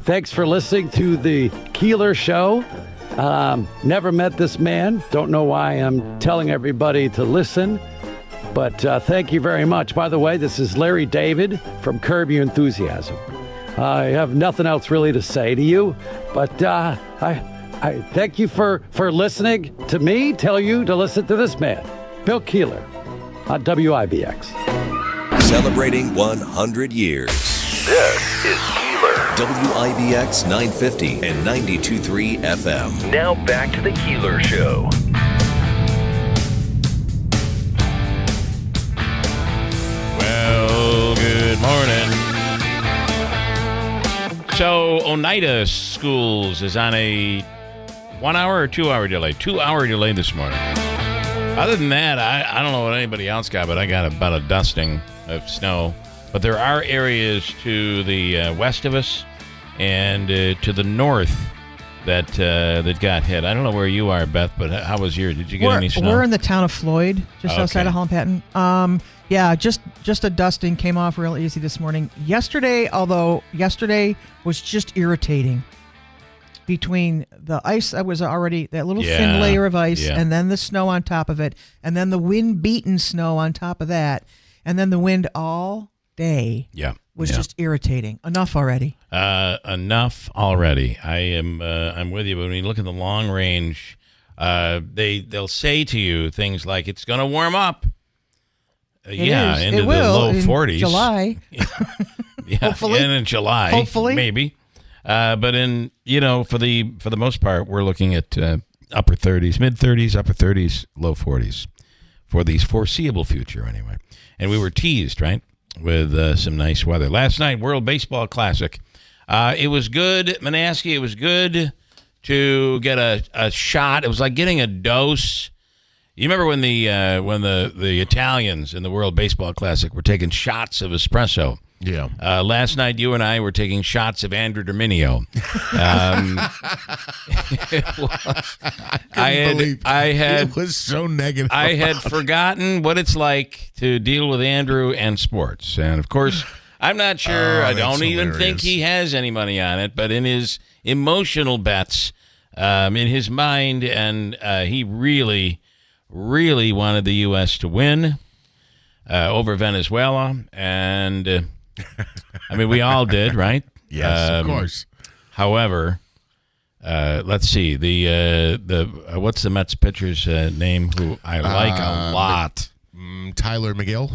Thanks for listening to the Keeler Show. Never met this man. Don't know why I'm telling everybody to listen. But thank you very much. By the way, this is Larry David from Curb Your Enthusiasm. I have nothing else really to say to you. But I thank you for listening to me tell you to listen to this man, Bill Keeler, on WIBX. Celebrating 100 years. This is Keeler. WIBX 950 and 92.3 FM. Now back to the Keeler Show. Well, good morning. So, Oneida Schools is on a 1 hour or 2 hour delay? 2 hour delay this morning. Other than that, I don't know what anybody else got, but I got about a dusting of snow. But there are areas to the west of us and to the north that got hit. I don't know where you are, Beth, but how was yours? Did you get any snow? We're in the town of Floyd, just outside of Holland Patton. Yeah, just a dusting came off real easy this morning. Yesterday was just irritating. Between the ice that was already, that little thin layer of ice, and then the snow on top of it, and then the wind-beaten snow on top of that, and then the wind all day was just irritating. Enough already. Enough already. I'm with you, but when you look at the long range, they'll say to you things like, it's going to warm up. Into the low 40s. July. Hopefully. And in July. Hopefully. Maybe. But for the most part, we're looking at upper 30s, mid 30s, upper 30s, low 40s for the foreseeable future anyway. And we were teased, right, with some nice weather. Last night, World Baseball Classic. It was good, Manaski. It was good to get a shot. It was like getting a dose. You remember when the Italians in the World Baseball Classic were taking shots of espresso? Yeah. Last night, you and I were taking shots of Andrew Dominio. It was so negative. I had forgotten what it's like to deal with Andrew and sports, and of course, I'm not sure. I don't even think he has any money on it, but in his emotional bets, in his mind, and he really wanted the U.S. to win over Venezuela, and I mean, we all did, right? Yes, of course. However, let's see the what's the Mets pitcher's name? Who I like a lot. Tyler McGill?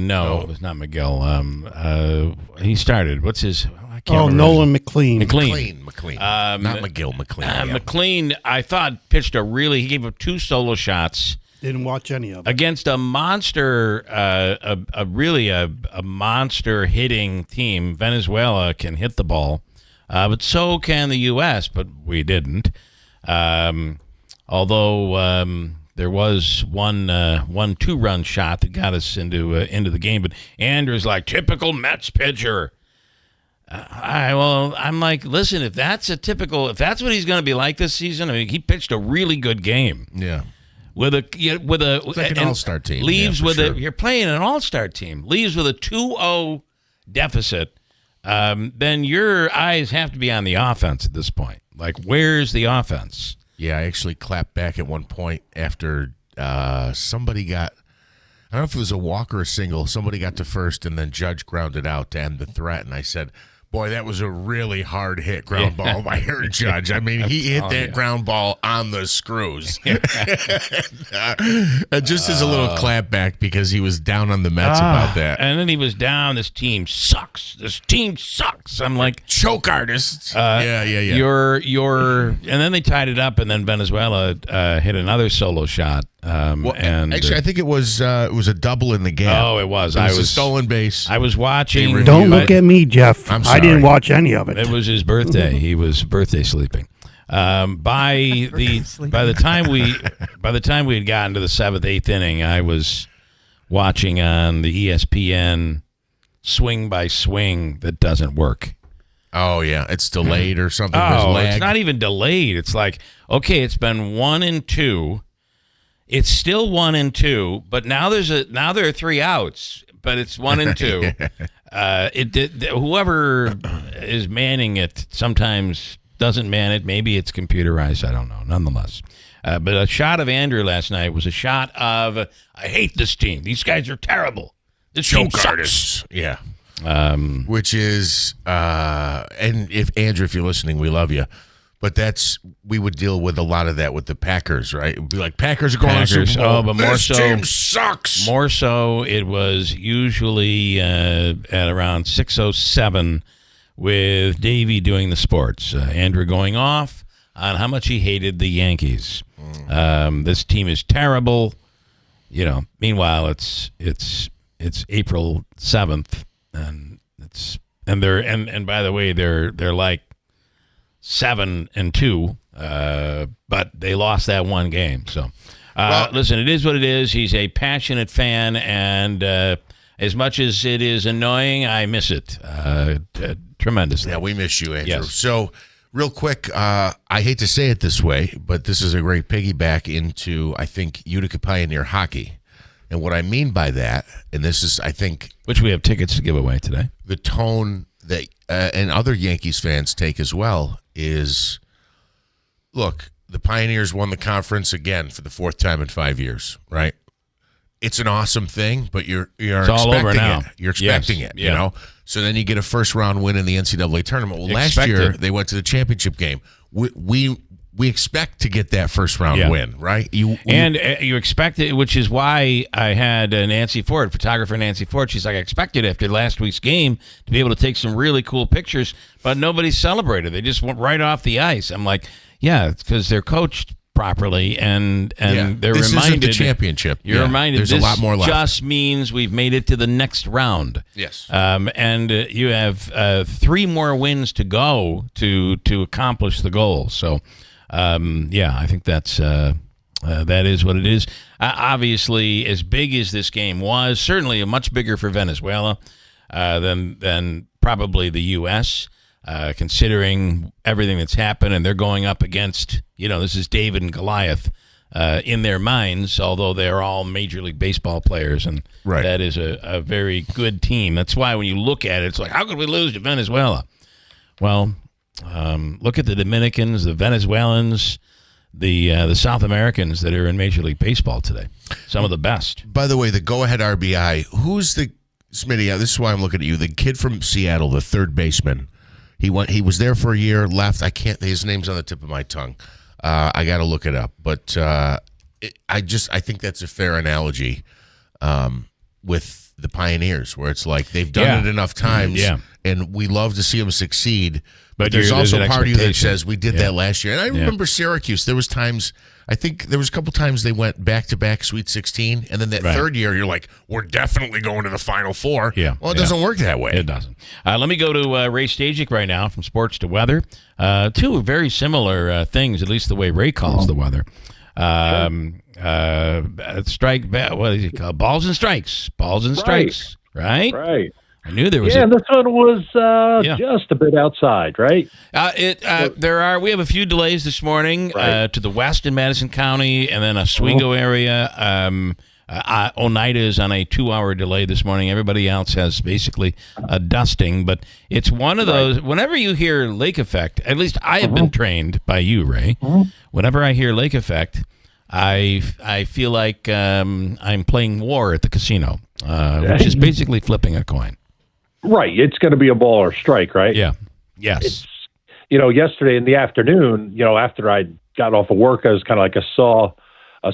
No, it was not McGill. He started. What's his? I can't remember. Nolan McLean. McLean. Not McGill. McLean. McLean, I thought pitched he gave up 2 solo shots. Didn't watch any of it. Against a monster, a monster hitting team. Venezuela can hit the ball, but so can the U.S., but we didn't. Although there was one 2-run shot that got us into the game, but Andrew's like, typical Mets pitcher. I'm like, listen, if that's what he's going to be like this season, I mean, he pitched a really good game. Yeah. It's like an all-star team. Leaves with you're playing an all-star team. Leaves with a 2-0 deficit. Then your eyes have to be on the offense at this point. Like, where's the offense? Yeah, I actually clapped back at one point after somebody got, I don't know if it was a walk or a single. Somebody got to first, and then Judge grounded out to end the threat. And I said, boy, that was a really hard hit ground ball by her Judge. I mean, he hit that ground ball on the screws. Just as a little clap back because he was down on the Mets about that. And then he was down, this team sucks. I'm like, choke artists. Yeah. And then they tied it up, and then Venezuela hit another solo shot. Actually, I think it was a double in the game. Oh, it was. It was a stolen base. I was watching. Don't look at me, Jeff. I'm sorry. I didn't watch any of it. It was his birthday. He was birthday sleeping. By the time we had gotten to the 7th, 8th inning, I was watching on the ESPN swing by swing that doesn't work. Oh yeah, it's delayed or something. Oh, it's not even delayed. It's like, okay, it's been 1-2. It's still 1-2, but now there are 3 outs, but it's 1-2. Whoever is manning it sometimes doesn't man it. Maybe it's computerized. I don't know. Nonetheless. But a shot of Andrew last night was a shot of, I hate this team. These guys are terrible. This team sucks. Yeah. Which is, and if Andrew, if you're listening, we love you. But we would deal with a lot of that with the Packers, right? It would be like, Packers are going to Super Bowl. Oh, but more this so, team sucks. More so, it was usually at around 6:07 with Davey doing the sports. Andrew going off on how much he hated the Yankees. This team is terrible. Meanwhile, it's April 7th, and and by the way, they're like 7-2, but they lost that one game. So, listen, it is what it is. He's a passionate fan, and as much as it is annoying, I miss it tremendously. Yeah, we miss you, Andrew. Yes. So, real quick, I hate to say it this way, but this is a great piggyback into, I think, Utica Pioneer hockey. And what I mean by that, and this is, I think, which we have tickets to give away today, the tone that and other Yankees fans take as well is, look, the Pioneers won the conference again for the fourth time in 5 years, right? It's an awesome thing, but you're all over expecting now. it. You're expecting it, yeah. you know? So then you get a first-round win in the NCAA tournament. Well, last year they went to the championship game. We expect to get that first-round win, right? You expect it, which is why I had Nancy Ford, photographer Nancy Ford. She's like, I expected after last week's game to be able to take some really cool pictures, but nobody celebrated. They just went right off the ice. I'm like, yeah, it's because they're coached properly, and they're this reminded. Isn't the championship. You're reminded. There's a lot more left. Just means we've made it to the next round. Yes. And you have 3 more wins to go to accomplish the goal. So. I think that is what it is. Obviously, as big as this game was, certainly much bigger for Venezuela than probably the U.S., considering everything that's happened, and they're going up against, this is David and Goliath in their minds, although they're all Major League Baseball players, and that is a very good team. That's why when you look at it, it's like, how could we lose to Venezuela? Well, look at the Dominicans, the Venezuelans, the South Americans that are in Major League Baseball today. Some of the best. By the way, the go-ahead RBI, who's the Smitty? This is why I'm looking at you. The kid from Seattle, the third baseman. He was there for a year, left. I can't. His name's on the tip of my tongue. I got to look it up. But I think that's a fair analogy with the Pioneers, where it's like they've done it enough times, and we love to see them succeed. But there's also a part of you that says we did that last year. And I remember Syracuse. There was times, I think there was a couple times they went back-to-back Sweet 16, and then that third year you're like, we're definitely going to the Final Four. Yeah. Well, it doesn't work that way. It doesn't. Let me go to Ray Stagic right now from Sports to Weather. 2 very similar things, at least the way Ray calls the weather. Strike, what is he called? Balls and strikes. Balls and strikes, right? Right. I knew there was. Yeah, this one was just a bit outside, right? We have a few delays this morning to the west in Madison County, and then Oswego area. Oneida is on a 2-hour delay this morning. Everybody else has basically a dusting, but it's one of those. Whenever you hear lake effect, at least I have been trained by you, Ray. Whenever I hear lake effect, I feel like I'm playing war at the casino, which is basically flipping a coin. Right. It's going to be a ball or strike, right? Yeah. Yes. It's, yesterday in the afternoon, after I got off of work, I was kind of like, I saw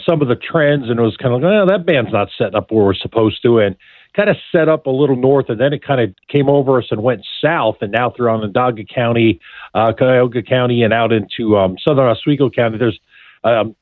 some of the trends, and it was kind of like, that band's not setting up where we're supposed to, and kind of set up a little north, and then it kind of came over us and went south, and now through Onondaga County, Cuyahoga County, and out into southern Oswego County. There's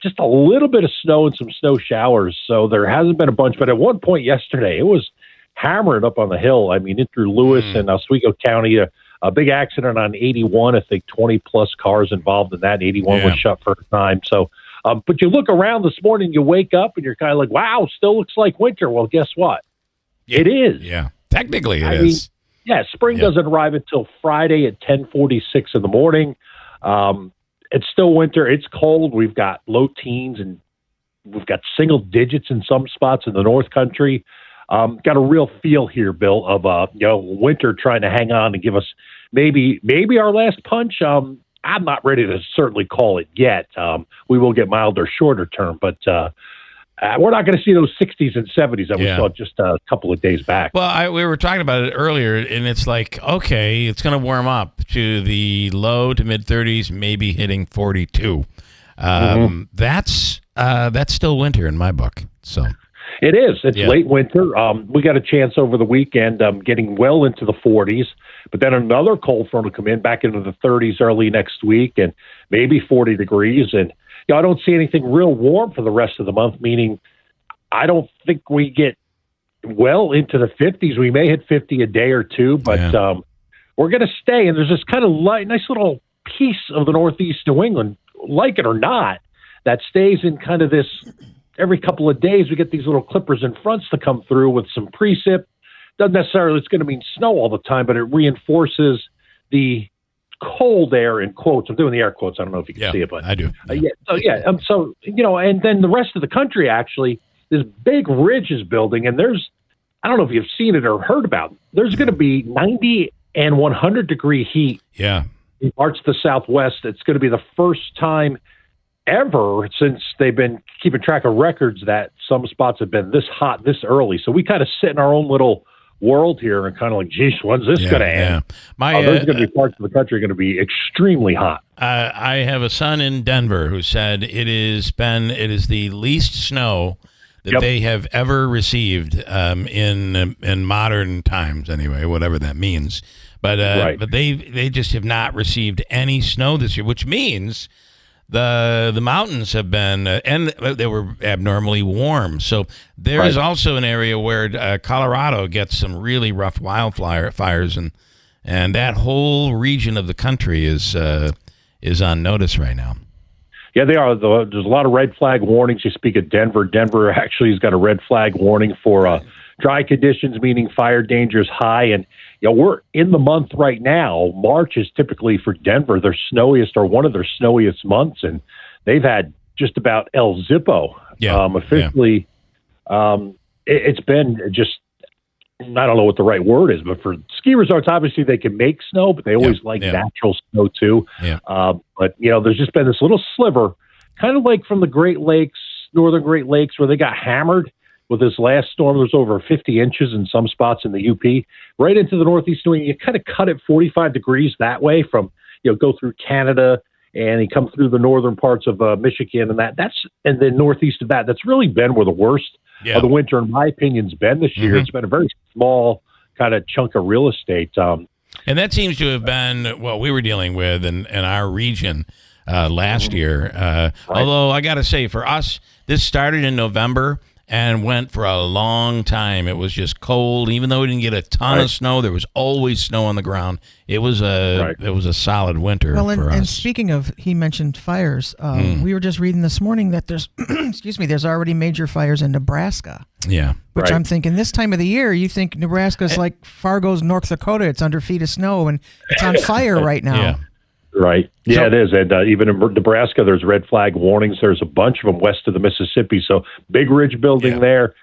just a little bit of snow and some snow showers, so there hasn't been a bunch. But at one point yesterday, it was hammering up on the hill. I mean, in through Lewis and Oswego County, a big accident on 81. I think 20-plus cars involved in that. 81 was shut for a time. So, but you look around this morning, you wake up, and you're kind of like, wow, still looks like winter. Well, guess what? Yeah. It is. Yeah, technically it is. Spring doesn't arrive until Friday at 10:46 in the morning. It's still winter. It's cold. We've got low teens, and we've got single digits in some spots in the North Country. got a real feel here, Bill, of winter trying to hang on and give us maybe our last punch. I'm not ready to certainly call it yet. We will get milder shorter term, but we're not going to see those 60s and 70s that we saw just a couple of days back. Well, we were talking about it earlier, and it's like, okay, it's going to warm up to the low to mid 30s, maybe hitting 42. That's still winter in my book. So it is. It's late winter. We got a chance over the weekend getting well into the 40s, but then another cold front will come in back into the 30s early next week and maybe 40 degrees. And I don't see anything real warm for the rest of the month, meaning I don't think we get well into the 50s. We may hit 50 a day or two, but we're going to stay. And there's this kind of nice little piece of the Northeast New England, like it or not, that stays in kind of this every couple of days. We get these little clippers and fronts to come through with some precip. Doesn't necessarily it's going to mean snow all the time, but it reinforces the cold air in quotes. I'm doing the air quotes. I don't know if you can see it, but I do. So and then the rest of the country, actually, this big ridge is building, and I don't know if you've seen it or heard about it. There's going to be 90 and 100-degree heat. Yeah. In parts of the Southwest. It's going to be the first time ever since they've been keeping track of records that some spots have been this hot this early. So we kind of sit in our own little world here and kind of like, geez, when's this going to end? There's going to be parts of the country going to be extremely hot. I have a son in Denver who said it is the least snow that they have ever received in modern times, anyway, whatever that means. But but they just have not received any snow this year, which means the mountains have been and they were abnormally warm. So there is also an area where Colorado gets some really rough wildfires, and that whole region of the country is on notice right now. Yeah, they are. There's a lot of red flag warnings. You speak of Denver. Denver actually has got a red flag warning for dry conditions, meaning fire danger is high. And we're in the month right now. March is typically for Denver their snowiest or one of their snowiest months, and they've had just about El Zippo. Officially. It's been just, I don't know what the right word is, but for ski resorts, obviously they can make snow, but they always like natural snow too. But there's just been this little sliver, kind of like from the Great Lakes, northern Great Lakes, where they got hammered with this last storm. There's over 50 inches in some spots in the UP, right into the Northeast New England. You kind of cut it 45 degrees that way from, go through Canada and you come through the northern parts of Michigan and then northeast of that. That's really been where the worst of the winter, in my opinion, has been this year. It's been a very small kind of chunk of real estate. And that seems to have been what we were dealing with in our region last year. Although I got to say, for us, this started in November and went for a long time. It was just cold. Even though we didn't get a ton of snow, there was always snow on the ground. It was a solid winter for us. And speaking of, he mentioned fires. We were just reading this morning that there's, there's already major fires in Nebraska. Yeah. Which I'm thinking, this time of the year, you think Nebraska's like Fargo's North Dakota. It's under feet of snow, and it's on fire right now. Yeah. Right. Yeah, it is. And even in Nebraska, there's red flag warnings. There's a bunch of them west of the Mississippi. So big ridge building there.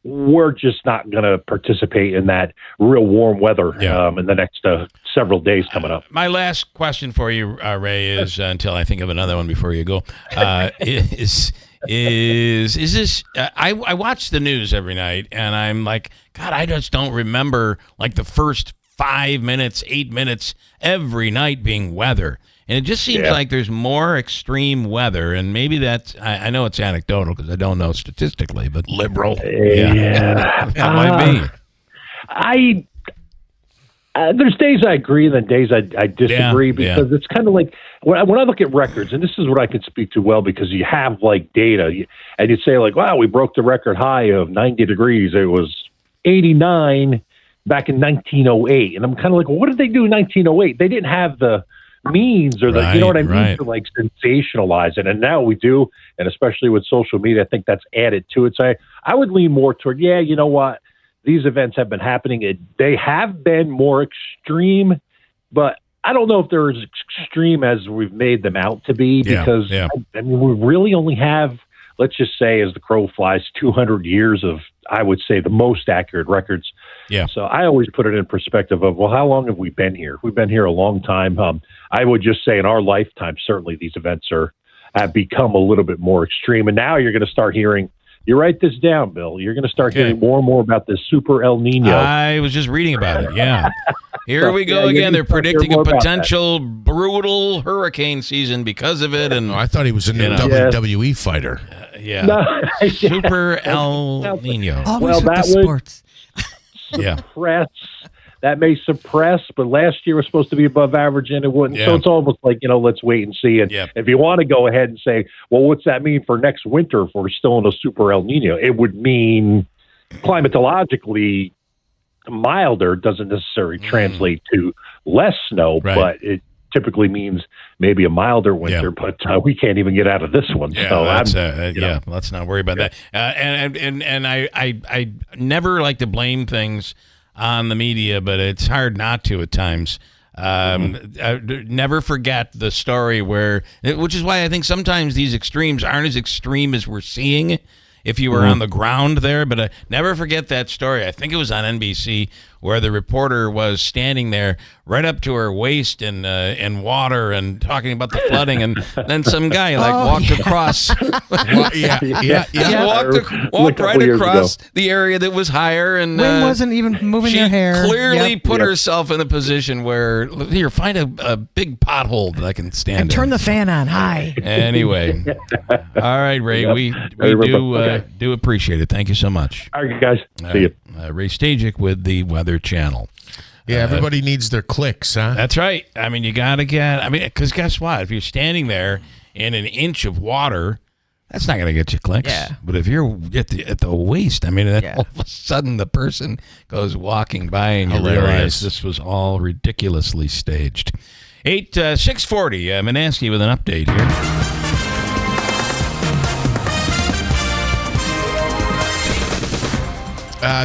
We're just not going to participate in that real warm weather in the next several days coming up. My last question for you, Ray, is until I think of another one before you go, is this? I watch the news every night, and I'm like, God, I just don't remember like the first 5 minutes, 8 minutes every night being weather. And it just seems like there's more extreme weather, and maybe that's, I know it's anecdotal because I don't know statistically, but liberal. That might be. There's days I agree and then days I disagree because it's kind of like when I look at records, and this is what I can speak to well because you have like data, and you say like, wow, we broke the record high of 90 degrees. It was 89 back in 1908. And I'm kind of like, well, what did they do in 1908? They didn't have the means or the, you know what I mean, to like sensationalize it. And now we do. And especially with social media, I think that's added to it. So I would lean more toward, you know what? These events have been happening. They have been more extreme, but I don't know if they're as extreme as we've made them out to be because I mean, we really only have let's just say, as the crow flies, 200 years of, I would say, the most accurate records. Yeah. So I always put it in perspective of, well, how long have we been here? We've been here a long time. I would just say in our lifetime, certainly these events have become a little bit more extreme. And now you're going to start hearing, you write this down, Bill, you're going to start hearing more and more about this super El Nino. I was just reading about it, yeah. Here we go again. They're predicting a potential brutal hurricane season because of it. And I thought he was a new WWE fighter. Yeah. No, Super El Nino. Always with the sports. Suppress. That may suppress, but last year was supposed to be above average and it wouldn't. Yeah. So it's almost like, let's wait and see. And if you want to go ahead and say, well, what's that mean for next winter if we're still in a super El Nino? It would mean climatologically milder doesn't necessarily translate to less snow, but it typically means maybe a milder winter, but we can't even get out of this one. Yeah, so let's not worry about that. And I never like to blame things on the media, but it's hard not to at times. Never forget the story which is why I think sometimes these extremes aren't as extreme as we're seeing if you were on the ground there. But never forget that story. I think it was on NBC where the reporter was standing there right up to her waist in water and talking about the flooding, and then some guy walked across. Walked right across the area that was higher, and wind wasn't even moving their hair. She clearly put herself in a position where find a big pothole that I can stand and turn the fan on high. Anyway, all right, Ray, we do appreciate it. Thank you so much. All right, guys. See you. Ray Stagic with the Weather Channel. Yeah, everybody needs their clicks, huh? That's right. I mean, you got to because guess what? If you're standing there in an inch of water, that's not going to get you clicks. Yeah. But if you're at the waist, I mean, all of a sudden the person goes walking by and you realize this was all ridiculously staged. 640, Manansky with an update here.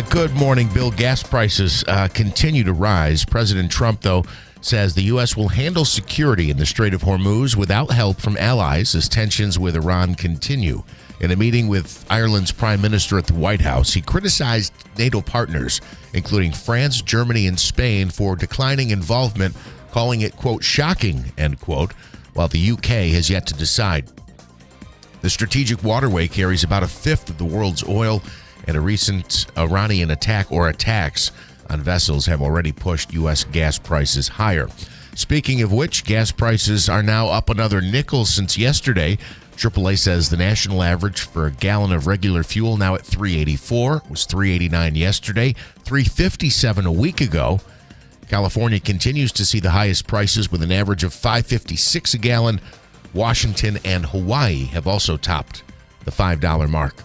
Good morning, Bill. Gas prices continue to rise. President Trump, though, says the U.S. will handle security in the Strait of Hormuz without help from allies as tensions with Iran continue. In a meeting with Ireland's prime minister at the White House, he criticized NATO partners, including France, Germany, and Spain, for declining involvement, calling it, quote, shocking, end quote, while the U.K. has yet to decide. The strategic waterway carries about a fifth of the world's oil, and a recent Iranian attacks on vessels have already pushed U.S. gas prices higher. Speaking of which, gas prices are now up another nickel since yesterday. AAA says the national average for a gallon of regular fuel now at $3.84. It was $3.89 yesterday, $3.57 a week ago. California continues to see the highest prices with an average of $5.56 a gallon. Washington and Hawaii have also topped the $5 mark.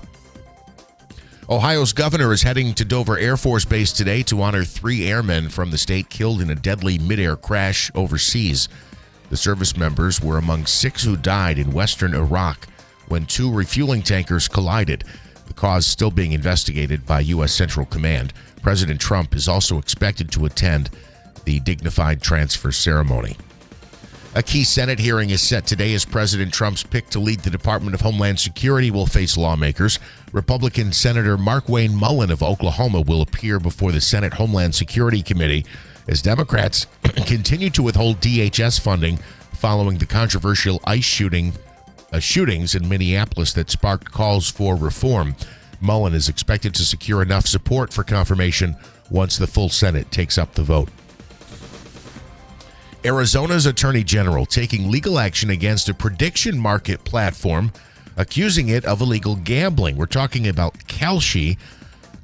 Ohio's governor is heading to Dover Air Force Base today to honor 3 airmen from the state killed in a deadly midair crash overseas. The service members were among 6 who died in western Iraq when 2 refueling tankers collided. The cause still being investigated by U.S. Central Command. President Trump is also expected to attend the dignified transfer ceremony. A key Senate hearing is set today as President Trump's pick to lead the Department of Homeland Security will face lawmakers. Republican Senator Markwayne Mullin of Oklahoma will appear before the Senate Homeland Security Committee as Democrats continue to withhold DHS funding following the controversial ICE shootings in Minneapolis that sparked calls for reform. Mullin is expected to secure enough support for confirmation once the full Senate takes up the vote. Arizona's Attorney General taking legal action against a prediction market platform, accusing it of illegal gambling. We're talking about Kalshi.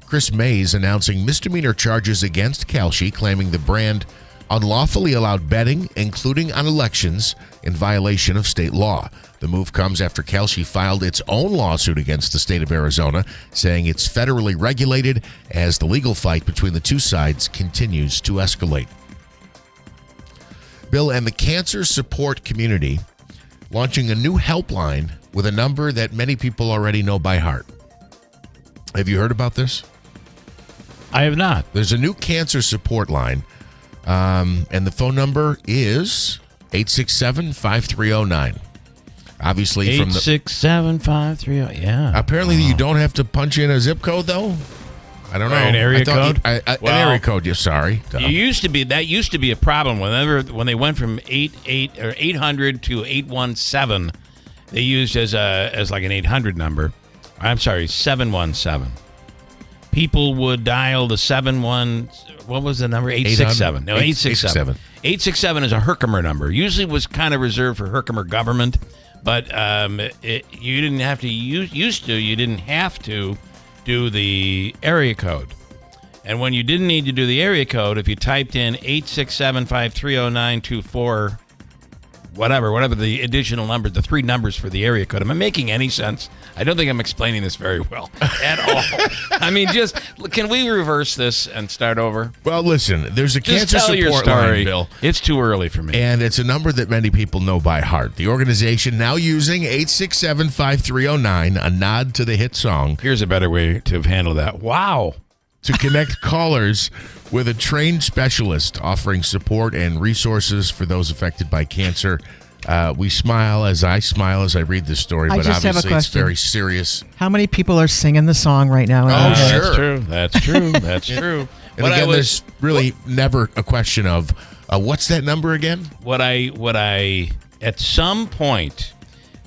Chris Mays announcing misdemeanor charges against Kalshi, claiming the brand unlawfully allowed betting, including on elections, in violation of state law. The move comes after Kalshi filed its own lawsuit against the state of Arizona, saying it's federally regulated as the legal fight between the two sides continues to escalate. Bill, and the cancer support community launching a new helpline with a number that many people already know by heart. Have you heard about this? I have not. There's a new cancer support line, and the phone number is 867-5309. Obviously, from the 867-530. Yeah. apparently you don't have to punch in a zip code though. I don't know. An area code? An area code. Yeah, sorry. That used to be a problem when they went from 800 to 817. They used as like an 800 number. I'm sorry, 717. People would dial the 71. What was the number? 867. No, 867. 867 is a Herkimer number. Usually was kind of reserved for Herkimer government, but you didn't have to you didn't have to do the area code. And when you didn't need to do the area code, if you typed in 867-530-924, whatever the additional number, the three numbers for the area code. Am I making any sense? I don't think I'm explaining this very well at all. I mean, can we reverse this and start over? Well, listen, there's a Just cancer tell your support story. line, Bill. It's too early for me. And it's a number that many people know by heart. The organization now using 867-5309, a nod to the hit song. Here's a better way to handle that. Wow. To connect callers with a trained specialist offering support and resources for those affected by cancer. We smile as I read this story, I but just have a obviously it's question. very serious. How many people are singing the song right now? Sure. That's true. That's true. And again, there's really never a question of what's that number again? What I at some point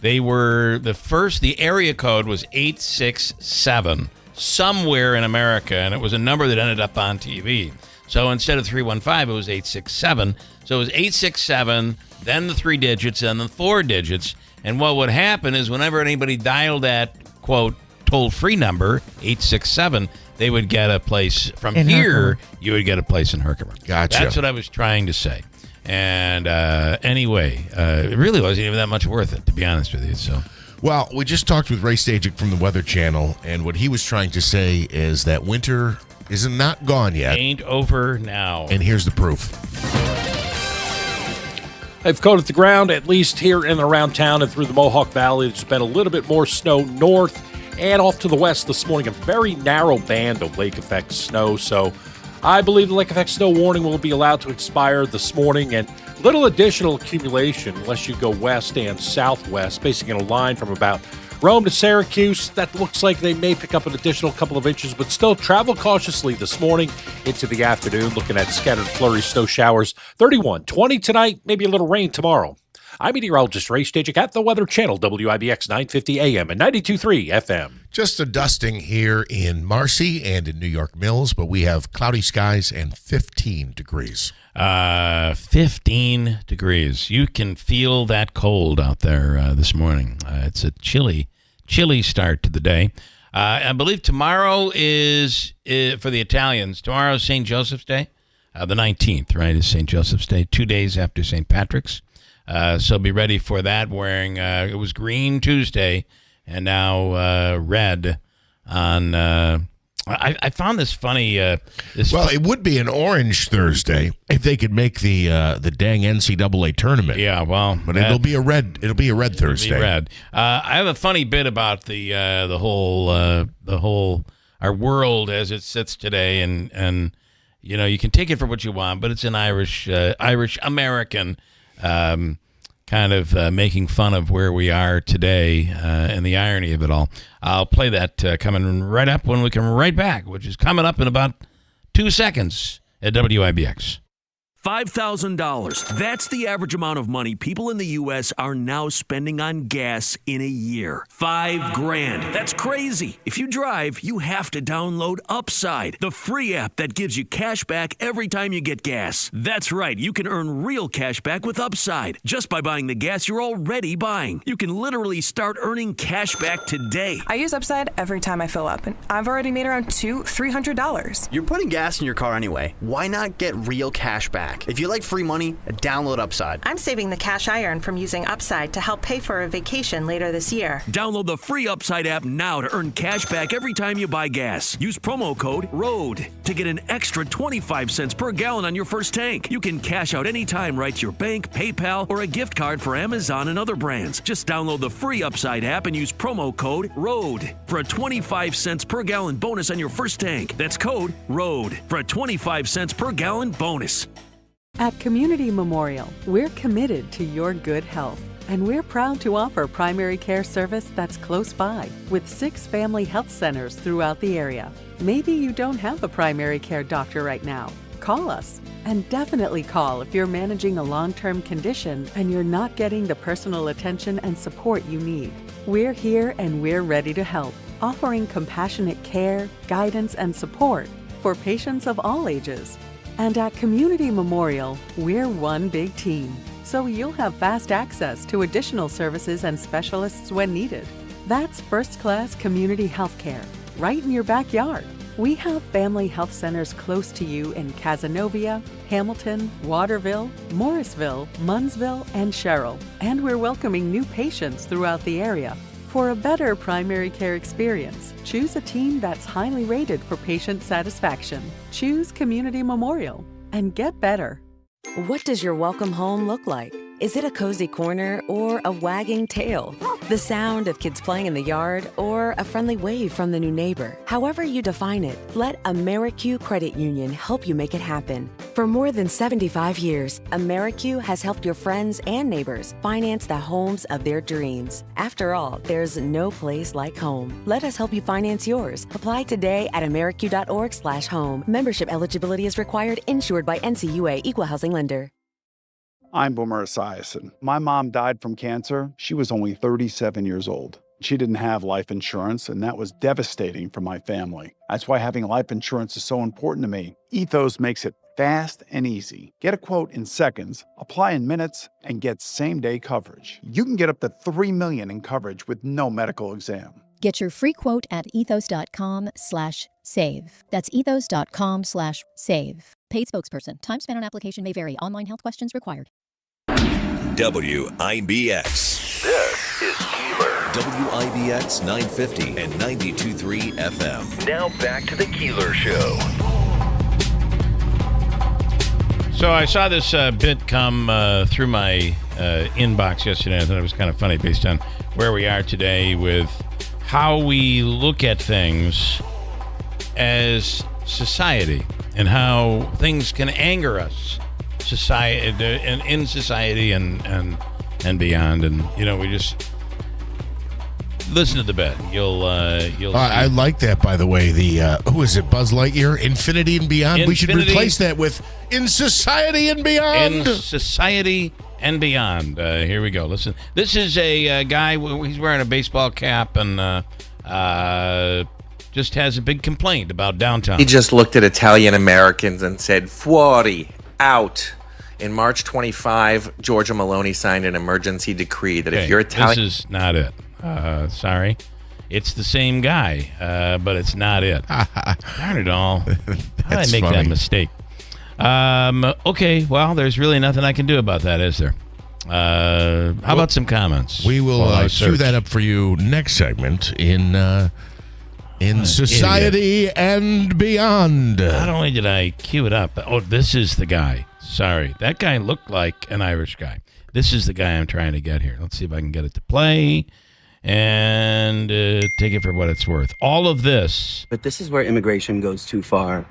they were the area code was 867 somewhere in America, and it was a number that ended up on TV. So instead of 315, it was 867. So it was 867, then the 3 digits, and the 4 digits. And what would happen is whenever anybody dialed that, quote, toll-free number, 867, they would get a place from in here. Herkimer. You would get a place in Herkimer. Gotcha. That's what I was trying to say. And anyway, it really wasn't even that much worth it, to be honest with you. So. Well, we just talked with Ray Stagic from the Weather Channel, and what he was trying to say is that winter is not gone yet. Ain't over now. And here's the proof. They've coated the ground, at least here in and around town and through the Mohawk Valley. There's been a little bit more snow north and off to the west this morning. A very narrow band of lake effect snow. So I believe the lake effect snow warning will be allowed to expire this morning, and little additional accumulation unless you go west and southwest, basically in a line from about Rome to Syracuse. That looks like they may pick up an additional couple of inches, but still travel cautiously this morning into the afternoon. Looking at scattered flurry snow showers. 31, 20 tonight, maybe a little rain tomorrow. I'm meteorologist Ray Stagic at the Weather Channel, WIBX 950 AM and 92.3 FM. Just a dusting here in Marcy and in New York Mills, but we have cloudy skies and 15 degrees. 15 degrees. You can feel that cold out there this morning. It's a chilly start to the day. I believe tomorrow is for the Italians. Tomorrow is St. Joseph's Day. The 19th, right, is St. Joseph's Day, 2 days after St. Patrick's. So be ready for that. Wearing it was green Tuesday and now red on. I found this funny. It would be an orange Thursday if they could make the dang NCAA tournament. Yeah, well, but it'll be a red Thursday. It'll be red. I have a funny bit about the whole our world as it sits today, and you know, you can take it for what you want, but it's an Irish American kind of making fun of where we are today and the irony of it all. I'll play that coming right up when we come right back, which is coming up in about 2 seconds at WIBX. $5,000. That's the average amount of money people in the U.S. are now spending on gas in a year. $5,000. That's crazy. If you drive, you have to download Upside, the free app that gives you cash back every time you get gas. That's right. You can earn real cash back with Upside just by buying the gas you're already buying. You can literally start earning cash back today. I use Upside every time I fill up, and I've already made around $300. You're putting gas in your car anyway. Why not get real cash back? If you like free money, download Upside. I'm saving the cash I earn from using Upside to help pay for a vacation later this year. Download the free Upside app now to earn cash back every time you buy gas. Use promo code ROAD to get an extra 25 cents per gallon on your first tank. You can cash out anytime right to your bank, PayPal, or a gift card for Amazon and other brands. Just download the free Upside app and use promo code ROAD for a 25 cents per gallon bonus on your first tank. That's code ROAD for a 25 cents per gallon bonus. At Community Memorial, we're committed to your good health. and we're proud to offer primary care service that's close by with 6 family health centers throughout the area. Maybe you don't have a primary care doctor right now. Call us, and definitely call if you're managing a long-term condition and you're not getting the personal attention and support you need. We're here and we're ready to help, offering compassionate care, guidance, and support for patients of all ages. And at Community Memorial, we're one big team, so you'll have fast access to additional services and specialists when needed. That's first-class community health care, right in your backyard. We have family health centers close to you in Cazenovia, Hamilton, Waterville, Morrisville, Munnsville, and Sherrill. And we're welcoming new patients throughout the area. For a better primary care experience, choose a team that's highly rated for patient satisfaction. Choose Community Memorial and get better. What does your welcome home look like? Is it a cozy corner or a wagging tail? The sound of kids playing in the yard or a friendly wave from the new neighbor? However you define it, let AmeriQ Credit Union help you make it happen. For more than 75 years, AmeriQ has helped your friends and neighbors finance the homes of their dreams. After all, there's no place like home. Let us help you finance yours. Apply today at ameriq.org/home. Membership eligibility is required. Insured by NCUA Equal Housing Lender. I'm Boomer Esiason. My mom died from cancer. She was only 37 years old. She didn't have life insurance, and that was devastating for my family. That's why having life insurance is so important to me. Ethos makes it fast and easy. Get a quote in seconds, apply in minutes, and get same-day coverage. You can get up to $3 million in coverage with no medical exam. Get your free quote at ethos.com/save. That's ethos.com/save. Paid spokesperson. Time spent on application may vary. Online health questions required. WIBX. This is Keeler. WIBX 950 and 92.3 FM. Now back to the Keeler Show. So I saw this bit come through my inbox yesterday. I thought it was kind of funny based on where we are today with how we look at things as society and how things can anger us in society and beyond. And, you know, we just listen to the bit. You'll I like that, by the way. The who is it? Buzz Lightyear, Infinity and Beyond. We should replace that with In Society and Beyond. In Society and Beyond. Here we go. Listen, this is a guy. He's wearing a baseball cap and just has a big complaint about downtown. He just looked at Italian Americans and said, "Fuori, out." In March 25, Giorgia Meloni signed an emergency decree that if you're Italian... This is not it. Sorry. It's the same guy, but it's not it. Darn it all. How did I make that mistake? Okay, well, there's really nothing I can do about that, is there? How about some comments? We will cue that up for you next segment in Society and Beyond. Not only did I cue it up, but, this is the guy. Sorry. That guy looked like an Irish guy. This is the guy I'm trying to get here. Let's see if I can get it to play and take it for what it's worth. All of this. But this is where immigration goes too far.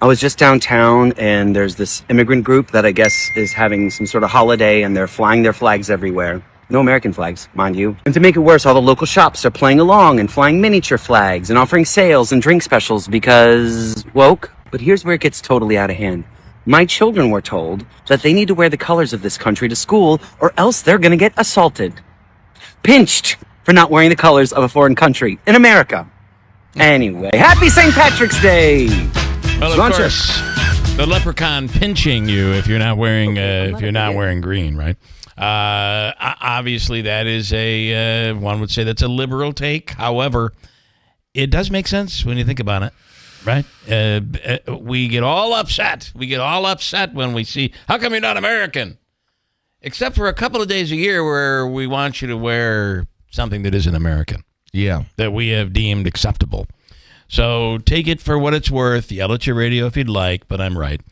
I was just downtown, and there's this immigrant group that I guess is having some sort of holiday, and they're flying their flags everywhere. No American flags, mind you. And to make it worse, all the local shops are playing along and flying miniature flags and offering sales and drink specials because woke. But here's where it gets totally out of hand. My children were told that they need to wear the colors of this country to school or else they're going to get assaulted. Pinched for not wearing the colors of a foreign country in America. Anyway, happy St. Patrick's Day! Well, of course, the leprechaun pinching you if you're not wearing green, right? Obviously, that is one would say that's a liberal take. However, it does make sense when you think about it, right? We get all upset. We get all upset when we see, how come you're not American? Except for a couple of days a year where we want you to wear something that isn't American. Yeah. That we have deemed acceptable. So take it for what it's worth. Yell at your radio if you'd like, but I'm right.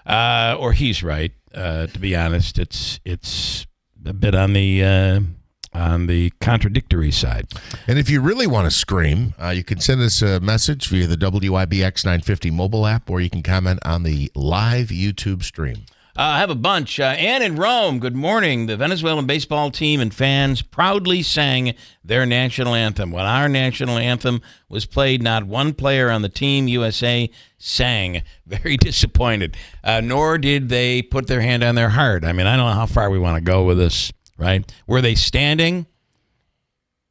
Or he's right. To be honest, it's a bit on the contradictory side. And if you really want to scream, you can send us a message via the WIBX 950 mobile app, or you can comment on the live YouTube stream. I have a bunch. Ann in Rome, good morning. The Venezuelan baseball team and fans proudly sang their national anthem. When our national anthem was played, not one player on the team USA sang. Very disappointed. Nor did they put their hand on their heart. I mean, I don't know how far we want to go with this, right? Were they standing?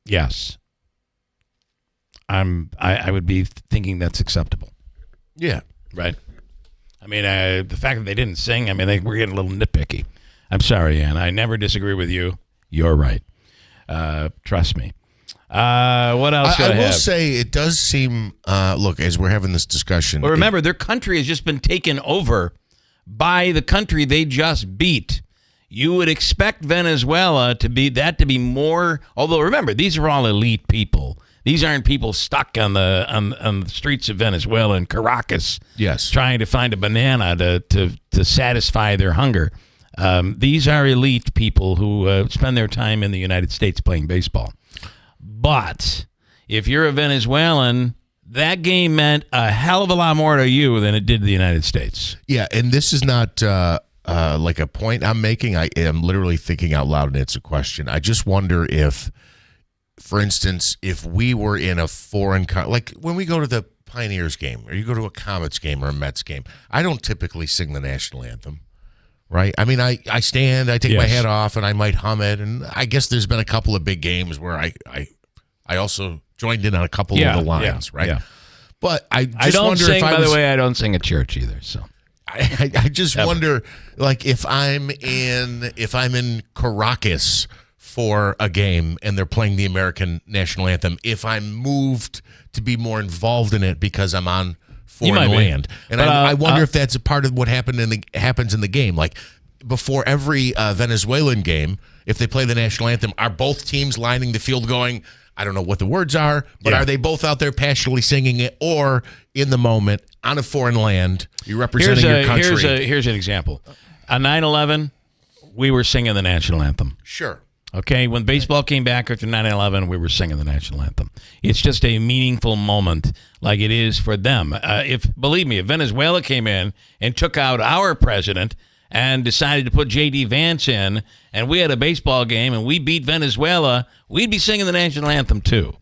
Yes. I would be thinking that's acceptable. Yeah. Right. I mean, the fact that they didn't sing, I mean, we're getting a little nitpicky. I'm sorry, Ann. I never disagree with you. You're right. Trust me. What else do I have? will say it does seem, look, as we're having this discussion. Well, remember, their country has just been taken over by the country they just beat. You would expect Venezuela to be more, although remember, these are all elite people. These aren't people stuck on the streets of Venezuela and Caracas, yes, trying to find a banana to satisfy their hunger. These are elite people who spend their time in the United States playing baseball. But if you're a Venezuelan, that game meant a hell of a lot more to you than it did to the United States. Yeah, and this is not like a point I'm making. I am literally thinking out loud, and it's a question. I just wonder if, for instance, if we were in a foreign like when we go to the Pioneers game or you go to a Comets game or a Mets game, I don't typically sing the national anthem, right? I mean, I stand, I take my hat off, and I might hum it, and I guess there's been a couple of big games where I also joined in on a couple of the lines, right? Yeah. But I don't wonder sing, if by the way, I don't sing at church either, so. I just wonder, like, if I'm in Caracas for a game and they're playing the American national anthem, if I'm moved to be more involved in it because I'm on foreign land. And I wonder if that's a part of what happens in the game. Like, before every Venezuelan game, if they play the national anthem, are both teams lining the field going, I don't know what the words are, but are they both out there passionately singing it, or in the moment on a foreign land, you're representing your country? Here's an example. On 9/11, we were singing the national anthem. Sure. Okay, when baseball came back after 9/11, we were singing the national anthem. It's just a meaningful moment, like it is for them. Believe me, if Venezuela came in and took out our president and decided to put J.D. Vance in, and we had a baseball game and we beat Venezuela, we'd be singing the national anthem too.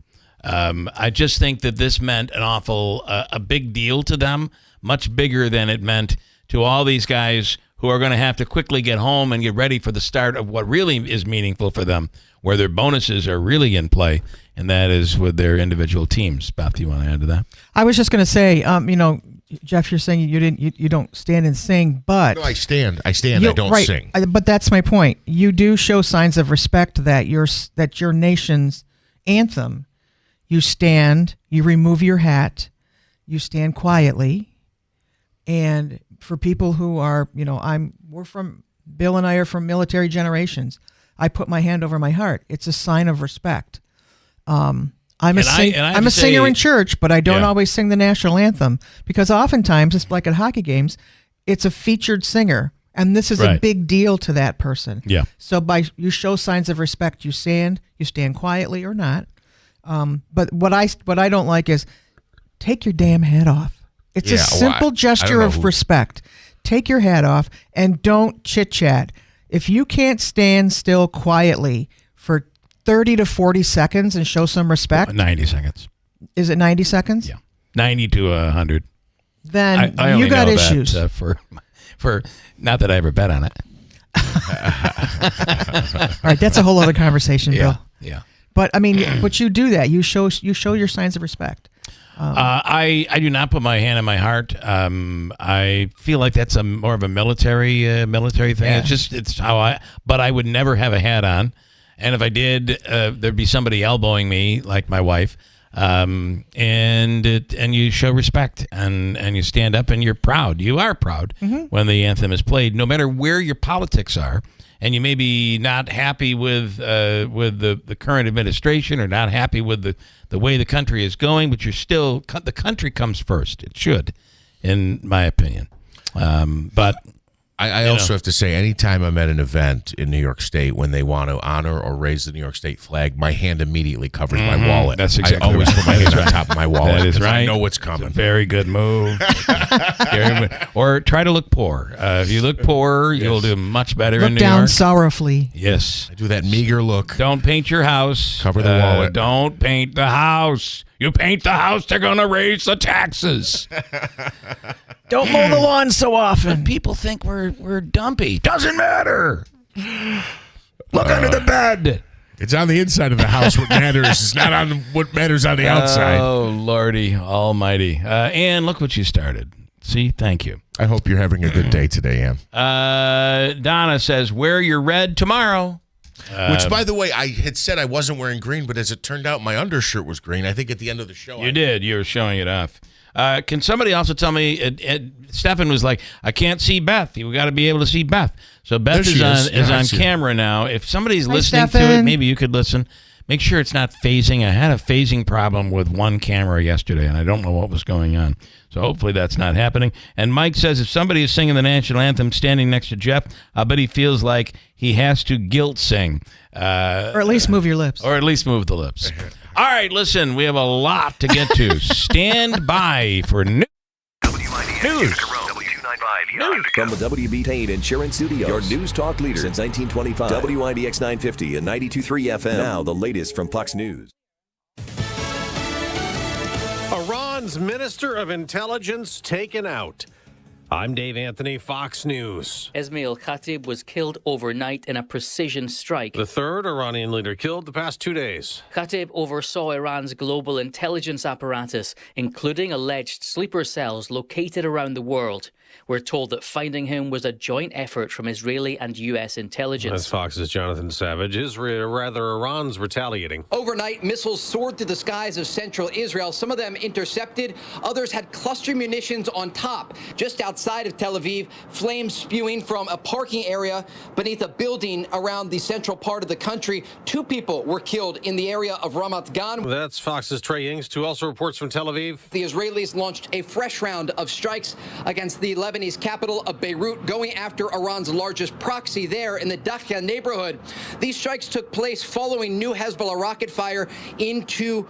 I just think that this meant a big deal to them, much bigger than it meant to all these guys who are going to have to quickly get home and get ready for the start of what really is meaningful for them, where their bonuses are really in play, and that is with their individual teams. Beth, do you want to add to that? I was just going to say, Jeff, you're saying you don't stand and sing, but no, I stand. I don't sing. But that's my point. You do show signs of respect that your nation's anthem. You stand. You remove your hat. You stand quietly, and for people who are, Bill and I are from military generations. I put my hand over my heart. It's a sign of respect. I'm a singer in church, but I don't always sing the national anthem because oftentimes it's like at hockey games, it's a featured singer, and this is a big deal to that person. Yeah. So you show signs of respect. You stand quietly or not. But what I don't like is take your damn hat off. It's a simple gesture of respect. Take your hat off and don't chit-chat. If you can't stand still quietly for 30 to 40 seconds and show some respect. 90 seconds. Is it 90 seconds? Yeah. 90 to 100. Then I you got know issues. That, for not that I ever bet on it. All right, that's a whole other conversation, Bill. Yeah. But I mean, but you do that. You show your signs of respect. I do not put my hand on my heart. I feel like that's more of a military thing. Yeah. It's how but I would never have a hat on. And if I did, there'd be somebody elbowing me, like my wife. And you show respect and you stand up and you're proud. You are proud when the anthem is played, no matter where your politics are. And you may be not happy with the current administration or not happy with the way the country is going, but you're still, the country comes first. It should, in my opinion. But I also have to say, anytime I'm at an event in New York State when they want to honor or raise the New York State flag, my hand immediately covers my wallet. That's exactly I always right. put my hand on top of my wallet. That is right. I know what's coming. It's a very good move. Or try to look poor. If you look poor, you'll do much better in Look New down York. sorrowfully. Yes. I do that meager look. Don't paint your house. Cover the wallet. Don't paint the house. You paint the house, they're going to raise the taxes. Don't mow the lawn so often. People think we're dumpy. Doesn't matter. Look under the bed. It's on the inside of the house what matters. It's not on what matters on the outside. Oh, Lordy almighty. Ann, look what you started. See? Thank you. I hope you're having a good day today, Ann. Donna says, wear your red tomorrow. Which, by the way, I had said I wasn't wearing green, but as it turned out, my undershirt was green. I think at the end of the show. You did. You were showing it off. Can somebody also tell me, Stefan was like, I can't see Beth. You got to be able to see Beth. So Beth is on camera now. If somebody's listening to it, maybe you could listen. Make sure it's not phasing. I had a phasing problem with one camera yesterday, and I don't know what was going on. So hopefully that's not happening. And Mike says if somebody is singing the national anthem standing next to Jeff, I bet he feels like he has to guilt sing. Or at least move your lips. Or at least move the lips. All right, listen, we have a lot to get to. Stand by for news. News. From the WB Insurance Studios, your news talk leader since 1925. WIBX 950 and 92.3 FM. Now the latest from Fox News. Iran's Minister of Intelligence taken out. I'm Dave Anthony, Fox News. Esmail Khatib was killed overnight in a precision strike. The third Iranian leader killed the past 2 days. Khatib oversaw Iran's global intelligence apparatus, including alleged sleeper cells located around the world. We're told that finding him was a joint effort from Israeli and U.S. intelligence. That's Fox's Jonathan Savage. Iran's retaliating. Overnight, missiles soared through the skies of central Israel. Some of them intercepted. Others had cluster munitions on top. Just outside of Tel Aviv, flames spewing from a parking area beneath a building around the central part of the country. 2 people were killed in the area of Ramat Gan. That's Fox's Trey Ings. 2 also reports from Tel Aviv. The Israelis launched a fresh round of strikes against the Lebanese capital of Beirut, going after Iran's largest proxy there in the Dakhia neighborhood. These strikes took place following new Hezbollah rocket fire into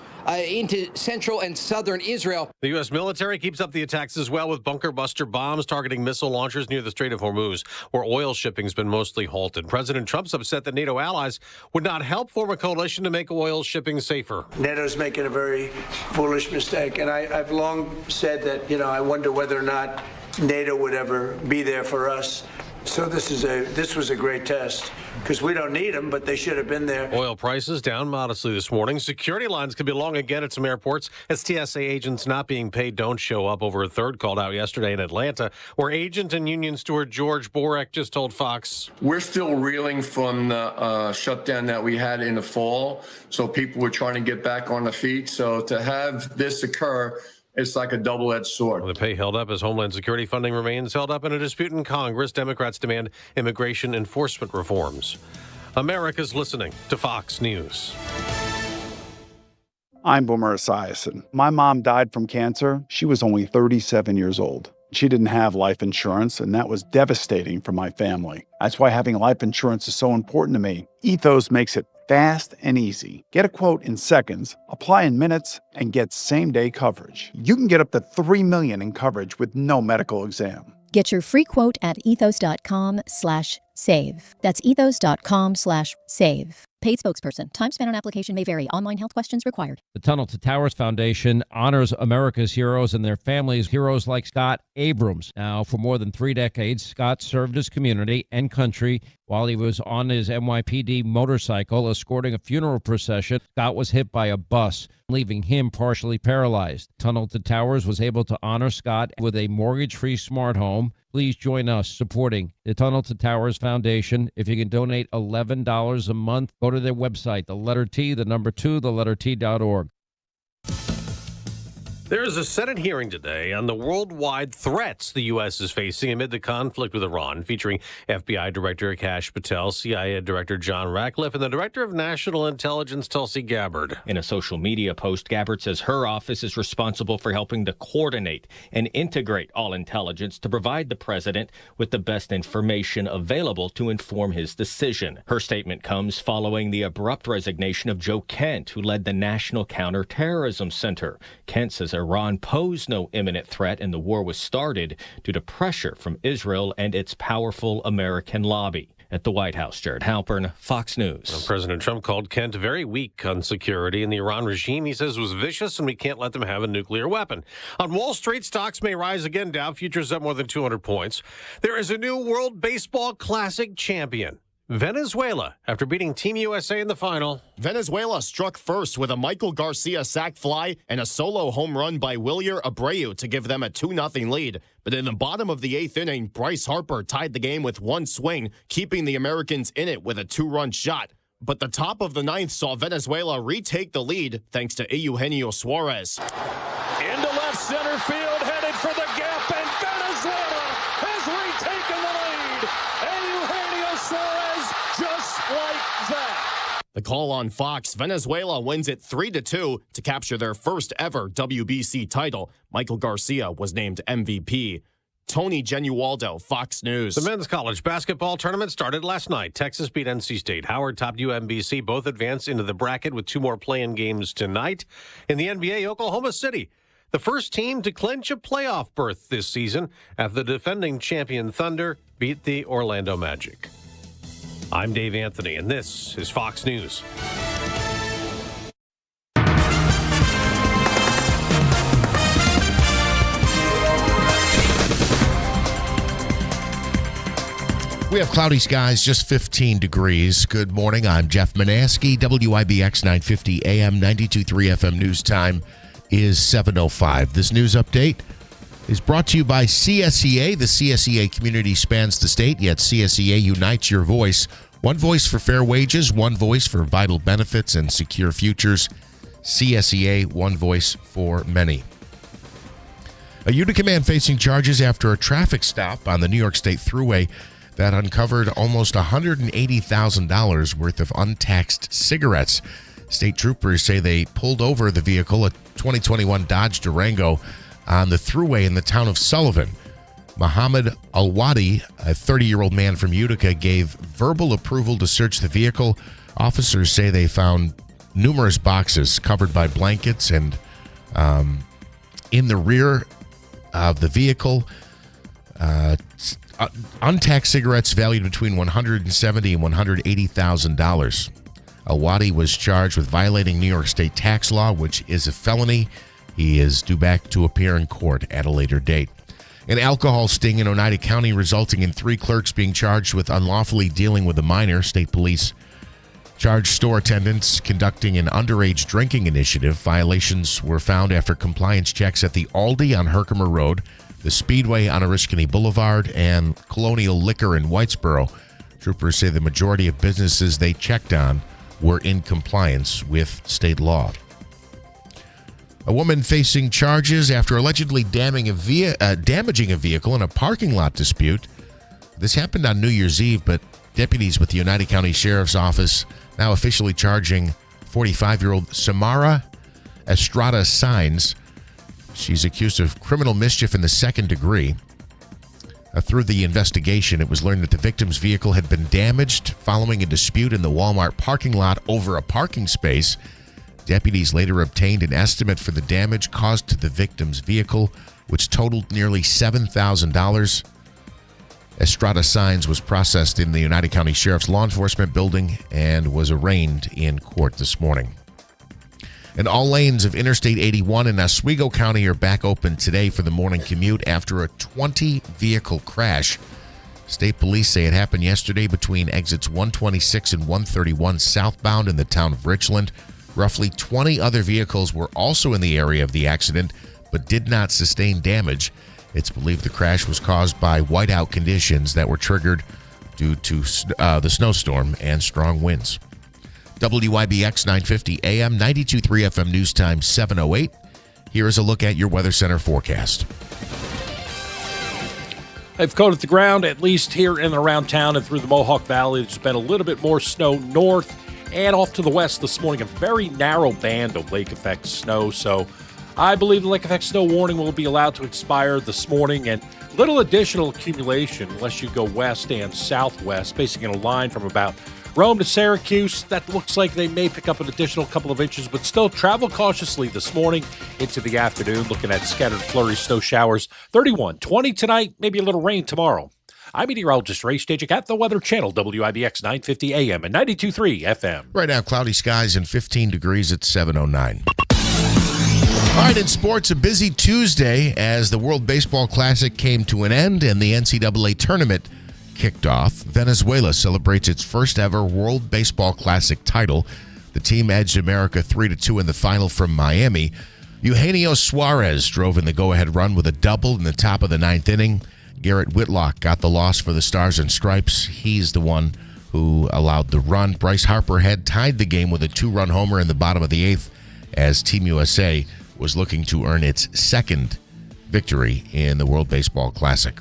central and southern Israel. The U.S. military keeps up the attacks as well with bunker buster bombs targeting missile launchers near the Strait of Hormuz, where oil shipping's been mostly halted. President Trump's upset that NATO allies would not help form a coalition to make oil shipping safer. NATO's making a very foolish mistake, and I've long said that, I wonder whether or not NATO would ever be there for us. So this was a great test because we don't need them, but they should have been there. Oil prices down modestly this morning. Security lines could be long again at some airports as TSA agents not being paid don't show up. Over a third called out yesterday in Atlanta, where agent and union steward George Borek just told Fox. We're still reeling from the shutdown that we had in the fall, so people were trying to get back on their feet. So to have this occur, it's like a double-edged sword. The pay held up as Homeland Security funding remains held up in a dispute in Congress. Democrats demand immigration enforcement reforms. America's listening to Fox News. I'm Boomer Esiason. My mom died from cancer. She was only 37 years old. She didn't have life insurance, and that was devastating for my family. That's why having life insurance is so important to me. Ethos makes it fast and easy. Get a quote in seconds, apply in minutes, and get same-day coverage. You can get up to $3 million in coverage with no medical exam. Get your free quote at ethos.com/save. That's ethos.com/save. Paid spokesperson. Time spent on application may vary. Online health questions required. The Tunnel to Towers Foundation honors America's heroes and their families, heroes like Scott Abrams. Now, for more than 3 decades, Scott served his community and country while he was on his NYPD motorcycle escorting a funeral procession. Scott was hit by a bus, leaving him partially paralyzed. Tunnel to Towers was able to honor Scott with a mortgage-free smart home. Please join us supporting the Tunnel to Towers Foundation. If you can donate $11 a month, go to their website, the letter T, the number 2, the letter T.org. There is a Senate hearing today on the worldwide threats the U.S. is facing amid the conflict with Iran, featuring FBI Director Kash Patel, CIA Director John Ratcliffe, and the Director of National Intelligence, Tulsi Gabbard. In a social media post, Gabbard says her office is responsible for helping to coordinate and integrate all intelligence to provide the president with the best information available to inform his decision. Her statement comes following the abrupt resignation of Joe Kent, who led the National Counterterrorism Center. Kent says Iran posed no imminent threat and the war was started due to pressure from Israel and its powerful American lobby. At the White House, Jared Halpern, Fox News. President Trump called Kent very weak on security, and the Iran regime, he says, was vicious, and we can't let them have a nuclear weapon. On Wall Street, stocks may rise again. Dow futures up more than 200 points. There is a new World Baseball Classic champion. Venezuela, after beating Team USA in the final. Venezuela struck first with a Michael Garcia sac fly and a solo home run by Wilyer Abreu to give them a 2-0 lead. But in the bottom of the 8th inning, Bryce Harper tied the game with one swing, keeping the Americans in it with a 2-run shot. But the top of the 9th saw Venezuela retake the lead thanks to Eugenio Suarez. Into left center field, headed for the gap, and Venezuela has retaken the lead. Eugenio Suarez, just like that. The call on Fox, Venezuela wins it 3-2 to capture their first ever WBC title. Michael Garcia was named MVP. Tony Genualdo, Fox News. The men's college basketball tournament started last night. Texas beat NC State. Howard topped UMBC. Both advanced into the bracket with 2 more play-in games tonight. In the NBA, Oklahoma City, the first team to clinch a playoff berth this season after the defending champion Thunder beat the Orlando Magic. I'm Dave Anthony, and this is Fox News. We have cloudy skies, just 15 degrees. Good morning. I'm Jeff Manaski. WIBX 950 AM 92.3 FM news time is 7:05. This news update is brought to you by CSEA. The CSEA community spans the state, yet CSEA unites your voice. One voice for fair wages, one voice for vital benefits and secure futures. CSEA, one voice for many. A Utica man facing charges after a traffic stop on the New York State Thruway that uncovered almost $180,000 worth of untaxed cigarettes. State troopers say they pulled over the vehicle, a 2021 Dodge Durango, on the Thruway in the town of Sullivan. Muhammad Alwadi, a 30-year-old man from Utica, gave verbal approval to search the vehicle. Officers say they found numerous boxes covered by blankets, and in the rear of the vehicle, untaxed cigarettes valued between $170,000 and $180,000. Alwadi was charged with violating New York State tax law, which is a felony. He is due back to appear in court at a later date. An alcohol sting in Oneida County resulting in 3 clerks being charged with unlawfully dealing with a minor. State police charged store attendants conducting an underage drinking initiative. Violations were found after compliance checks at the Aldi on Herkimer Road, the Speedway on Oriskany Boulevard, and Colonial Liquor in Whitesboro. Troopers say the majority of businesses they checked on were in compliance with state law. A woman facing charges after allegedly damaging a vehicle in a parking lot dispute. This happened on New Year's Eve, but deputies with the Oneida County Sheriff's Office now officially charging 45-year-old Samara Estrada Saenz. She's accused of criminal mischief in the 2nd degree. Through the investigation, it was learned that the victim's vehicle had been damaged following a dispute in the Walmart parking lot over a parking space. Deputies later obtained an estimate for the damage caused to the victim's vehicle, which totaled nearly $7,000. Estrada Saenz was processed in the Oneida County Sheriff's Law Enforcement Building and was arraigned in court this morning. And all lanes of Interstate 81 in Oswego County are back open today for the morning commute after a 20-vehicle crash. State police say it happened yesterday between exits 126 and 131 southbound in the town of Richland. Roughly 20 other vehicles were also in the area of the accident, but did not sustain damage. It's believed the crash was caused by whiteout conditions that were triggered due to the snowstorm and strong winds. WIBX 950 AM, 92.3 FM news time 7:08. Here is a look at your Weather Center forecast. They've coated the ground, at least here in and around town and through the Mohawk Valley. There's been a little bit more snow north and off to the west this morning. A very narrow band of lake effect snow. So I believe the lake effect snow warning will be allowed to expire this morning, and little additional accumulation unless you go west and southwest, basically in a line from about Rome to Syracuse. That looks like they may pick up an additional couple of inches, but still travel cautiously this morning into the afternoon. Looking at scattered flurry snow showers. 31, 20 tonight, maybe a little rain tomorrow. I'm meteorologist Ray Stagic at the Weather Channel, WIBX 950 AM and 92.3 FM. Right now, cloudy skies and 15 degrees at 7:09. All right, in sports, a busy Tuesday as the World Baseball Classic came to an end and the NCAA tournament kicked off. Venezuela celebrates its first ever World Baseball Classic title. The team edged America 3-2 in the final from Miami. Eugenio Suarez drove in the go-ahead run with a double in the top of the ninth inning. Garrett Whitlock got the loss for the Stars and Stripes. He's the one who allowed the run. Bryce Harper had tied the game with a 2-run homer in the bottom of the eighth as Team USA was looking to earn its second victory in the World Baseball Classic.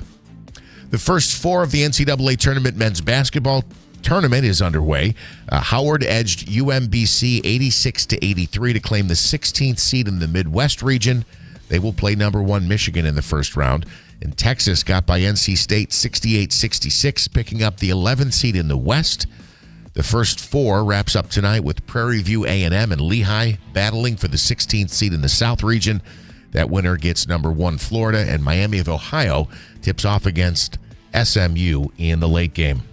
The first four of the NCAA tournament men's basketball tournament is underway. Howard edged UMBC 86-83 to claim the 16th seed in the Midwest region. They will play number 1 Michigan in the first round. And Texas got by NC State 68-66, picking up the 11th seed in the West. The first four wraps up tonight with Prairie View A&M and Lehigh battling for the 16th seed in the South region. That winner gets number 1 Florida, and Miami of Ohio tips off against SMU in the late game.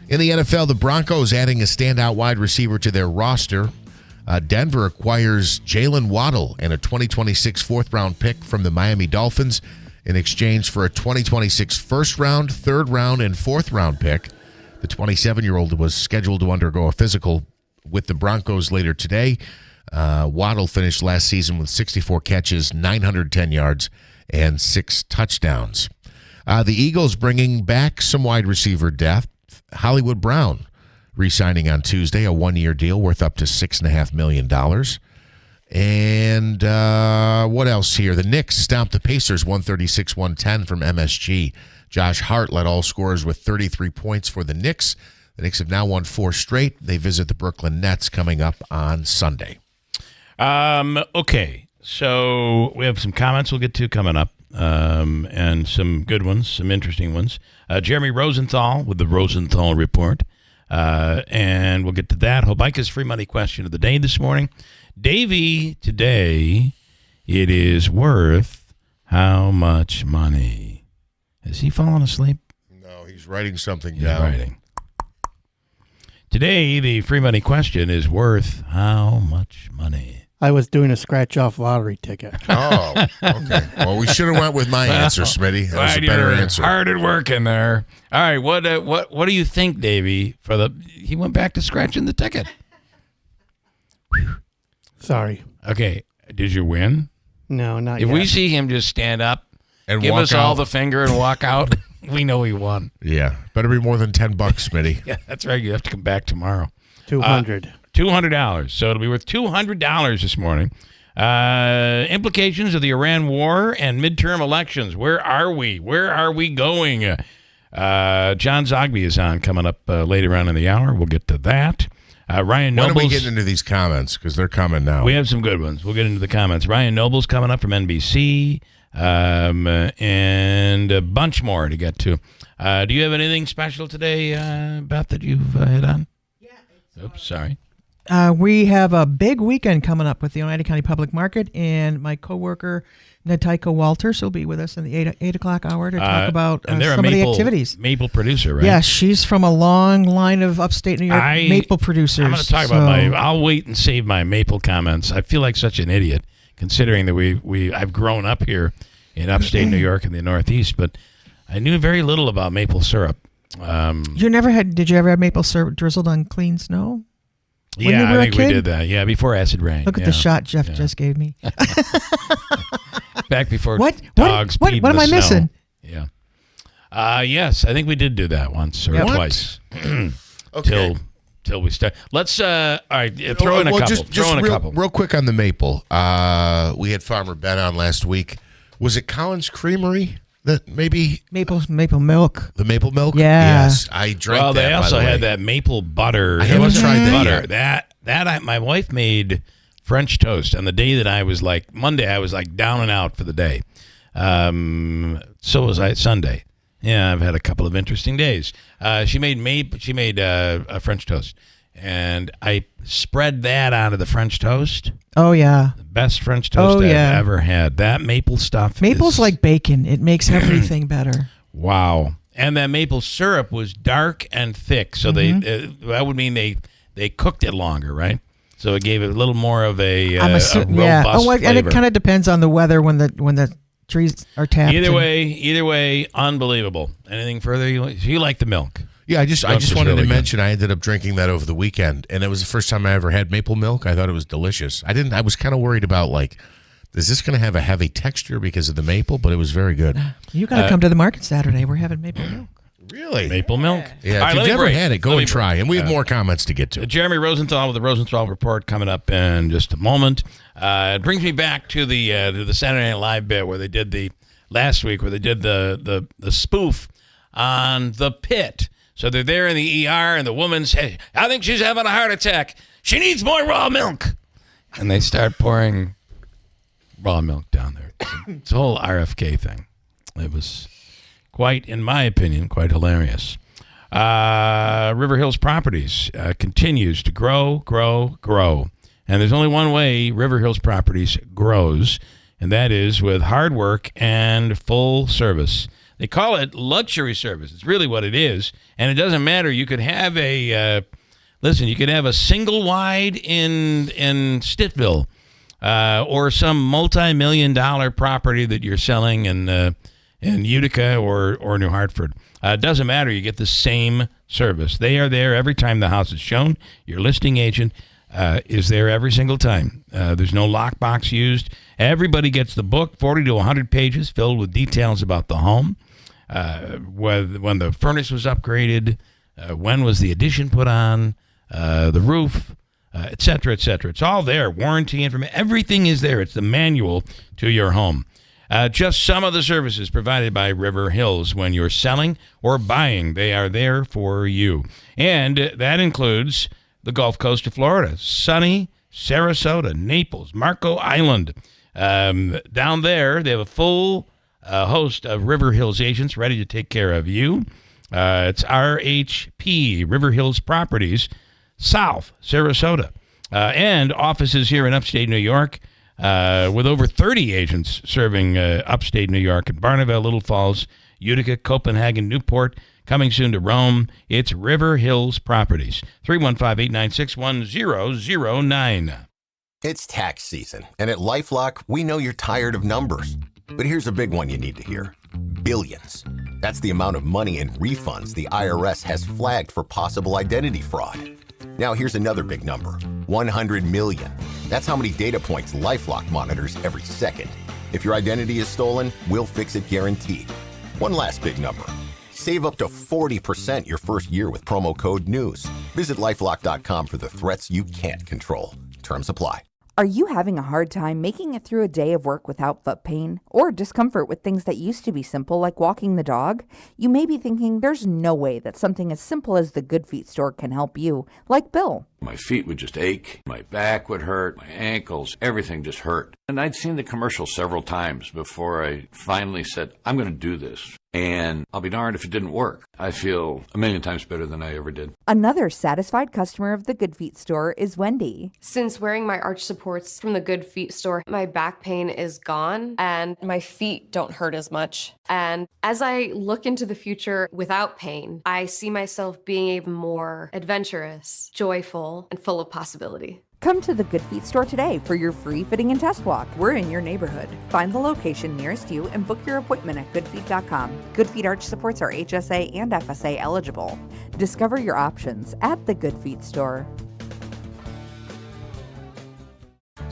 In the NFL, the Broncos adding a standout wide receiver to their roster. Denver acquires Jalen Waddle and a 2026 fourth-round pick from the Miami Dolphins in exchange for a 2026 first-round, third-round, and fourth-round pick. The 27-year-old was scheduled to undergo a physical with the Broncos later today. Waddle finished last season with 64 catches, 910 yards, and 6 touchdowns. The Eagles bringing back some wide receiver depth. Hollywood Brown re-signing on Tuesday, a one-year deal worth up to $6.5 million. And what else here? The Knicks stomped the Pacers 136-110 from MSG. Josh Hart led all scorers with 33 points for the Knicks. The Knicks have now won 4 straight. They visit the Brooklyn Nets coming up on Sunday. Okay, so we have some comments we'll get to coming up, and some good ones, some interesting ones. Jeremy Rosenthal with the Rosenthal Report, and we'll get to that. Hobica's free money question of the day this morning. Davey, today, it is worth how much money? Has he fallen asleep? No, he's writing something He's down. writing. Today, the free money question is worth how much money? I was doing a scratch-off lottery ticket. Oh, okay. Well, we should have went with my answer, Smitty. That was a better answer. Hard at work in there. All right, what do you think, Davey? He went back to scratching the ticket. Sorry. Okay, did you win? No, not yet. If we see him just stand up and give walk us all out. the finger and walk out, we know he won. Yeah, better be more than $10, Smitty. Yeah, that's right. You have to come back tomorrow. $200. $200. So it'll be worth $200 this morning. Implications of the Iran war and midterm elections. Where are we? Where are we going? John Zagby is on coming up later on in the hour. We'll get to that. Ryan Nobles. When do we get into these comments? Because they're coming now. We have some good ones. We'll get into the comments. Ryan Noble's coming up from NBC, and a bunch more to get to. Do you have anything special today, Beth, that you've hit on? Yeah. Oops, sorry. We have a big weekend coming up with the Oneida County Public Market, and my coworker Nataika Walters will be with us in the 8 o'clock hour to talk about some of the activities. Maple producer, right? Yeah, she's from a long line of upstate New York maple producers. I'm going to talk about I'll wait and save my maple comments. I feel like such an idiot, considering that I've grown up here in upstate New York and the Northeast, but I knew very little about maple syrup. Did you ever have maple syrup drizzled on clean snow? Yeah, I think we did that. Yeah, before acid rain. Look at the shot Jeff just gave me. Back before What dogs peed in am the I snow. missing? Yeah. Yes, I think we did do that once or twice. Okay. till we start. Let's all right. Throw in a couple. Throw in a couple. Real quick on the maple. We had Farmer Ben on last week. Was it Collins Creamery that maybe maple milk? The maple milk. Yeah. Yes, I drank. Well, that, they also by the had way. that maple butter. I haven't tried that butter. yet. My wife made French toast on the day that I was like Monday. I was like down and out for the day. So was I Sunday. Yeah, I've had a couple of interesting days. She made a French toast, and I spread that onto the French toast. Oh yeah, the best French toast I've ever had. That maple stuff. Maple's like bacon; it makes everything better. Wow. And that maple syrup was dark and thick, so that would mean they cooked it longer, right? So it gave it a little more of a robust flavor. And it kind of depends on the weather when the trees are tapped. Either way, unbelievable. Anything further? You like the milk? Yeah, I just wanted to mention I ended up drinking that over the weekend, and it was the first time I ever had maple milk. I thought it was delicious. I was kind of worried about like, is this going to have a heavy texture because of the maple? But it was very good. You got to come to the market Saturday. We're having maple milk. Really? Maple milk? Yeah, All right, if you've never had it, go and try. And we have more comments to get to. Jeremy Rosenthal with the Rosenthal Report coming up in just a moment. It brings me back to the Saturday Night Live bit where they did last week where they did the spoof on the pit. So they're there in the ER and the woman says, I think she's having a heart attack. She needs more raw milk. And they start pouring raw milk down there. It's a whole RFK thing. It was quite, in my opinion, quite hilarious. River Hills Properties continues to grow. And there's only one way River Hills Properties grows, and that is with hard work and full service. They call it luxury service. It's really what it is, and it doesn't matter. You could have you could have a single wide in Stittville, or some multi-million-dollar property that you're selling in Utica or New Hartford. It doesn't matter. You get the same service. They are there every time the house is shown. Your listing agent is there every single time. There's no lockbox used. Everybody gets the book, 40 to 100 pages filled with details about the home, when the furnace was upgraded, when was the addition put on, the roof, et cetera, et cetera. It's all there. Warranty information. Everything is there. It's the manual to your home. Just some of the services provided by River Hills when you're selling or buying. They are there for you. And that includes the Gulf Coast of Florida, sunny Sarasota, Naples, Marco Island. Down there, they have a full host of River Hills agents ready to take care of you. It's RHP, River Hills Properties, South Sarasota. And offices here in upstate New York, with over 30 agents serving upstate New York and Barneville, Little Falls, Utica, Copenhagen, Newport, coming soon to Rome. It's River Hills Properties, 315-896-1009. It's tax season, and at LifeLock, we know you're tired of numbers. But here's a big one you need to hear. Billions. That's the amount of money in refunds the IRS has flagged for possible identity fraud. Now here's another big number, 100 million. That's how many data points LifeLock monitors every second. If your identity is stolen, we'll fix it guaranteed. One last big number. Save up to 40% your first year with promo code NEWS. Visit LifeLock.com for the threats you can't control. Terms apply. Are you having a hard time making it through a day of work without foot pain or discomfort with things that used to be simple like walking the dog? You may be thinking there's no way that something as simple as the Good Feet store can help you, like Bill. My feet would just ache, my back would hurt, my ankles, everything just hurt. And I'd seen the commercial several times before I finally said, I'm going to do this. And I'll be darned if it didn't work. I feel a million times better than I ever did. Another satisfied customer of the Good Feet store is Wendy. Since wearing my arch supports from the Good Feet store, my back pain is gone and my feet don't hurt as much. And as I look into the future without pain, I see myself being even more adventurous, joyful, and full of possibility. Come to the Good Feet store today for your free fitting and test walk. We're in your neighborhood. Find the location nearest you and book your appointment at goodfeet.com. Good Feet arch supports are HSA and FSA eligible. Discover your options at the Good Feet store.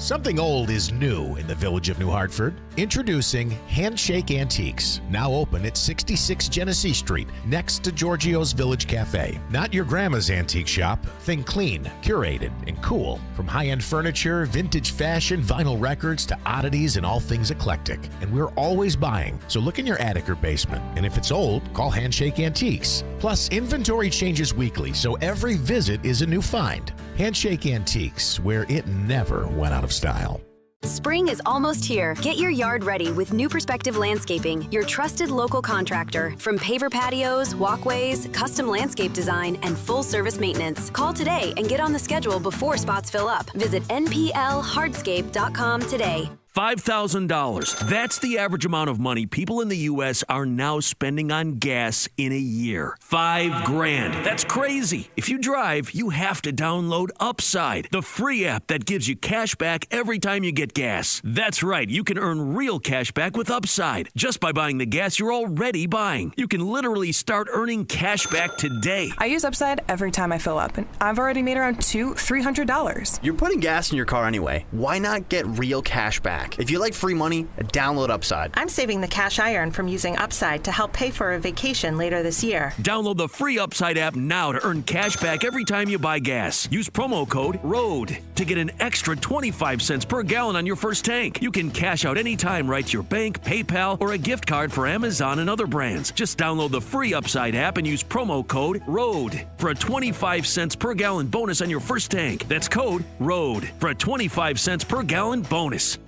Something old is new in the village of New Hartford. Introducing Handshake Antiques, now open at 66 Genesee Street, next to Giorgio's Village Cafe. Not your grandma's antique shop. Think clean, curated, and cool. From high-end furniture, vintage fashion, vinyl records, to oddities and all things eclectic. And we're always buying, so look in your attic or basement. And if it's old, call Handshake Antiques. Plus, inventory changes weekly, so every visit is a new find. Handshake Antiques, where it never went out of style. Spring is almost here. Get your yard ready with New Perspective Landscaping, your trusted local contractor. From paver patios, walkways, custom landscape design, and full-service maintenance. Call today and get on the schedule before spots fill up. Visit nplhardscape.com today. $5,000. That's the average amount of money people in the U.S. are now spending on gas in a year. $5,000. That's crazy. If you drive, you have to download Upside, the free app that gives you cash back every time you get gas. That's right. You can earn real cash back with Upside just by buying the gas you're already buying. You can literally start earning cash back today. I use Upside every time I fill up, and I've already made around $300. You're putting gas in your car anyway. Why not get real cash back? If you like free money, download Upside. I'm saving the cash I earn from using Upside to help pay for a vacation later this year. Download the free Upside app now to earn cash back every time you buy gas. Use promo code ROAD to get an extra 25 cents per gallon on your first tank. You can cash out anytime right to your bank, PayPal, or a gift card for Amazon and other brands. Just download the free Upside app and use promo code ROAD for a 25 cents per gallon bonus on your first tank. That's code ROAD for a 25 cents per gallon bonus.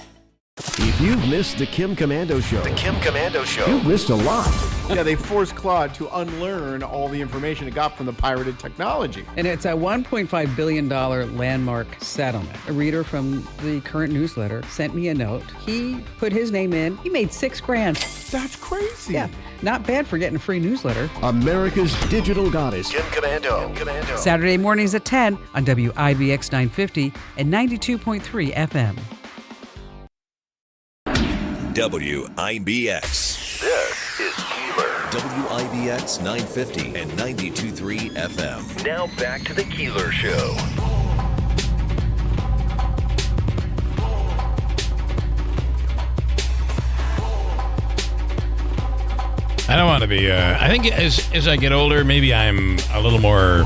If you've missed the Kim Commando Show, you've missed a lot. Yeah, they forced Claude to unlearn all the information it got from the pirated technology. And it's a $1.5 billion landmark settlement. A reader from the current newsletter sent me a note. He put his name in. He made $6,000. That's crazy. Yeah, not bad for getting a free newsletter. America's digital goddess, Kim Commando. Saturday mornings at 10 on WIBX 950 and 92.3 FM. WIBX. This is Keeler. WIBX 950 and 92.3 FM. Now back to the Keeler Show. I don't want to be, I think as I get older, maybe I'm a little more,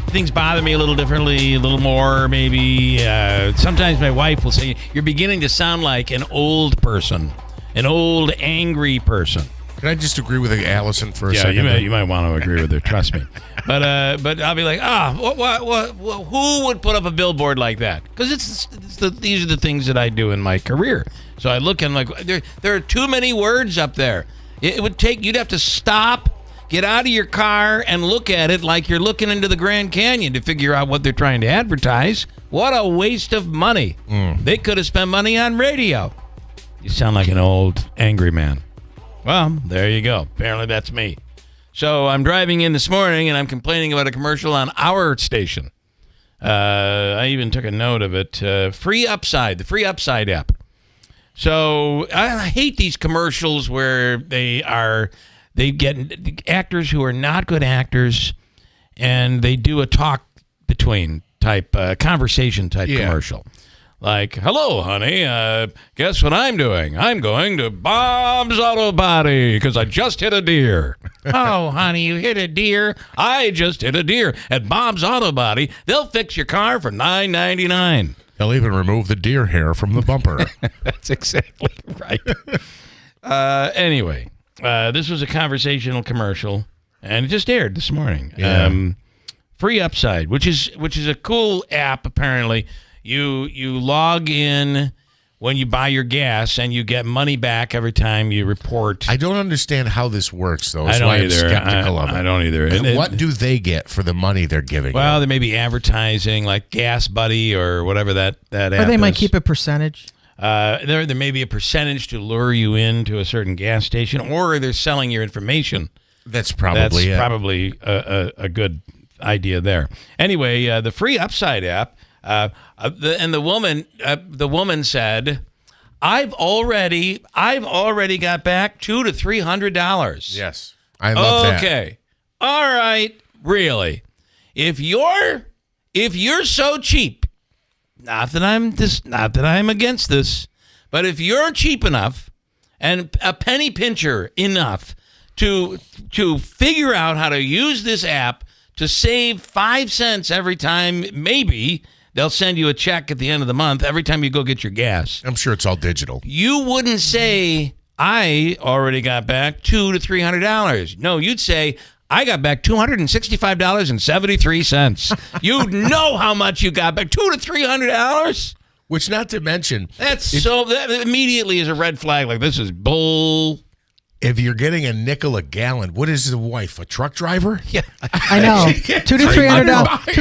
things bother me a little differently, a little more maybe. Sometimes my wife will say, you're beginning to sound like an old person, an old angry person. Can I just agree with Allison for a second? Yeah, you might want to agree with her, trust me. But I'll be like, who would put up a billboard like that? Because these are the things that I do in my career. So I look and I'm like, there are too many words up there. You'd have to stop, get out of your car, and look at it like you're looking into the Grand Canyon to figure out what they're trying to advertise. What a waste of money. They could have spent money on radio. You sound like an old, angry man. Well, there you go. Apparently that's me. So I'm driving in this morning, and I'm complaining about a commercial on our station. I even took a note of it. Free Upside, the Free Upside app. So I hate these commercials where they get actors who are not good actors, and they do a talk between type, conversation type commercial. Like, hello, honey, guess what I'm doing? I'm going to Bob's Auto Body because I just hit a deer. Oh, honey, you hit a deer? I just hit a deer. At Bob's Auto Body, they'll fix your car for $9.99. They'll even remove the deer hair from the bumper. That's exactly right. Anyway, this was a conversational commercial, and it just aired this morning. Yeah. Free Upside, which is a cool app, apparently. You log in when you buy your gas, and you get money back every time you report. I don't understand how this works, though. I don't why either. I'm skeptical of it. I don't either. And what do they get for the money they're giving? Well, there may be advertising like Gas Buddy or whatever that app Or they might is. keep a percentage. There may be a percentage to lure you into a certain gas station, or they're selling your information. That's probably a good idea there. Anyway, the Free Upside app. The woman said, I've already got back $200 to $300. Yes, I love that. Okay, all right, really. If you're so cheap not that I'm against this, but if you're cheap enough and a penny pincher enough to figure out how to use this app to save 5 cents every time, maybe they'll send you a check at the end of the month every time you go get your gas. I'm sure it's all digital. You wouldn't say, I already got back $200 to $300. No, you'd say, I got back $265.73. You know how much you got back, $200 to $300. Which, not to mention, that immediately is a red flag. Like, this is bull. If you're getting a nickel a gallon, what is the wife? A truck driver? Yeah, I know. $200 to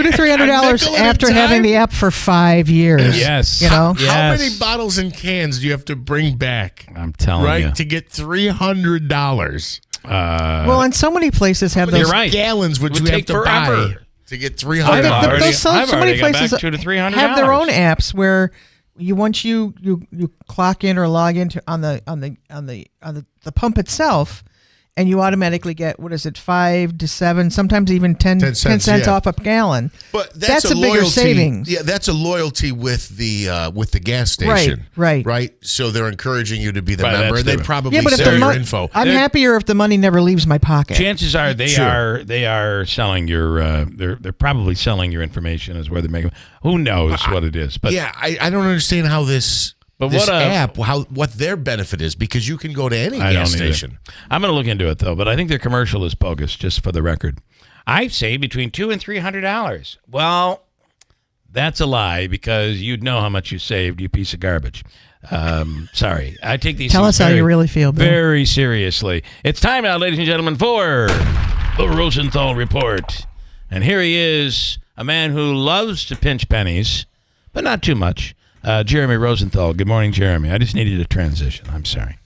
$300 after having the app for 5 years. Yes. You know? How many bottles and cans do you have to bring back? I'm telling you. Right? To get $300. Well, and so many places have those gallons would you have to buy to get $300? So many places $200 to $300. have their own apps where once you clock in or log into on the pump itself, and you automatically get, what is it, 5 to 7, sometimes even 10 cents off a gallon. But that's a bigger savings. Yeah, that's a loyalty with the gas station. Right. So they're encouraging you to be the member, and they probably sell your info. I'm happier if the money never leaves my pocket. Chances are they are selling your they're probably selling your information is where they're making. Who knows what it is? But yeah, I don't understand how this. But this app, what their benefit is, because you can go to any gas station. I'm going to look into it, though, but I think their commercial is bogus, just for the record. I say between $200 and $300. Well, that's a lie, because you'd know how much you saved, you piece of garbage. Sorry. I take these Tell us how you really feel, Bill. Very seriously. It's time now, ladies and gentlemen, for the Rosenthal Report. And here he is, a man who loves to pinch pennies, but not too much. Jeremy Rosenthal. Good morning, Jeremy. I just needed a transition. I'm sorry.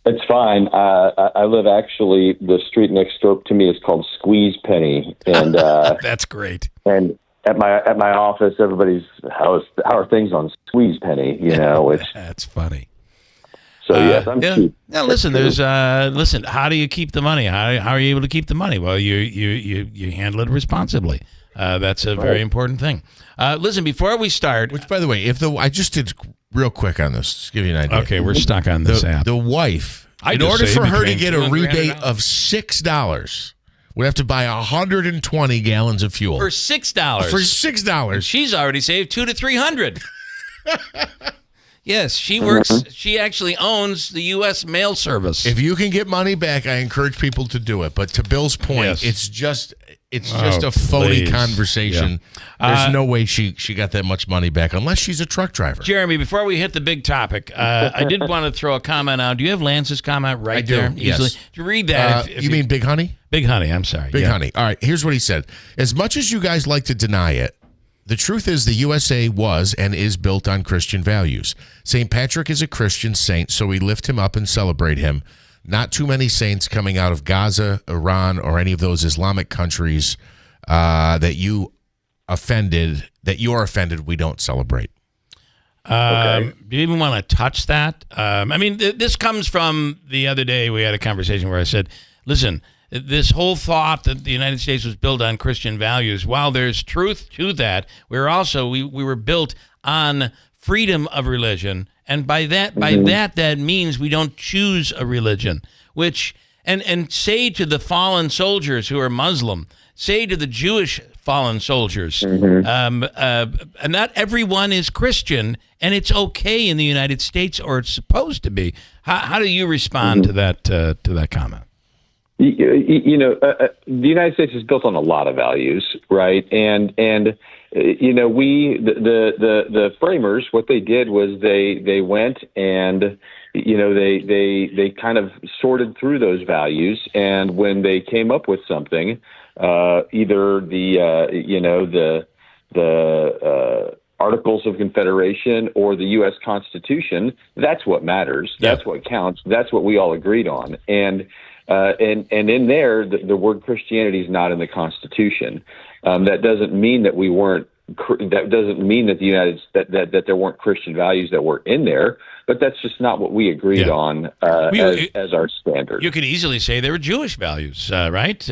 It's fine. I live actually, the street next door to me is called Squeeze Penny, and that's great. And at my office, everybody's how are things on Squeeze Penny? You know, which that's funny. So yes, I'm cheap. Now listen, listen. How do you keep the money? How are you able to keep the money? Well, you handle it responsibly. That's a very important thing. Listen, before we start, which, by the way, I just did real quick on this, just give you an idea. Okay, we're stuck on this app. The wife, in order for her to get a rebate of $6, would have to buy 120 gallons of fuel for $6. For $6, she's already saved $200 to $300. Yes, she works. She actually owns the U.S. mail service. If you can get money back, I encourage people to do it. But to Bill's point, it's just a phony conversation. Yeah. There's no way she got that much money back unless she's a truck driver. Jeremy, before we hit the big topic, I did want to throw a comment out. Do you have Lance's comment right there? Yes. To read that. You mean Big Honey? Big Honey, I'm sorry. Big Honey. All right, here's what he said. As much as you guys like to deny it, the truth is the USA was and is built on Christian values. St. Patrick is a Christian saint, so we lift him up and celebrate him. Not too many saints coming out of Gaza, Iran, or any of those Islamic countries that you're offended, we don't celebrate. Do you even want to touch that? I mean, this comes from the other day we had a conversation where I said, listen, this whole thought that the United States was built on Christian values, while there's truth to that, we were built on freedom of religion, and by that means we don't choose a religion. Which and say to the fallen soldiers who are Muslim, say to the Jewish fallen soldiers, and not everyone is Christian, and it's okay in the United States, or it's supposed to be. How do you respond to that comment? The United States is built on a lot of values, right? And the framers, what they did was they went and they kind of sorted through those values, and when they came up with something, either the Articles of Confederation or the U.S. Constitution, that's what matters. That's what counts. That's what we all agreed on, and in there, the word Christianity is not in the Constitution. That doesn't mean that we weren't. That doesn't mean that that there weren't Christian values that were in there. But that's just not what we agreed on as our standard. You could easily say they were Jewish values, right?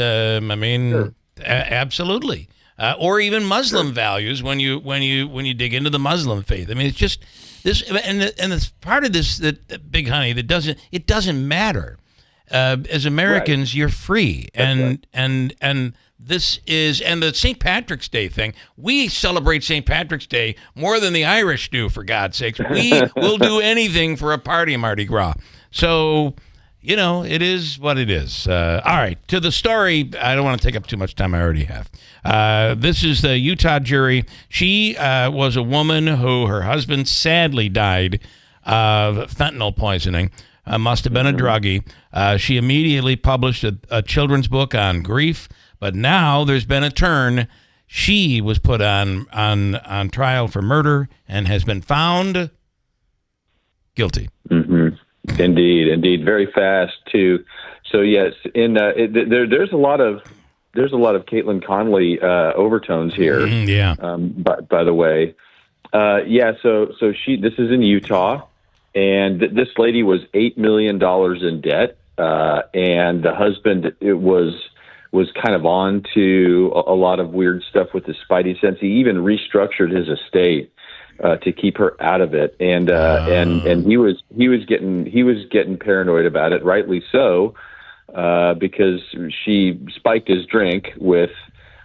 Absolutely. or even Muslim values when you dig into the Muslim faith. I mean, it's just this, and it's part of this that Big Honey that doesn't matter. As Americans, you're free, and this is, and the St. Patrick's Day thing. We celebrate St. Patrick's Day more than the Irish do, for God's sakes. We will do anything for a party, Mardi Gras. So, it is what it is. All right, to the story. I don't want to take up too much time. I already have. This is the Utah jury. She was a woman who her husband sadly died of fentanyl poisoning. Must have been a druggie. She immediately published a children's book on grief, but now there's been a turn. She was put on trial for murder and has been found guilty. Mm-hmm. Indeed, very fast too. So yes, there's a lot of Caitlin Conley overtones here. Yeah. By the way, So this is in Utah. And this lady was $8 million in debt, and the husband was kind of on to a lot of weird stuff with his spidey sense. He even restructured his estate to keep her out of it, and he was getting paranoid about it, rightly so, because she spiked his drink with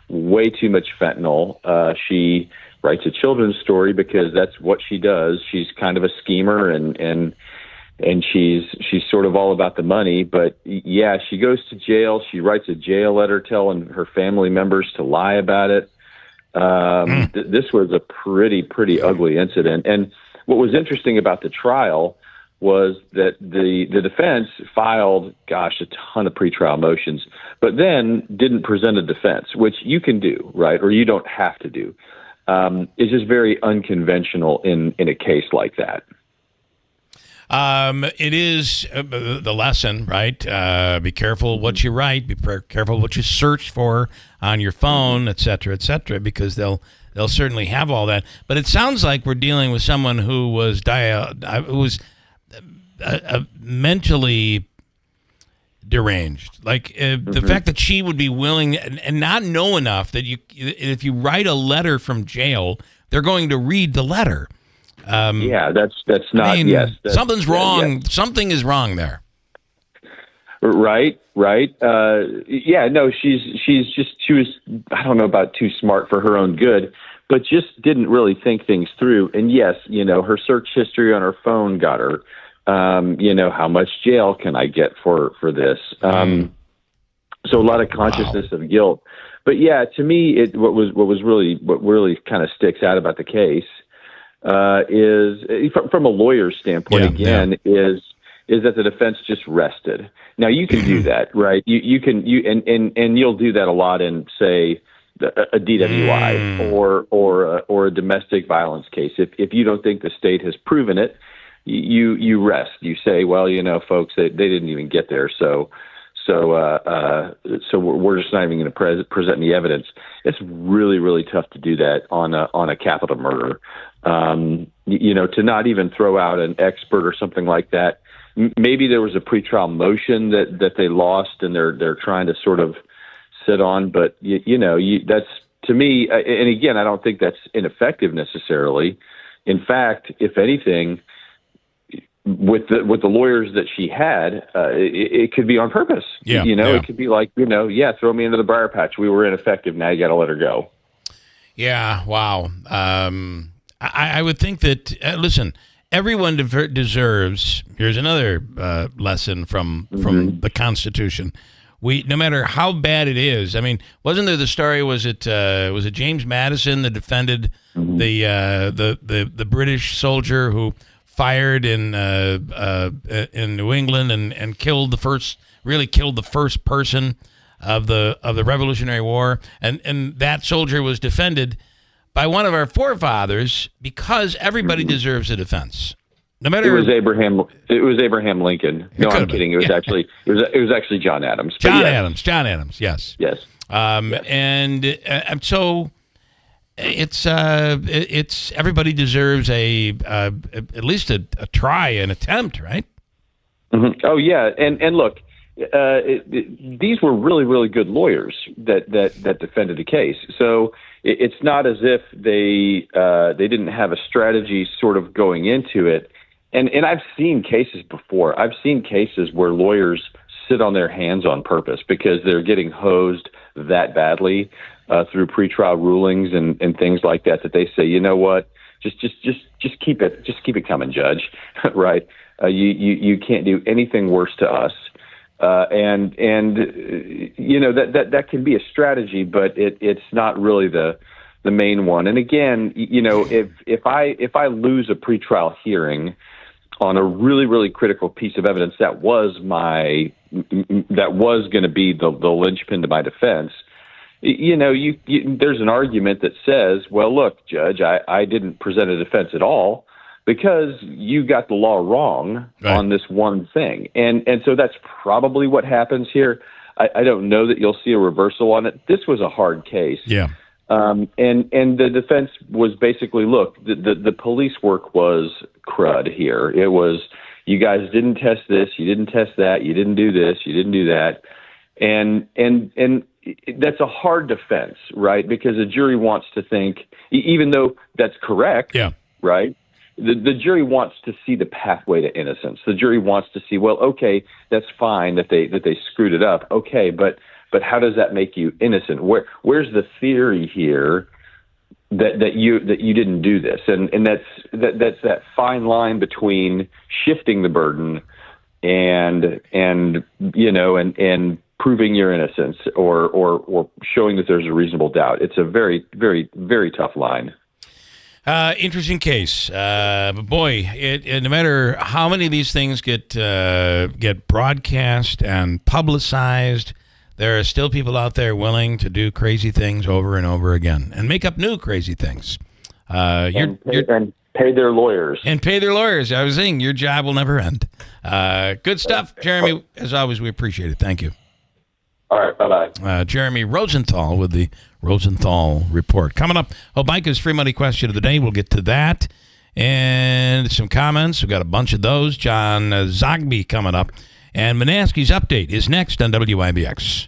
way too much fentanyl. She writes a children's story because that's what she does. She's kind of a schemer and she's sort of all about the money. But yeah, she goes to jail. She writes a jail letter telling her family members to lie about it. This was a pretty ugly incident. And what was interesting about the trial was that the defense filed, a ton of pretrial motions, but then didn't present a defense, which you can do, right? Or you don't have to do. It's just very unconventional in a case like that. It is the lesson, right? Be careful what you write. Be careful what you search for on your phone, et cetera, because they'll certainly have all that. But it sounds like we're dealing with someone who was mentally deranged. Like the fact that she would be willing and not know enough that if you write a letter from jail, they're going to read the letter. That's not. I mean, yes, something's wrong. Yes. Something is wrong there. Right. No, she was, I don't know about too smart for her own good, but just didn't really think things through. And yes, her search history on her phone got her. How much jail can I get for this? So a lot of consciousness of guilt. But yeah, to me, what really kind of sticks out about the case is from a lawyer's standpoint is that the defense just rested. Now you can do that, right? You can you'll do that a lot in, say, a DWI or a domestic violence case. If you don't think the state has proven it, you rest. You say, well, folks, they didn't even get there, so we're just not even going to present any evidence. It's really, really tough to do that on a capital murder. To not even throw out an expert or something like that. Maybe there was a pretrial motion that they lost and they're trying to sort of sit on, but that's, to me, and again, I don't think that's ineffective necessarily. In fact, if anything, with the lawyers that she had, it could be on purpose. It could be like, throw me into the briar patch. We were ineffective. Now you got to let her go. Yeah. Wow. I would think that, listen, everyone deserves, here's another lesson from the Constitution. No matter how bad it is, I mean, wasn't there the story, was it James Madison that defended the British soldier who fired in New England and killed the first person of the Revolutionary War, and that soldier was defended by one of our forefathers because everybody deserves a defense. No matter it was Abraham Lincoln. No, I'm kidding. It was actually John Adams. John Adams. Yes. Yes. And so it's everybody deserves at least a try, an attempt, right? Mm-hmm. Oh yeah, and look, these were really, really good lawyers that defended the case. So it's not as if they didn't have a strategy sort of going into it. And I've seen cases before. I've seen cases where lawyers sit on their hands on purpose because they're getting hosed that badly through pretrial rulings and things like that they say, you know what, just keep it coming, Judge, right? You can't do anything worse to us. And you know, that can be a strategy, but it's not really the main one. And again, you know, if I lose a pretrial hearing on a really, really critical piece of evidence that was going to be the linchpin to my defense, you know, there's an argument that says, well, look, Judge, I didn't present a defense at all because you got the law wrong on this one thing. And so that's probably what happens here. I don't know that you'll see a reversal on it. This was a hard case. Yeah. And the defense was basically, look, the police work was crud here. It was, you guys didn't test this, you didn't test that, you didn't do this, you didn't do that. And that's a hard defense, right? Because a jury wants to think, even though that's correct, right? The jury wants to see the pathway to innocence. The jury wants to see, well, okay, that's fine that they screwed it up. Okay, but how does that make you innocent? Where's the theory here that you didn't do this? And that's that fine line between shifting the burden and you know and proving your innocence or showing that there's a reasonable doubt. It's a very, very, very tough line. Interesting case, but boy, no matter how many of these things get broadcast and publicized, there are still people out there willing to do crazy things over and over again and make up new crazy things. And pay their lawyers. And pay their lawyers. I was saying your job will never end. Good stuff, Jeremy. As always, we appreciate it. Thank you. All right, bye-bye. Jeremy Rosenthal with the Rosenthal Report. Coming up, Micah's free money question of the day. We'll get to that. And some comments. We've got a bunch of those. John Zagby coming up. And Manaski's update is next on WIBX.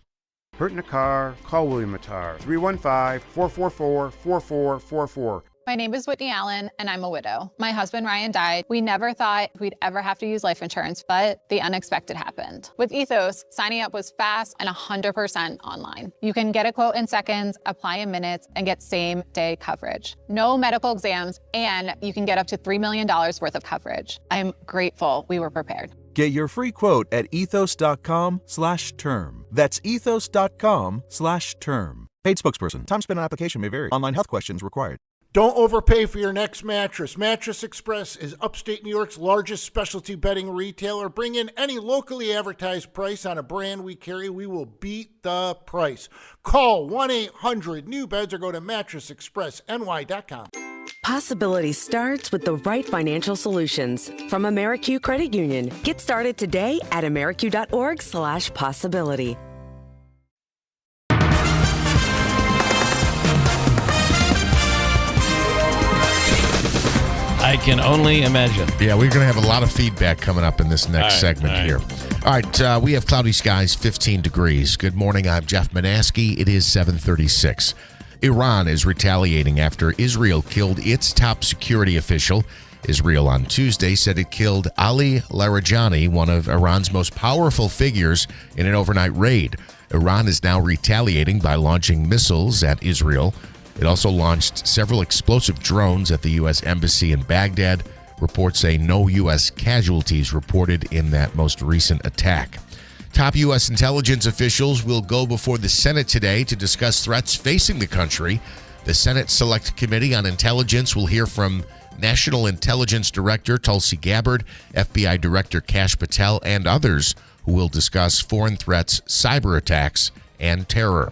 Hurt in a car? Call William Attar. 315-444-4444. My name is Whitney Allen, and I'm a widow. My husband, Ryan, died. We never thought we'd ever have to use life insurance, but the unexpected happened. With Ethos, signing up was fast and 100% online. You can get a quote in seconds, apply in minutes, and get same-day coverage. No medical exams, and you can get up to $3 million worth of coverage. I'm grateful we were prepared. Get your free quote at ethos.com/term. That's ethos.com/term. Paid spokesperson. Time spent on application may vary. Online health questions required. Don't overpay for your next mattress. Mattress Express is upstate New York's largest specialty bedding retailer. Bring in any locally advertised price on a brand we carry. We will beat the price. Call 1-800-NEW-BEDS or go to mattressexpressny.com. Possibility starts with the right financial solutions from AmeriQ Credit Union. Get started today at ameriq.org/possibility. I can only imagine. Yeah, we're going to have a lot of feedback coming up in this next segment here. All right, we have cloudy skies, 15 degrees. Good morning, I'm Jeff Manaski. It is 7:36. Iran is retaliating after Israel killed its top security official. Israel on Tuesday said it killed Ali Larijani, one of Iran's most powerful figures, in an overnight raid. Iran is now retaliating by launching missiles at Israel. It also launched several explosive drones at the U.S. Embassy in Baghdad. Reports say no U.S. casualties reported in that most recent attack. Top U.S. intelligence officials will go before the Senate today to discuss threats facing the country. The Senate Select Committee on Intelligence will hear from National Intelligence Director Tulsi Gabbard, FBI Director Kash Patel, and others who will discuss foreign threats, cyber attacks, and terror.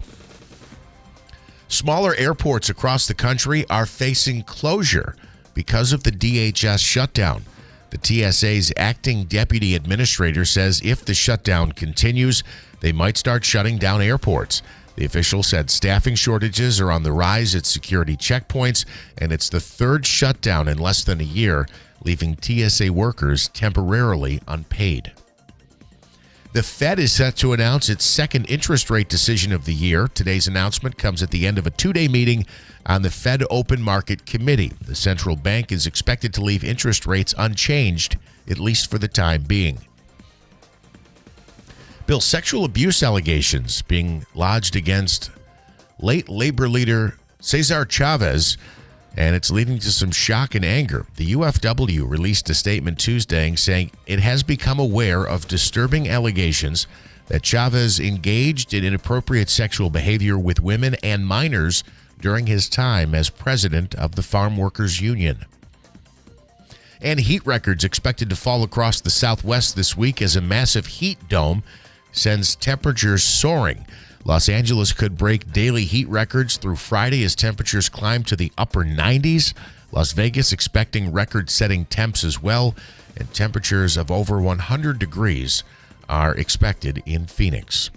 Smaller airports across the country are facing closure because of the DHS shutdown. The TSA's acting deputy administrator says if the shutdown continues, they might start shutting down airports. The official said staffing shortages are on the rise at security checkpoints, and it's the third shutdown in less than a year, leaving TSA workers temporarily unpaid. The Fed is set to announce its second interest rate decision of the year. Today's announcement comes at the end of a two-day meeting on the Fed Open Market Committee. The central bank is expected to leave interest rates unchanged, at least for the time being. Bill, sexual abuse allegations being lodged against late labor leader Cesar Chavez, and it's leading to some shock and anger. The UFW released a statement Tuesday saying it has become aware of disturbing allegations that Chavez engaged in inappropriate sexual behavior with women and minors during his time as president of the Farm Workers Union. And heat records expected to fall across the Southwest this week as a massive heat dome sends temperatures soaring. Los Angeles could break daily heat records through Friday as temperatures climb to the upper 90s. Las Vegas expecting record-setting temps as well, and temperatures of over 100 degrees are expected in Phoenix.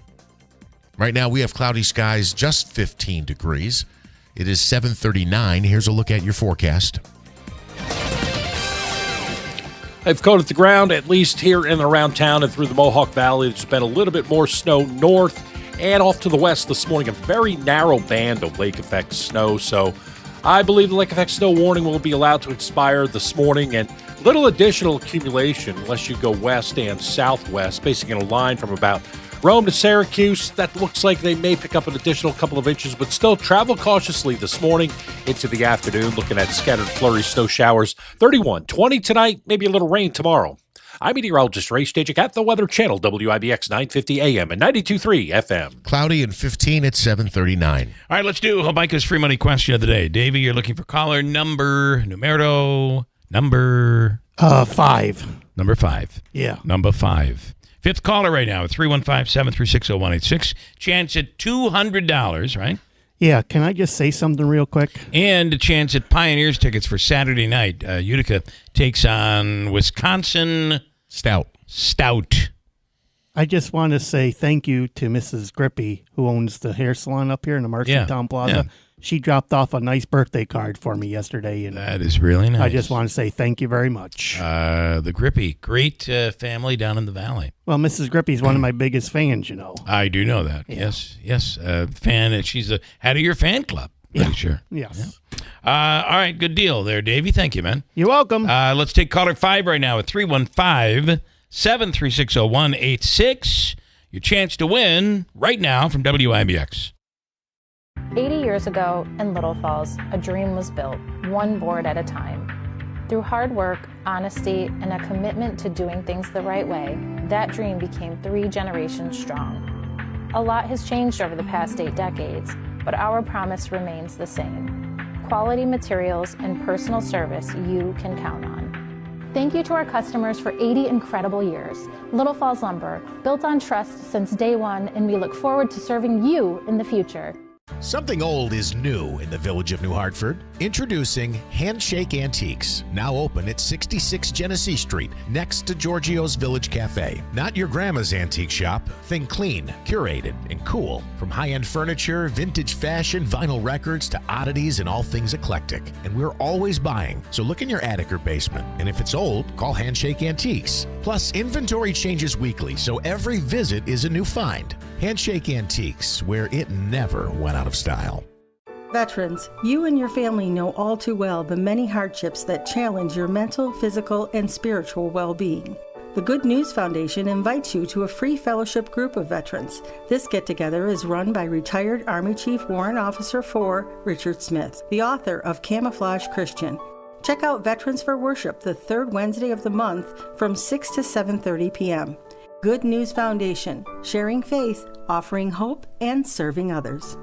Right now we have cloudy skies, just 15 degrees. It is 7:39. Here's a look at your forecast. They've coated the ground, at least here in and around town and through the Mohawk Valley. There's been a little bit more snow north and off to the west this morning. A very narrow band of lake effect snow. So I believe the lake effect snow warning will be allowed to expire this morning, and little additional accumulation unless you go west and southwest, basically in a line from about Rome to Syracuse. That looks like they may pick up an additional couple of inches, but still travel cautiously this morning into the afternoon. Looking at scattered flurry snow showers. 31, 20 tonight, maybe a little rain tomorrow. I'm meteorologist Ray Stagic at the Weather Channel, WIBX 950 AM and 92.3 FM. Cloudy and 15 at 7:39. All right, let's do Micah's free money question of the day. Davey, you're looking for caller number 5. Number 5. Yeah. Number 5. Fifth caller right now at 315-736-0186. Chance at $200, right? Yeah, can I just say something real quick? And a chance at Pioneers tickets for Saturday night. Utica takes on Wisconsin Stout. I just want to say thank you to Mrs. Grippy, who owns the hair salon up here in the Marshalltown Plaza. Yeah. She dropped off a nice birthday card for me yesterday. And that is really nice. I just want to say thank you very much. The Grippy, great family down in the valley. Well, Mrs. Grippy is one of my biggest fans, you know. I do know that. Yeah. Yes. Fan, and she's a head of your fan club. Pretty sure. Yes. Yeah. All right, good deal there, Davey. Thank you, man. You're welcome. Let's take caller 5 right now at 315-736-0186. Your chance to win right now from WIBX. 80 years ago in Little Falls, a dream was built, one board at a time. Through hard work, honesty, and a commitment to doing things the right way, that dream became 3 generations strong. A lot has changed over the past 8 decades, but our promise remains the same. Quality materials and personal service you can count on. Thank you to our customers for 80 incredible years. Little Falls Lumber, built on trust since day one, and we look forward to serving you in the future. Something old is new in the village of New Hartford. Introducing Handshake Antiques, now open at 66 Genesee Street, next to Giorgio's Village Cafe. Not your grandma's antique shop. Think clean, curated, and cool. From high-end furniture, vintage fashion, vinyl records, to oddities and all things eclectic. And we're always buying, so look in your attic or basement. And if it's old, call Handshake Antiques. Plus, inventory changes weekly, so every visit is a new find. Handshake Antiques, where it never went out of style. Veterans, you and your family know all too well the many hardships that challenge your mental, physical, and spiritual well-being. The Good News Foundation invites you to a free fellowship group of veterans. This get-together is run by retired Army Chief Warrant Officer 4 Richard Smith, the author of Camouflage Christian. Check out Veterans for Worship the third Wednesday of the month from 6 to 7:30 p.m. Good News Foundation, sharing faith, offering hope, and serving others.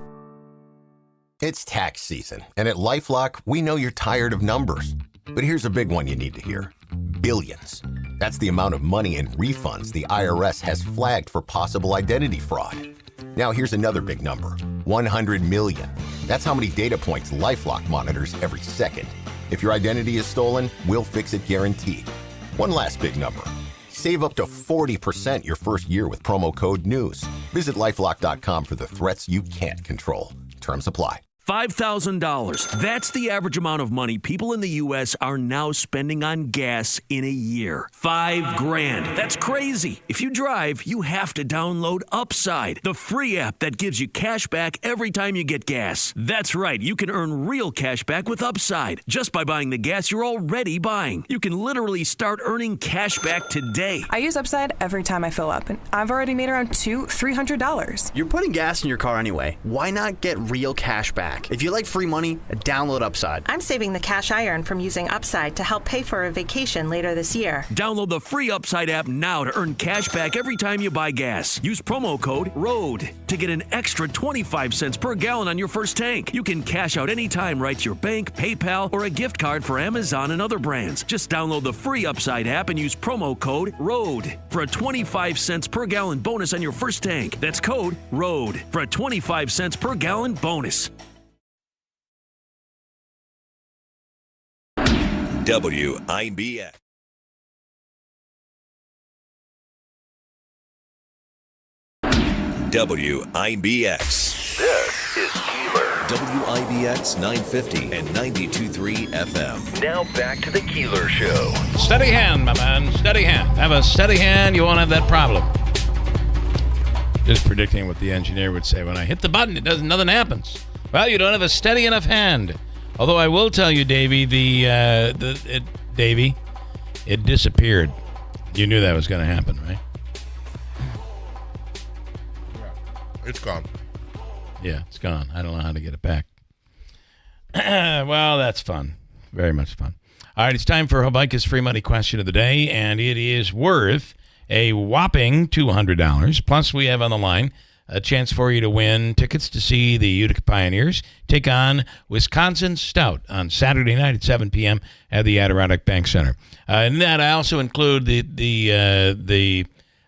It's tax season, and at LifeLock, we know you're tired of numbers. But here's a big one you need to hear. Billions. That's the amount of money in refunds the IRS has flagged for possible identity fraud. Now here's another big number. 100 million. That's how many data points LifeLock monitors every second. If your identity is stolen, we'll fix it guaranteed. One last big number. Save up to 40% your first year with promo code NEWS. Visit LifeLock.com for the threats you can't control. Terms apply. $5,000. That's the average amount of money people in the U.S. are now spending on gas in a year. $5,000. That's crazy. If you drive, you have to download Upside, the free app that gives you cash back every time you get gas. That's right. You can earn real cash back with Upside just by buying the gas you're already buying. You can literally start earning cash back today. I use Upside every time I fill up, and I've already made around $300. You're putting gas in your car anyway. Why not get real cash back? If you like free money, download Upside. I'm saving the cash I earn from using Upside to help pay for a vacation later this year. Download the free Upside app now to earn cash back every time you buy gas. Use promo code ROAD to get an extra 25 cents per gallon on your first tank. You can cash out anytime right to your bank, PayPal, or a gift card for Amazon and other brands. Just download the free Upside app and use promo code ROAD for a 25 cents per gallon bonus on your first tank. That's code ROAD for a 25 cents per gallon bonus. WIBX. WIBX. This is Keeler. WIBX 950 and 92.3 FM. Now back to the Keeler Show. Steady hand, my man. Steady hand. Have a steady hand, you won't have that problem. Just predicting what the engineer would say. When I hit the button, nothing happens. Well, you don't have a steady enough hand. Although I will tell you, Davey, it disappeared. You knew that was going to happen, right? Yeah, it's gone. Yeah, it's gone. I don't know how to get it back. Well, that's fun. Very much fun. All right, it's time for Hobica's free money question of the day, and it is worth a whopping $200. Plus, we have on the line a chance for you to win tickets to see the Utica Pioneers take on Wisconsin Stout on Saturday night at 7 p.m. at the Adirondack Bank Center. In that, I also include the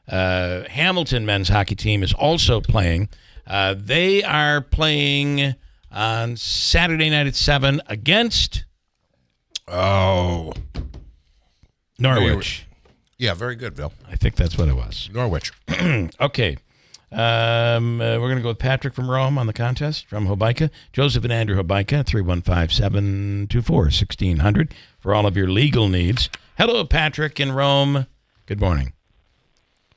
Hamilton men's hockey team is also playing. They are playing on Saturday night at 7 against Norwich. Yeah, very good, Bill. I think that's what it was. Norwich. Okay. We're going to go with Patrick from Rome on the contest from Hobica. Joseph and Andrew Hobica, 315-724-1600 for all of your legal needs. Hello, Patrick in Rome. Good morning.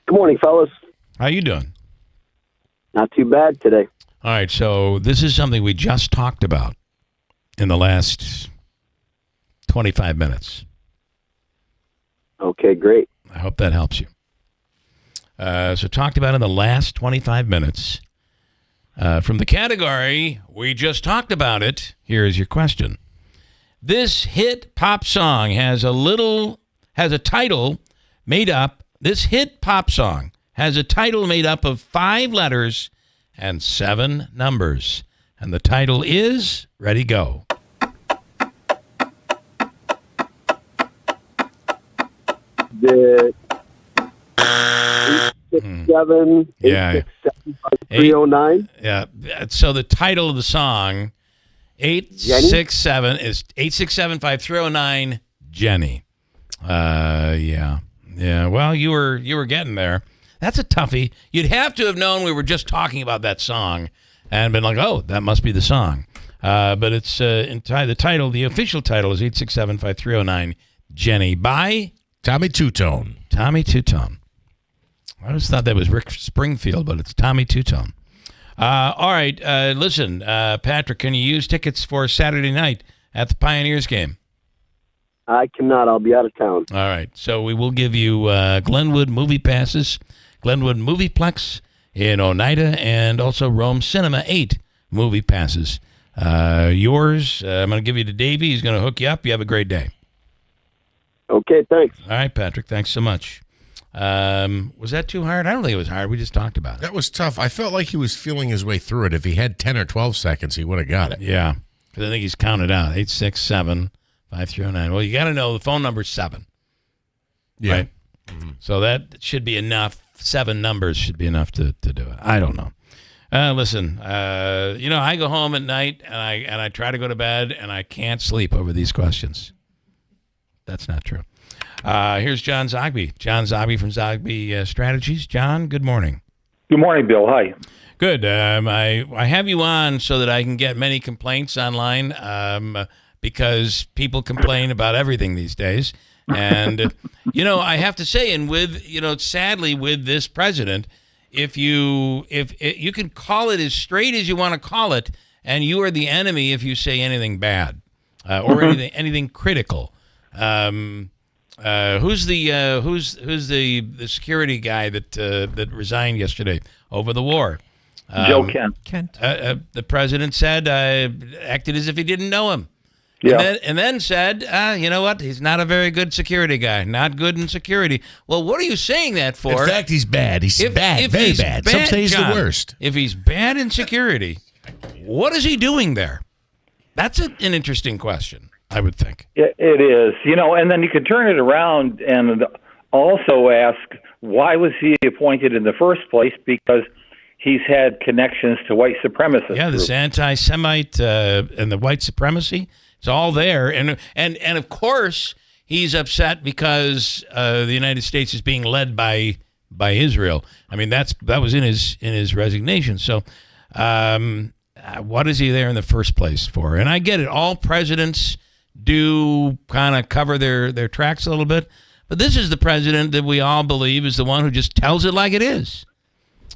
Good morning, fellas. How you doing? Not too bad today. All right, so this is something we just talked about in the last 25 minutes. Okay, great. I hope that helps you. So talked about in the last 25 minutes. From the category, we just talked about it. Here's your question. This hit pop song has a title made up. This hit pop song has a title made up of 5 letters and 7 numbers. And the title is, ready, go. The 867 309. Yeah. So the title of the song 867 is 867-5309 Jenny. Yeah. Well, you were getting there. That's a toughie. You'd have to have known we were just talking about that song and been like, oh, that must be the song. But it's the title, the official title is 867-5309 Jenny by Tommy Two-Tone. Tommy Two-Tone. I always thought that was Rick Springfield, but it's Tommy Two-Tone. All right, listen, Patrick, can you use tickets for Saturday night at the Pioneers game? I cannot. I'll be out of town. All right, so we will give you Glenwood movie passes, Glenwood Movieplex in Oneida, and also Rome Cinema 8 movie passes. Yours, I'm going to give you to Davey. He's going to hook you up. You have a great day. Okay, thanks. All right, Patrick, thanks so much. Was that too hard? I don't think it was hard. We just talked about it. That was tough. I felt like he was feeling his way through it. If he had 10 or 12 seconds, he would have got it. Yeah, because I think he's counted out. 867-5309. Well, you got to know the phone number's 7. Yeah. Right? Mm-hmm. So that should be enough. 7 numbers should be enough to do it. I don't know. Listen, I go home at night and I try to go to bed and I can't sleep over these questions. That's not true. Here's John Zagby. John Zagby from Zagby Strategies. John, good morning. Good morning, Bill. Hi. Good. I have you on so that I can get many complaints online because people complain about everything these days. And, I have to say, and with, sadly with this president, if you can call it as straight as you want to call it, and you are the enemy if you say anything bad or anything critical. Who's the security guy that resigned yesterday over the war? Joe Kent. The president said acted as if he didn't know him. Yeah. And then said, you know what? He's not a very good security guy. Not good in security. Well, what are you saying that for? In fact, he's bad. He's bad. Very bad. Some say he's the worst. If he's bad in security, what is he doing there? That's an interesting question, I would think. It is. And then you can turn it around and also ask, why was he appointed in the first place? Because he's had connections to white supremacists. Yeah, this anti-Semite and the white supremacy. It's all there, and of course he's upset because the United States is being led by Israel. I mean that was in his resignation. So what is he there in the first place for? And I get it. All presidents do kind of cover their tracks a little bit, but this is the president that we all believe is the one who just tells it like it is.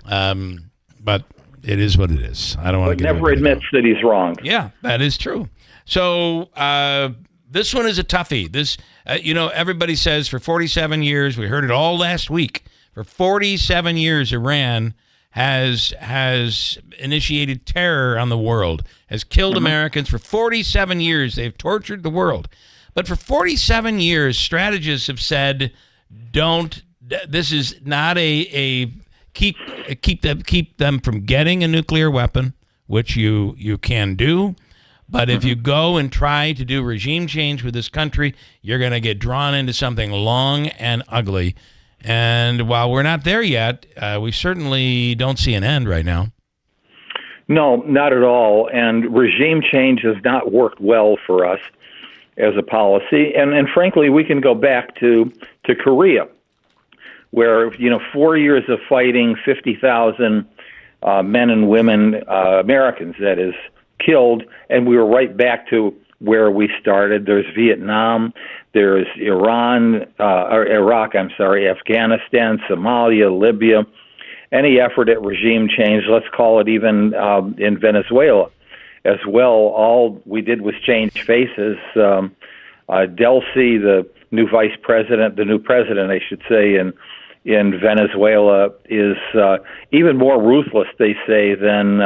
But it is what it is. I don't want to. Never admits that he's wrong. Yeah, that is true. So this one is a toughie. This, everybody says for 47 years, we heard it all last week. For 47 years, Iran has initiated terror on the world, has killed Americans. For 47 years, they've tortured the world. But for 47 years, strategists have said, this is not keep them from getting a nuclear weapon, which you can do. But if you go and try to do regime change with this country, you're going to get drawn into something long and ugly. And while we're not there yet, we certainly don't see an end right now. No, not at all. And regime change has not worked well for us as a policy. And frankly, we can go back to Korea, where 4 years of fighting, 50,000 men and women, Americans, that is, killed, and we were right back to where we started. There's Vietnam, there's Iraq, Afghanistan, Somalia, Libya, any effort at regime change, let's call it even in Venezuela as well. All we did was change faces. Delcy, the new president, I should say, in Venezuela is even more ruthless, they say, than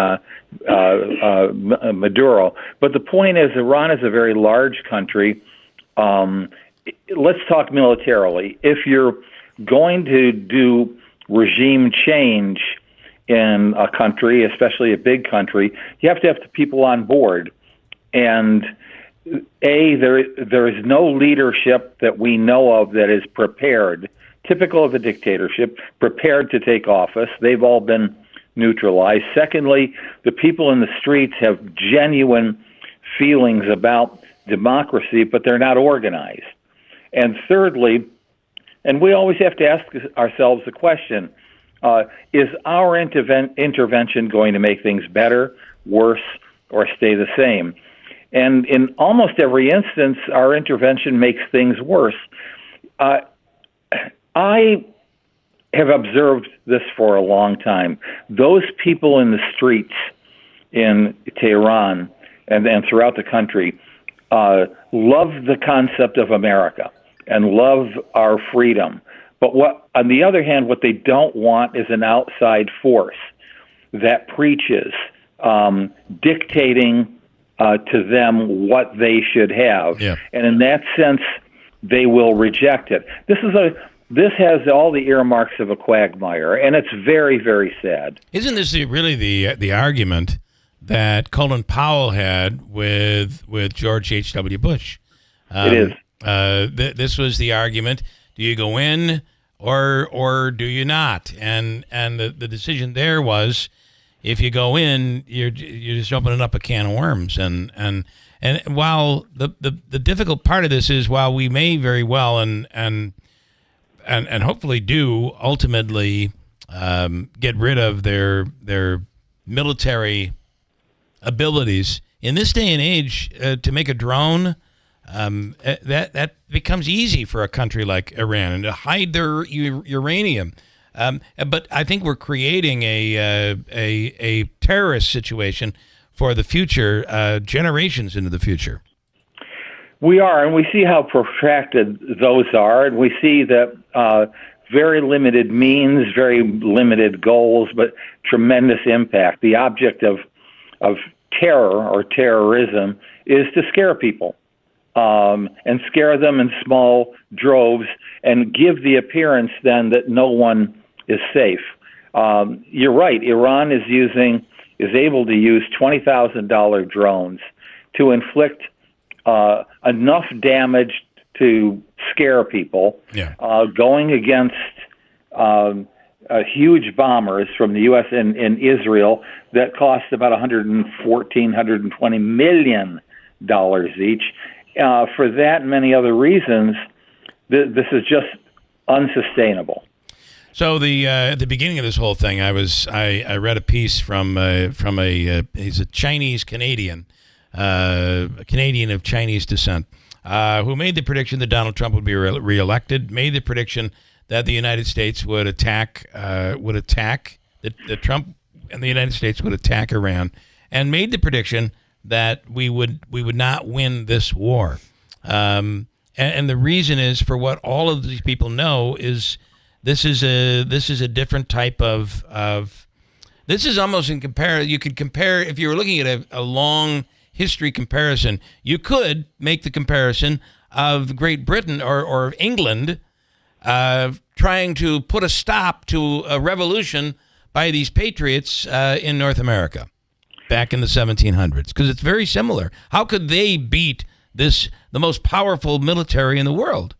Maduro. But the point is, Iran is a very large country. Let's talk militarily. If you're going to do regime change in a country, especially a big country, you have to have the people on board. And there is no leadership that we know of that is prepared, typical of a dictatorship, prepared to take office. They've all been neutralized. Secondly, the people in the streets have genuine feelings about democracy, but they're not organized. And thirdly, and we always have to ask ourselves the question, is our intervention going to make things better, worse, or stay the same? And in almost every instance, our intervention makes things worse. I have observed this for a long time. Those people in the streets in Tehran and throughout the country love the concept of America and love our freedom. But on the other hand, what they don't want is an outside force that preaches, dictating to them what they should have. Yeah. And in that sense, they will reject it. This has all the earmarks of a quagmire, and it's very, very sad. Isn't this really the argument that Colin Powell had with George H.W. Bush? It is. This was the argument: do you go in or do you not? And the decision there was, if you go in, you're just opening up a can of worms. And while the difficult part of this is, while we may very well and hopefully do ultimately get rid of their military abilities in this day and age to make a drone. That becomes easy for a country like Iran and to hide their uranium. But I think we're creating a terrorist situation for the future, generations into the future. We are, and we see how protracted those are, and we see that very limited means, very limited goals, but tremendous impact. The object of terror or terrorism is to scare people, and scare them in small droves and give the appearance then that no one is safe. You're right. Iran is able to use $20,000 drones to inflict enough damage to scare people, going against huge bombers from the U.S. and Israel that cost about $120 million each. For that and many other reasons, this is just unsustainable. So at the beginning of this whole thing, I read a piece from he's a Chinese Canadian, a Canadian of Chinese descent, who made the prediction that Donald Trump would be reelected, made the prediction that the United States would attack, that Trump and the United States would attack Iran, and made the prediction that we would not win this war. And the reason is, for what all of these people know, is this is a different type of this is almost you could compare, if you were looking at a long history comparison, you could make the comparison of Great Britain or England trying to put a stop to a revolution by these patriots in North America back in the 1700s, because it's very similar. How could they beat the most powerful military in the world?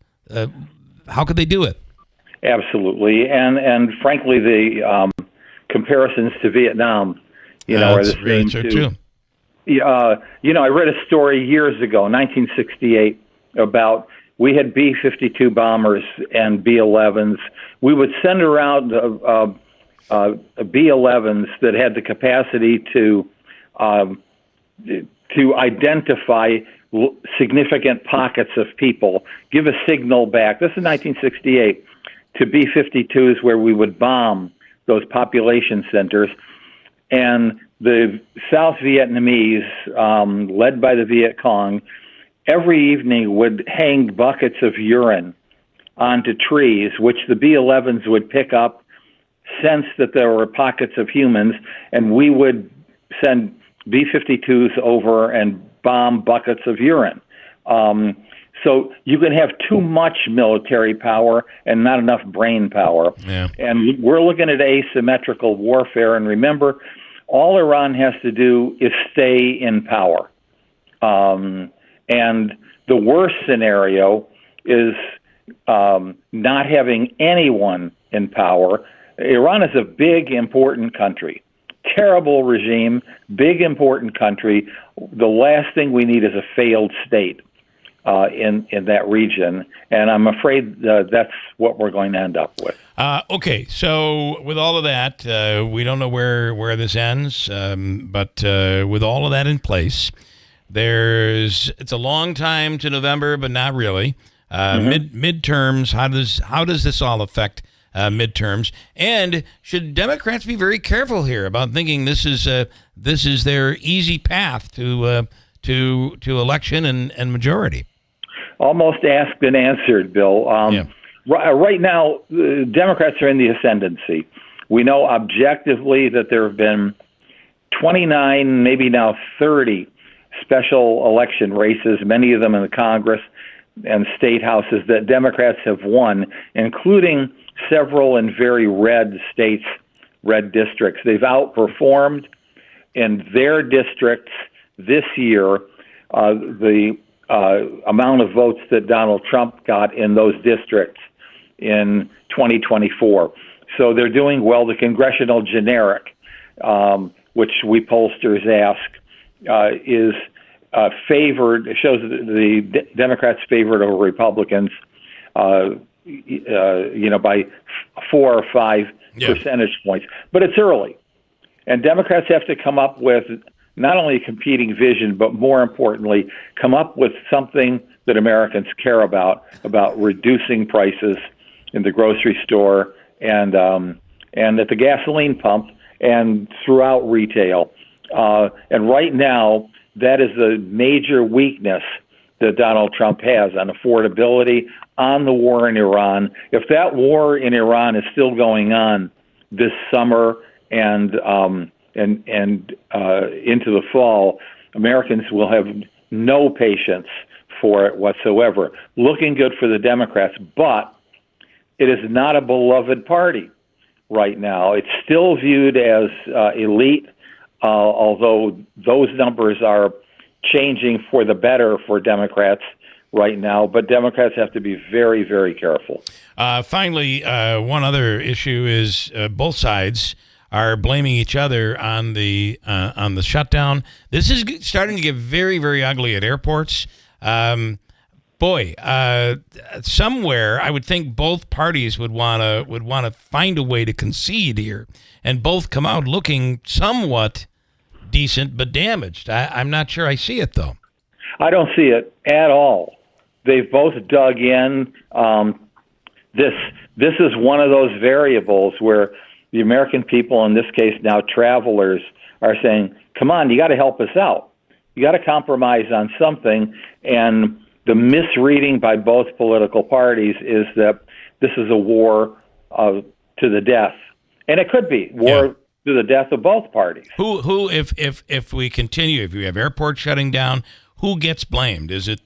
How could they do it? Absolutely, and frankly, the comparisons to Vietnam, are the same too. I read a story years ago, 1968, about we had B-52 bombers and B-11s. We would send around B-11s that had the capacity to identify significant pockets of people, give a signal back. This is 1968 to B-52s, where we would bomb those population centers, and the South Vietnamese, led by the Viet Cong, every evening would hang buckets of urine onto trees, which the B-11s would pick up, sense that there were pockets of humans, and we would send B-52s over and bomb buckets of urine. So you can have too much military power and not enough brain power. Yeah. And we're looking at asymmetrical warfare, and remember, all Iran has to do is stay in power. And the worst scenario is not having anyone in power. Iran is a big, important country. Terrible regime, big, important country. The last thing we need is a failed state in that region. And I'm afraid that's what we're going to end up with. Okay, so with all of that, we don't know where this ends, but with all of that in place, it's a long time to November, but not really. Midterms, how does this all affect midterms? And should Democrats be very careful here about thinking this is their easy path to election and majority? Almost asked and answered, Bill. Right now, Democrats are in the ascendancy. We know objectively that there have been 29, maybe now 30 special election races, many of them in the Congress and state houses, that Democrats have won, including several in very red states, red districts. They've outperformed in their districts this year the amount of votes that Donald Trump got in those districts in 2024. So they're doing well. The congressional generic, which we pollsters ask, is favored. It shows that the Democrats favored over Republicans, by 4 or 5 percentage points. But it's early. And Democrats have to come up with not only a competing vision, but more importantly, come up with something that Americans care about reducing prices in the grocery store and at the gasoline pump and throughout retail. And right now, that is the major weakness that Donald Trump has on affordability, on the war in Iran. If that war in Iran is still going on this summer and into the fall, Americans will have no patience for it whatsoever. Looking good for the Democrats, but it is not a beloved party right now. It's still viewed as elite, although those numbers are changing for the better for Democrats right now. But Democrats have to be very, very careful. Finally, one other issue is both sides are blaming each other on the shutdown. This is starting to get very, very ugly at airports. Somewhere I would think both parties would want to find a way to concede here, and both come out looking somewhat decent but damaged. I'm not sure I see it though. I don't see it at all. They've both dug in. This is one of those variables where the American people, in this case now travelers, are saying, come on, you got to help us out. You got to compromise on something. And the misreading by both political parties is that this is a war to the death. And it could be war to the death of both parties. Who if we continue, if you have airports shutting down, who gets blamed? Is it,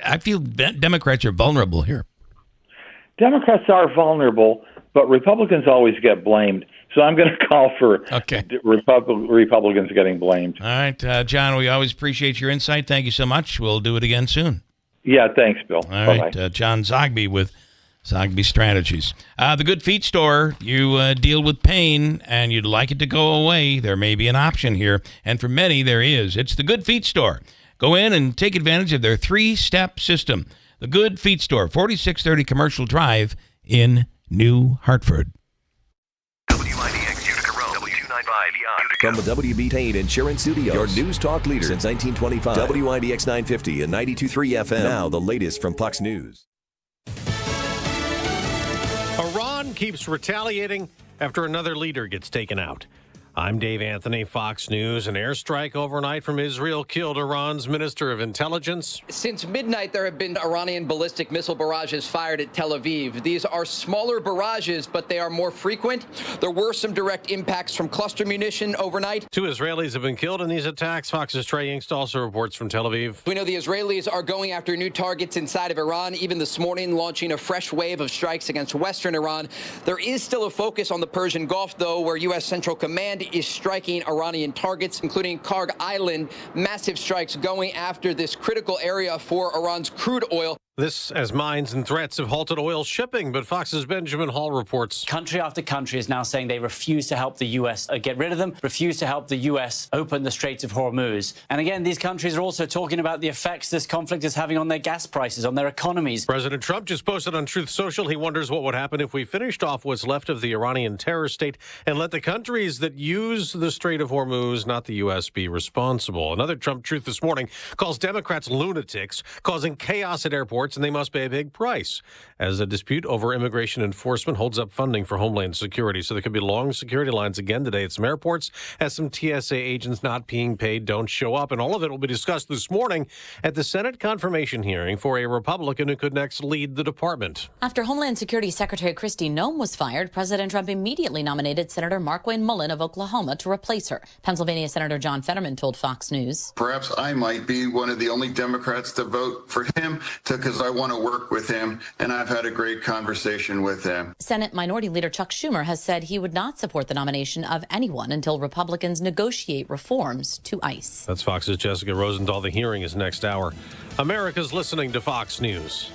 I feel Democrats are vulnerable here. Democrats are vulnerable, but Republicans always get blamed. So I'm going to call for Republicans getting blamed. All right, John, we always appreciate your insight. Thank you so much. We'll do it again soon. Yeah, thanks, Bill. All right, John Zagby with Zagby Strategies. The Good Feet Store, you deal with pain and you'd like it to go away. There may be an option here, and for many there is. It's the Good Feet Store. Go in and take advantage of their 3-step system. The Good Feet Store, 4630 Commercial Drive in New Hartford. WIBX Utica Road, W295 From the WB Tain Insurance Studios, your news talk leader since 1925. WIBX 950 and 92.3 FM. Now the latest from Fox News. Iran keeps retaliating after another leader gets taken out. I'm Dave Anthony, Fox News. An airstrike overnight from Israel killed Iran's Minister of Intelligence. Since midnight, there have been Iranian ballistic missile barrages fired at Tel Aviv. These are smaller barrages, but they are more frequent. There were some direct impacts from cluster munition overnight. 2 Israelis have been killed in these attacks. Fox's Trey Yingst also reports from Tel Aviv. We know the Israelis are going after new targets inside of Iran, even this morning launching a fresh wave of strikes against western Iran. There is still a focus on the Persian Gulf, though, where U.S. Central Command is striking Iranian targets, including Karg Island. Massive strikes going after this critical area for Iran's crude oil. This as mines and threats have halted oil shipping, but Fox's Benjamin Hall reports. Country after country is now saying they refuse to help the U.S. Get rid of them, refuse to help the U.S. open the Straits of Hormuz. And again, these countries are also talking about the effects this conflict is having on their gas prices, on their economies. President Trump just posted on Truth Social he wonders what would happen if we finished off what's left of the Iranian terror state and let the countries that use the Strait of Hormuz, not the U.S., be responsible. Another Trump truth this morning calls Democrats lunatics, causing chaos at airports, and they must pay a big price as a dispute over immigration enforcement holds up funding for Homeland Security. So there could be long security lines again today at some airports as some TSA agents not being paid don't show up. And all of it will be discussed this morning at the Senate confirmation hearing for a Republican who could next lead the department. After Homeland Security Secretary Kristi Noem was fired, President Trump immediately nominated Senator Markwayne Mullin of Oklahoma to replace her. Pennsylvania Senator John Fetterman told Fox News. Perhaps I might be one of the only Democrats to vote for him because I want to work with him, and I've had a great conversation with him. Senate Minority Leader Chuck Schumer has said he would not support the nomination of anyone until Republicans negotiate reforms to ICE. That's Fox's Jessica Rosenthal. The hearing is next hour. America's listening to Fox News.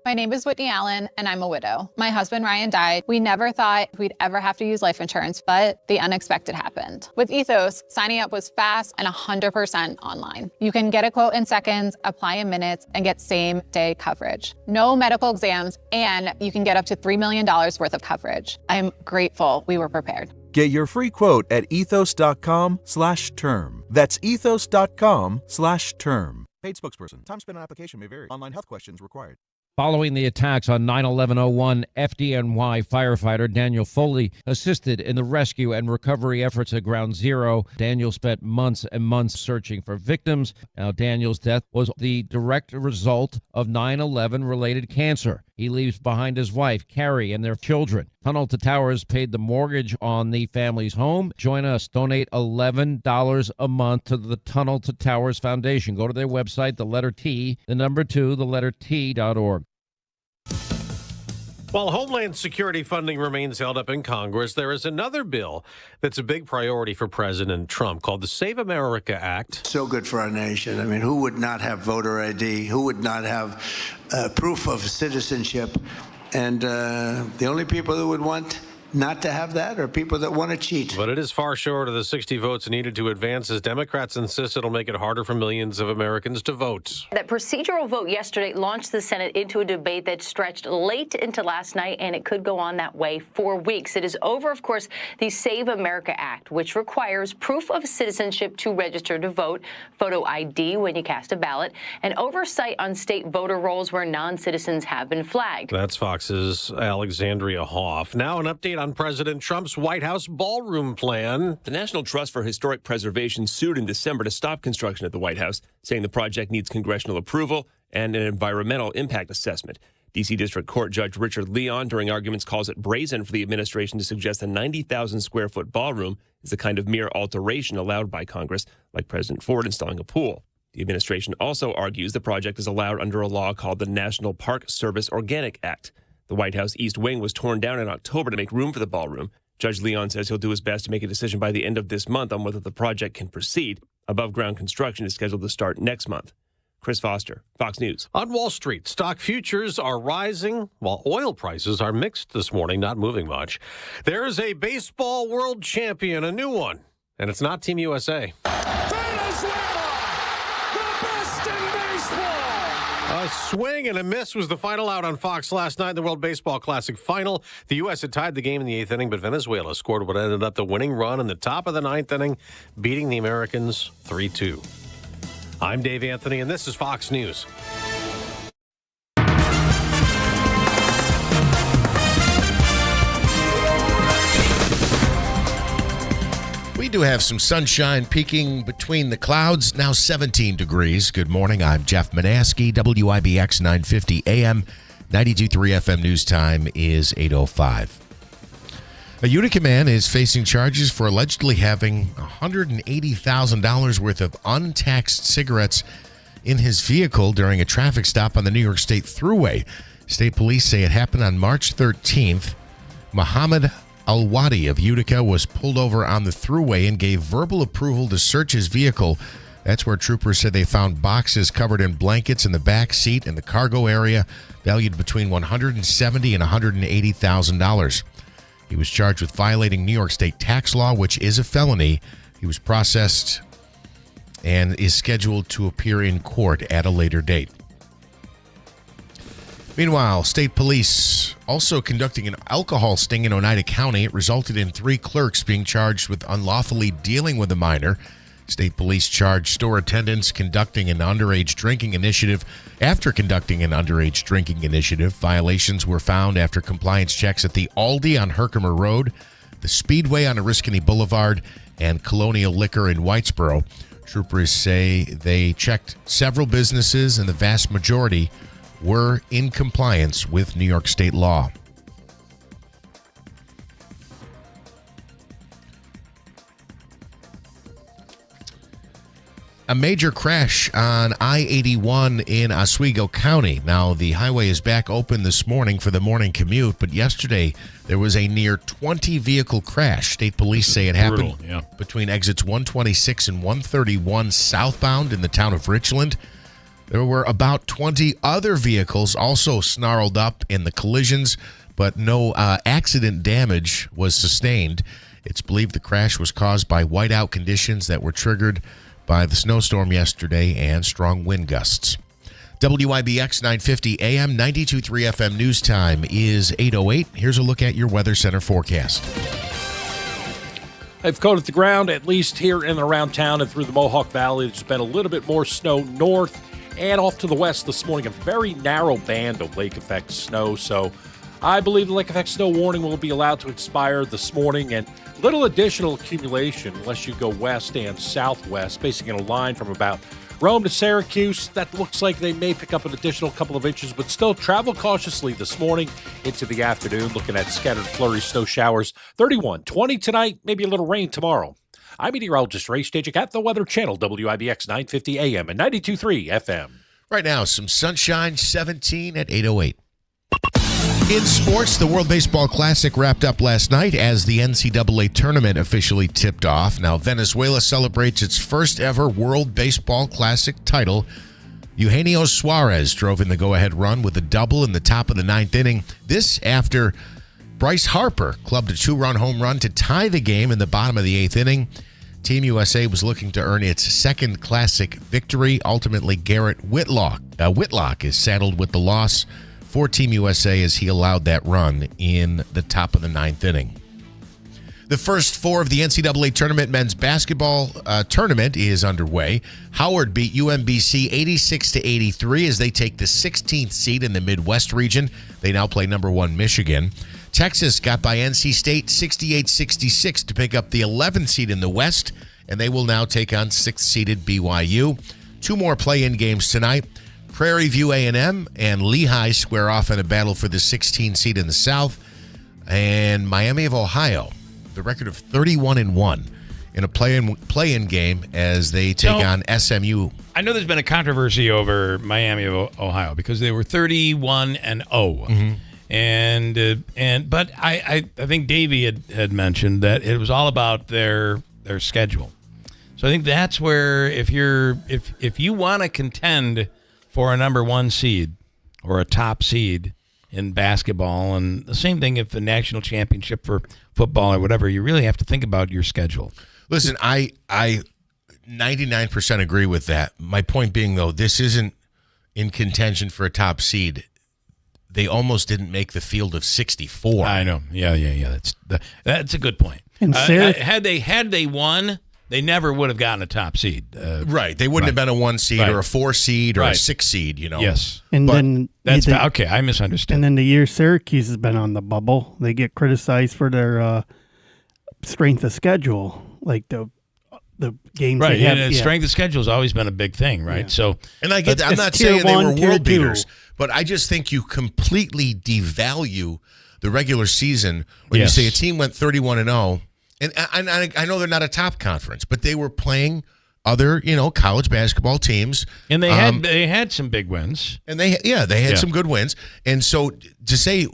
My name is Whitney Allen, and I'm a widow. My husband, Ryan, died. We never thought we'd ever have to use life insurance, but the unexpected happened. With Ethos, signing up was fast and 100% online. You can get a quote in seconds, apply in minutes, and get same-day coverage. No medical exams, and you can get up to $3 million worth of coverage. I'm grateful we were prepared. Get your free quote at ethos.com/term. That's ethos.com/term. Paid spokesperson. Time spent on application may vary. Online health questions required. Following the attacks on 9/11/01, FDNY firefighter Daniel Foley assisted in the rescue and recovery efforts at Ground Zero. Daniel spent months and months searching for victims. Now, Daniel's death was the direct result of 9/11-related cancer. He leaves behind his wife, Carrie, and their children. Tunnel to Towers paid the mortgage on the family's home. Join us. Donate $11 a month to the Tunnel to Towers Foundation. Go to their website, the letter T, the number 2, the letter T.org. While Homeland Security funding remains held up in Congress, there is another bill that's a big priority for President Trump called the Save America Act. So good for our nation. I mean, who would not have voter ID? Who would not have proof of citizenship? And the only people who would want not to have that are people that want to cheat. But it is far short of the 60 votes needed to advance, as Democrats insist it'll make it harder for millions of Americans to vote. That procedural vote yesterday launched the Senate into a debate that stretched late into last night, and it could go on that way for weeks. It is over, of course, the Save America Act, which requires proof of citizenship to register to vote, photo ID when you cast a ballot, and oversight on state voter rolls where non-citizens have been flagged. That's Fox's Alexandria Hoff. Now an update on President Trump's White House ballroom plan. The National Trust for Historic Preservation sued in December to stop construction at the White House, saying the project needs congressional approval and an environmental impact assessment. D.C. District Court Judge Richard Leon, during arguments, calls it brazen for the administration to suggest a 90,000-square-foot ballroom is the kind of mere alteration allowed by Congress, like President Ford installing a pool. The administration also argues the project is allowed under a law called the National Park Service Organic Act. The White House East Wing was torn down in October to make room for the ballroom. Judge Leon says he'll do his best to make a decision by the end of this month on whether the project can proceed. Above-ground construction is scheduled to start next month. Chris Foster, Fox News. On Wall Street, stock futures are rising while oil prices are mixed this morning, not moving much. There's a baseball world champion, a new one, and it's not Team USA. A swing and a miss was the final out on Fox last night in the World Baseball Classic final. The U.S. had tied the game in the 8th inning, but Venezuela scored what ended up the winning run in the top of the 9th inning, beating the Americans 3-2. I'm Dave Anthony, and this is Fox News. We do have some sunshine peeking between the clouds, now 17 degrees. Good morning, I'm Jeff Manaski, WIBX 950 AM, 92.3 FM news time is 8:05. A Utica man is facing charges for allegedly having $180,000 worth of untaxed cigarettes in his vehicle during a traffic stop on the New York State Thruway. State police say it happened on March 13th. Muhammad Al-Wadi of Utica was pulled over on the thruway and gave verbal approval to search his vehicle. That's where troopers said they found boxes covered in blankets in the back seat and the cargo area, valued between $170,000 and $180,000. He was charged with violating New York State tax law, which is a felony. He was processed and is scheduled to appear in court at a later date. Meanwhile, state police also conducting an alcohol sting in Oneida County. It resulted in 3 clerks being charged with unlawfully dealing with a minor. State police charged store attendants conducting an underage drinking initiative. After conducting an underage drinking initiative, violations were found after compliance checks at the Aldi on Herkimer Road, the Speedway on Oriskany Boulevard, and Colonial Liquor in Whitesboro. Troopers say they checked several businesses, and the vast majority were in compliance with New York State law. A major crash on I-81 in Oswego County. Now, the highway is back open this morning for the morning commute, but yesterday there was a near 20-vehicle crash. State police say it happened between exits 126 and 131 southbound in the town of Richland. There were about 20 other vehicles also snarled up in the collisions, but no accident damage was sustained. It's believed the crash was caused by whiteout conditions that were triggered by the snowstorm yesterday and strong wind gusts. WIBX 950 AM, 92.3 FM news time is 8:08. Here's a look at your Weather Center forecast. They've coated the ground, at least here in and around town and through the Mohawk Valley. There's been a little bit more snow north and off to the west this morning. A very narrow band of lake effect snow. So I believe the lake effect snow warning will be allowed to expire this morning, and little additional accumulation unless you go west and southwest, basically in a line from about Rome to Syracuse. That looks like they may pick up an additional couple of inches, but still travel cautiously this morning into the afternoon. Looking at scattered flurry snow showers. 31, 20 tonight, maybe a little rain tomorrow. I'm meteorologist Ray Stagic at the Weather Channel, WIBX 950 AM and 92.3 FM. Right now, some sunshine, 17 at 8:08. In sports, the World Baseball Classic wrapped up last night as the NCAA tournament officially tipped off. Now, Venezuela celebrates its first ever World Baseball Classic title. Eugenio Suarez drove in the go-ahead run with a double in the top of the ninth inning. This after Bryce Harper clubbed a 2-run home run to tie the game in the bottom of the eighth inning. Team USA was looking to earn its second Classic victory. Ultimately, Garrett Whitlock is saddled with the loss for Team USA as he allowed that run in the top of the ninth inning. The first four of the NCAA tournament men's basketball tournament is underway. Howard beat UMBC 86-83 as they take the 16th seed in the Midwest region. They now play number 1 Michigan. Texas got by NC State 68-66 to pick up the 11th seed in the West, and they will now take on 6th-seeded BYU. 2 more play-in games tonight. Prairie View A&M and Lehigh square off in a battle for the 16 seed in the South. And Miami of Ohio, the record of 31-1 in a play-in game as they take on SMU. I know there's been a controversy over Miami of Ohio because they were 31-0. Mm-hmm. But I think Davey had mentioned that it was all about their schedule. So I think that's where if you want to contend for a number 1 seed or a top seed in basketball, and the same thing if the national championship for football or whatever, you really have to think about your schedule. Listen, I 99% agree with that. My point being, though, this isn't in contention for a top seed. They almost didn't make the field of 64. I know. Yeah. That's a good point. And had they won, they never would have gotten a top seed. Right. They wouldn't have been a 1 seed or a 4 seed or a 6 seed, Yes. And then okay, I misunderstood. And then the year Syracuse has been on the bubble, they get criticized for their strength of schedule, like the games right. they have. Strength of schedule has always been a big thing, right? Yeah. So, and I get that. I'm not saying they were world beaters, but I just think you completely devalue the regular season when you say a team went 31-0. And I know they're not a top conference, but they were playing other, college basketball teams, and they had some big wins, and they had some good wins. And so to say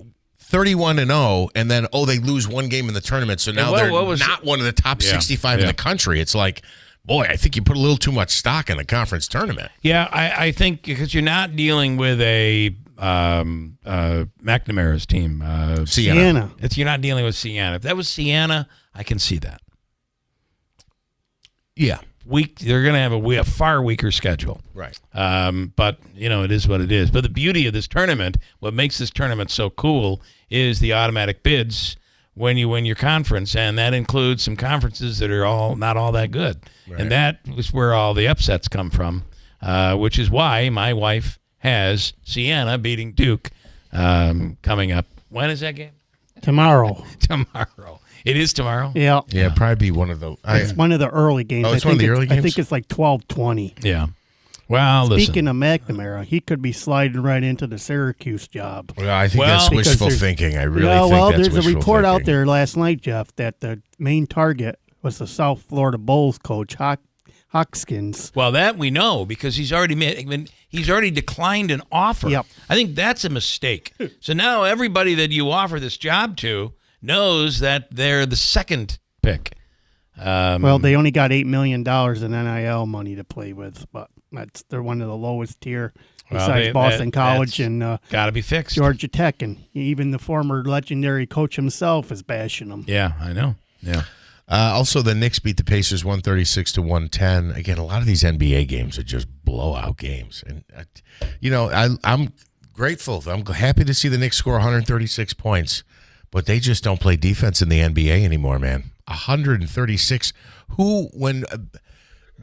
31-0, and then they lose one game in the tournament, so now they're not one of the top 65 in the country. It's like, boy, I think you put a little too much stock in the conference tournament. Yeah, I think because you're not dealing with a McNamara's team, Siena. You're not dealing with Siena. If that was Siena, I can see that. Yeah. They're going to have a far weaker schedule. Right. But, it is what it is. But the beauty of this tournament, what makes this tournament so cool, is the automatic bids when you win your conference, and that includes some conferences that are not all that good. Right. And that is where all the upsets come from, which is why my wife has Siena beating Duke coming up. When is that game? Tomorrow. It is tomorrow? Yeah. Yeah, probably be one of the... It's one of the early games. Oh, it's one of the early games? I think it's like 12:20. Yeah. Well, Speaking of McNamara, he could be sliding right into the Syracuse job. Well, I think that's wishful thinking. I really think that's there's wishful a report thinking. out there last night, Jeff, that the main target was the South Florida Bulls coach, Hopkins. Well, that we know because he's already declined an offer. Yep. I think that's a mistake. So now everybody that you offer this job to knows that they're the second pick. Well, they only got $8 million in NIL money to play with, but they're one of the lowest tier besides Boston College and got to be fixed. Georgia Tech, and even the former legendary coach himself is bashing them. Yeah, I know. Yeah. Also, the Knicks beat the Pacers 136-110. Again, a lot of these NBA games are just blowout games, and I'm grateful. I'm happy to see the Knicks score 136 points, but they just don't play defense in the NBA anymore, man. 136.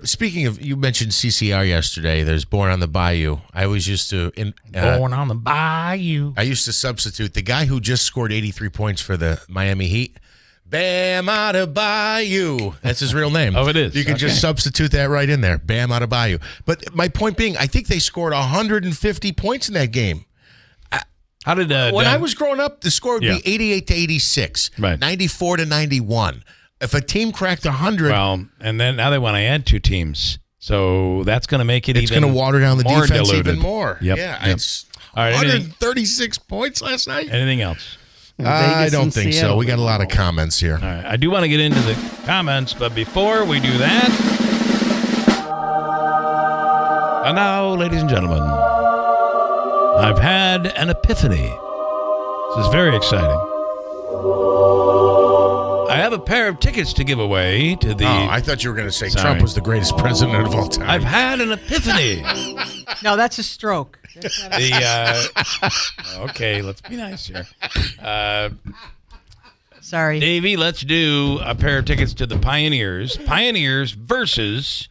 Speaking of, you mentioned CCR yesterday. There's Born on the Bayou. I always used to Born on the Bayou. I used to substitute the guy who just scored 83 points for the Miami Heat. Bam Adebayo. That's his real name. Oh, it is. You can just substitute that right in there. Bam Adebayo. But my point being, I think they scored 150 points in that game. How did when I was growing up, the score would be 88 to 86, right. 94 to 91. If a team cracked 100, well, and then now they want to add two teams, so that's going to make it. It's going to water down the more defense diluted. even more. Yep. Yeah, yep. it's all right, 136 points last night. Anything else? I don't think so. We got a lot of comments here. All right, I do want to get into the comments, but before we do that, and now, ladies and gentlemen, I've had an epiphany. This is very exciting. I have a pair of tickets to give away to the... Oh, I thought you were going to say Trump was the greatest president of all time. I've had an epiphany. No, that's a stroke. Okay, let's be nice here. Sorry. Davey, let's do a pair of tickets to the Pioneers. Pioneers versus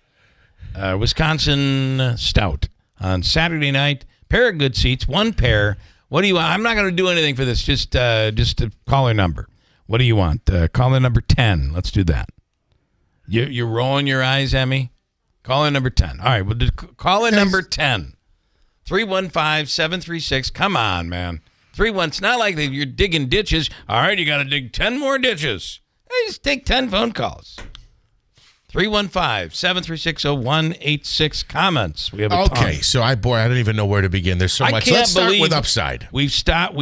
Wisconsin Stout on Saturday night. Pair of good seats, one pair. What do you want? I'm not going to do anything for this, just a caller number. What do you want? Caller number 10. Let's do that. You're rolling your eyes at me? Caller number 10. All right, we'll do caller number 10. 315-736. Come on, man. 31. It's not like you're digging ditches. All right, you got to dig 10 more ditches. Hey, just take 10 phone calls. 315-736-0186. Comments. We have a ton. So I don't even know where to begin. There's so much. Let's start with Upside. We stepped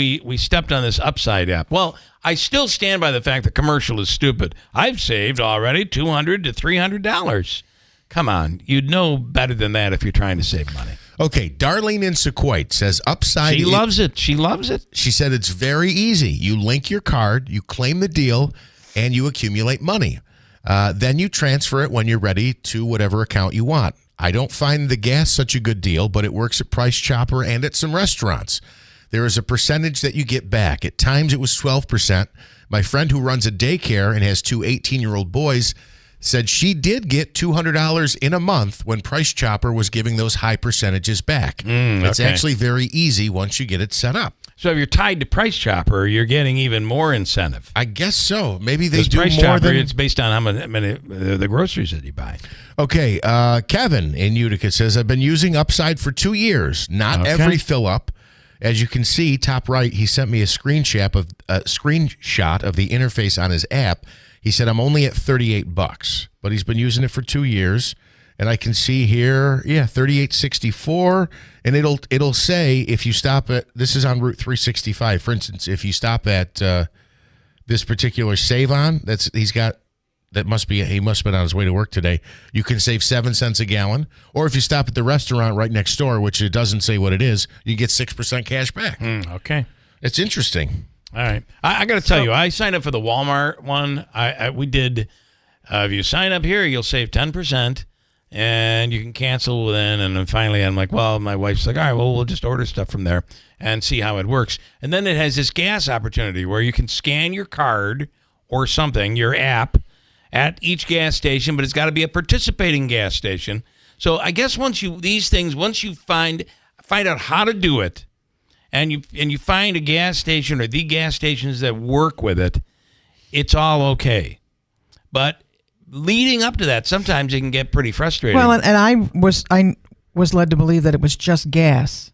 on this Upside app. Well, I still stand by the fact the commercial is stupid. I've saved already $200 to $300. Come on, you'd know better than that if you're trying to save money. Okay, Darlene in Sequoia says Upside. She loves it. She loves it. She said it's very easy. You link your card, you claim the deal, and you accumulate money. Then you transfer it when you're ready to whatever account you want. I don't find the gas such a good deal, but it works at Price Chopper and at some restaurants. There is a percentage that you get back. At times it was 12%. My friend who runs a daycare and has two 18-year-old boys said she did get $200 in a month when Price Chopper was giving those high percentages back. It's actually very easy once you get it set up. So if you're tied to Price Chopper, you're getting even more incentive. I guess so. Maybe they do Price more Chopper, than... It's based on how many the groceries that you buy. Okay, Kevin in Utica says, I've been using Upside for 2 years. Not every fill-up. As you can see, top right, he sent me a screenshot of the interface on his app. He said, I'm only at $38, but he's been using it for 2 years. And I can see here, $38.64, and it'll say if you stop at, this is on Route 365. For instance, if you stop at this particular save-on, he must have been on his way to work today. You can save 7 cents a gallon. Or if you stop at the restaurant right next door, which it doesn't say what it is, you get 6% cash back. Okay. It's interesting. All right. I got to tell you, I signed up for the Walmart one. We did, if you sign up here, you'll save 10%, and you can cancel within. And then finally, I'm like, well, my wife's like, all right, well, we'll just order stuff from there and see how it works. And then it has this gas opportunity where you can scan your card or something, your app, at each gas station, but it's got to be a participating gas station. So I guess once you find out how to do it, and you find a gas station or the gas stations that work with it, it's all okay. But leading up to that, sometimes it can get pretty frustrating. Well, and I was led to believe that it was just gas.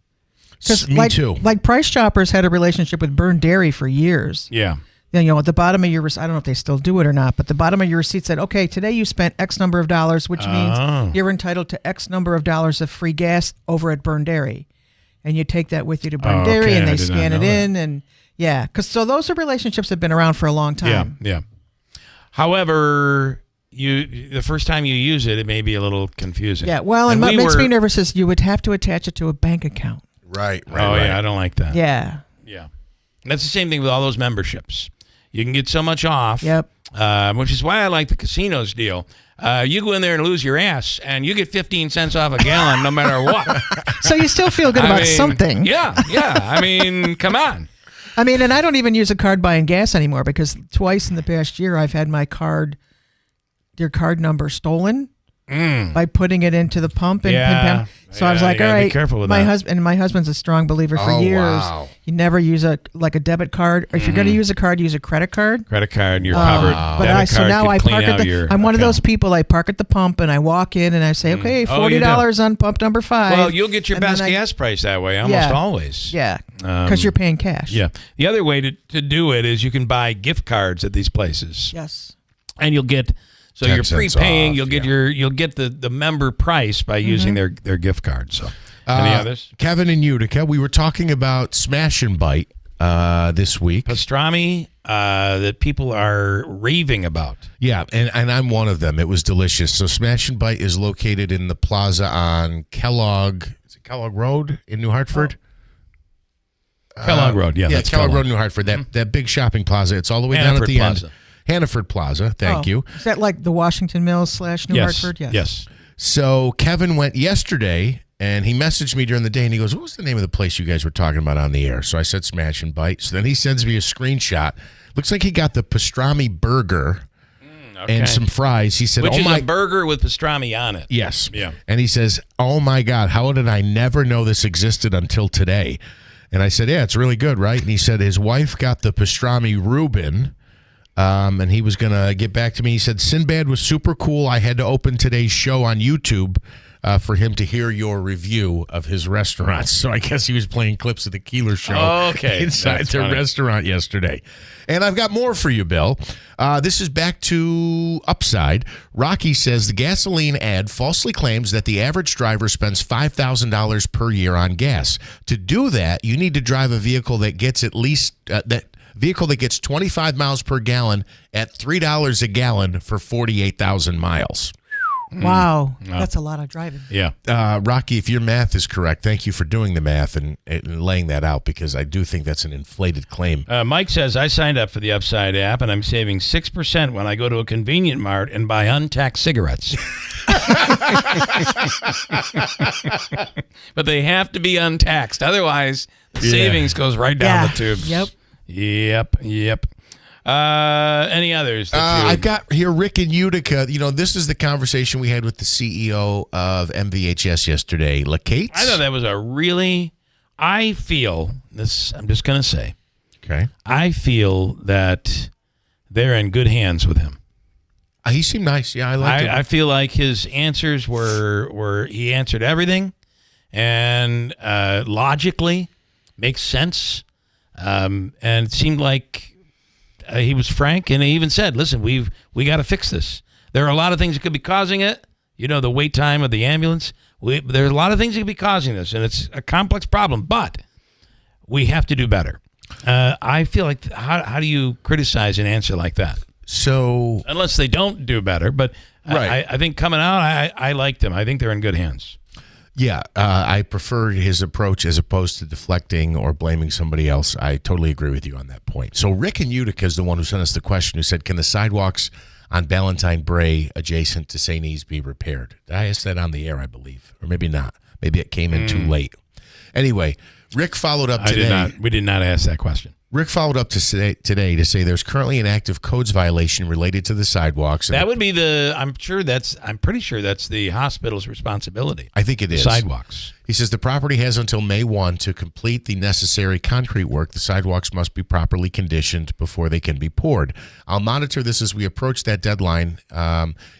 Me too. Like Price Choppers had a relationship with Burned Dairy for years. Yeah. You know, at the bottom of your receipt, I don't know if they still do it or not, but the bottom of your receipt said, okay, today you spent X number of dollars, which means you're entitled to X number of dollars of free gas over at Burned Dairy. And you take that with you to Burned Dairy, and they scan it in. And so those are relationships that have been around for a long time. Yeah. However, the first time you use it, it may be a little confusing. Yeah, well, and what makes me nervous is you would have to attach it to a bank account. Right. Yeah, I don't like that. Yeah. Yeah. And that's the same thing with all those memberships. You can get so much off. Yep. Which is why I like the casinos deal. You go in there and lose your ass, and you get 15 cents off a gallon no matter what. So you still feel good about something. Yeah. I mean, come on. I mean, and I don't even use a card buying gas anymore because twice in the past year I've had my your card number stolen by putting it into the pump. And so I was like, all right, be careful with my that. my husband's a strong believer for years. Wow. You never use a debit card. Or if you're going to use a card, use a credit card. Credit card, you're covered. But So now I park at I'm one of those people. I park at the pump and I walk in and I say, okay, $40 on pump number 5. Well, you'll get your best gas price that way, almost always. Yeah, because you're paying cash. Yeah. The other way to do it is you can buy gift cards at these places. Yes. And you'll get... So you're prepaying. You'll get the member price by using their gift card. So any others? Kevin in Utica, we were talking about Smash and Bite this week. Pastrami that people are raving about. Yeah, and I'm one of them. It was delicious. So Smash and Bite is located in the plaza on Kellogg. Is it Kellogg Road in New Hartford? Kellogg Road. Yeah, that's Kellogg Road, New Hartford. That big shopping plaza. It's all the way down at the end. Hannaford Plaza, thank you. Is that like the Washington Mills / New Hartford? Yes. So Kevin went yesterday, and he messaged me during the day, and he goes, what was the name of the place you guys were talking about on the air? So I said Smash and Bite. So then he sends me a screenshot. Looks like he got the pastrami burger and some fries. He said, Which is a burger with pastrami on it. Yes. Yeah. And he says, oh, my God, how did I never know this existed until today? And I said, yeah, it's really good, right? And he said his wife got the pastrami Reuben. And he was going to get back to me. He said, Sinbad was super cool. I had to open today's show on YouTube for him to hear your review of his restaurant. So I guess he was playing clips of the Keeler show inside their restaurant yesterday. And I've got more for you, Bill. This is back to Upside. Rocky says the gasoline ad falsely claims that the average driver spends $5,000 per year on gas. To do that, you need to drive a vehicle that gets at least vehicle that gets 25 miles per gallon at $3 a gallon for 48,000 miles. Wow. That's a lot of driving. Yeah. Rocky, if your math is correct, thank you for doing the math and laying that out, because I do think that's an inflated claim. Mike says, I signed up for the Upside app, and I'm saving 6% when I go to a convenient mart and buy untaxed cigarettes. But they have to be untaxed. Otherwise, the savings goes right down the tubes. Yep. Any others? I've got here Rick in Utica. You know, this is the conversation we had with the CEO of MVHS yesterday, LaCates. I thought that was I feel this, I'm just going to say. Okay. I feel that they're in good hands with him. He seemed nice. Yeah, I liked him. I feel like his answers were he answered everything and logically makes sense. And it seemed like he was frank, and he even said, listen, we got to fix this. There are a lot of things that could be causing it. You know, the wait time of the ambulance. There's a lot of things that could be causing this, and it's a complex problem, but we have to do better. I feel like, how do you criticize an answer like that? So, unless they don't do better, but right. I think coming out, I liked him. I think they're in good hands. Yeah, I prefer his approach as opposed to deflecting or blaming somebody else. I totally agree with you on that point. So Rick in Utica is the one who sent us the question, who said, can the sidewalks on Ballantyne Bray adjacent to St. E's be repaired? Did I ask that on the air, I believe? Or maybe not. Maybe it came in too late. Anyway, Rick followed up today. We did not ask that question. Rick followed up today to say there's currently an active codes violation related to the sidewalks. That would be I'm pretty sure that's the hospital's responsibility. I think it is. Sidewalks. He says the property has until May 1 to complete the necessary concrete work. The sidewalks must be properly conditioned before they can be poured. I'll monitor this as we approach that deadline.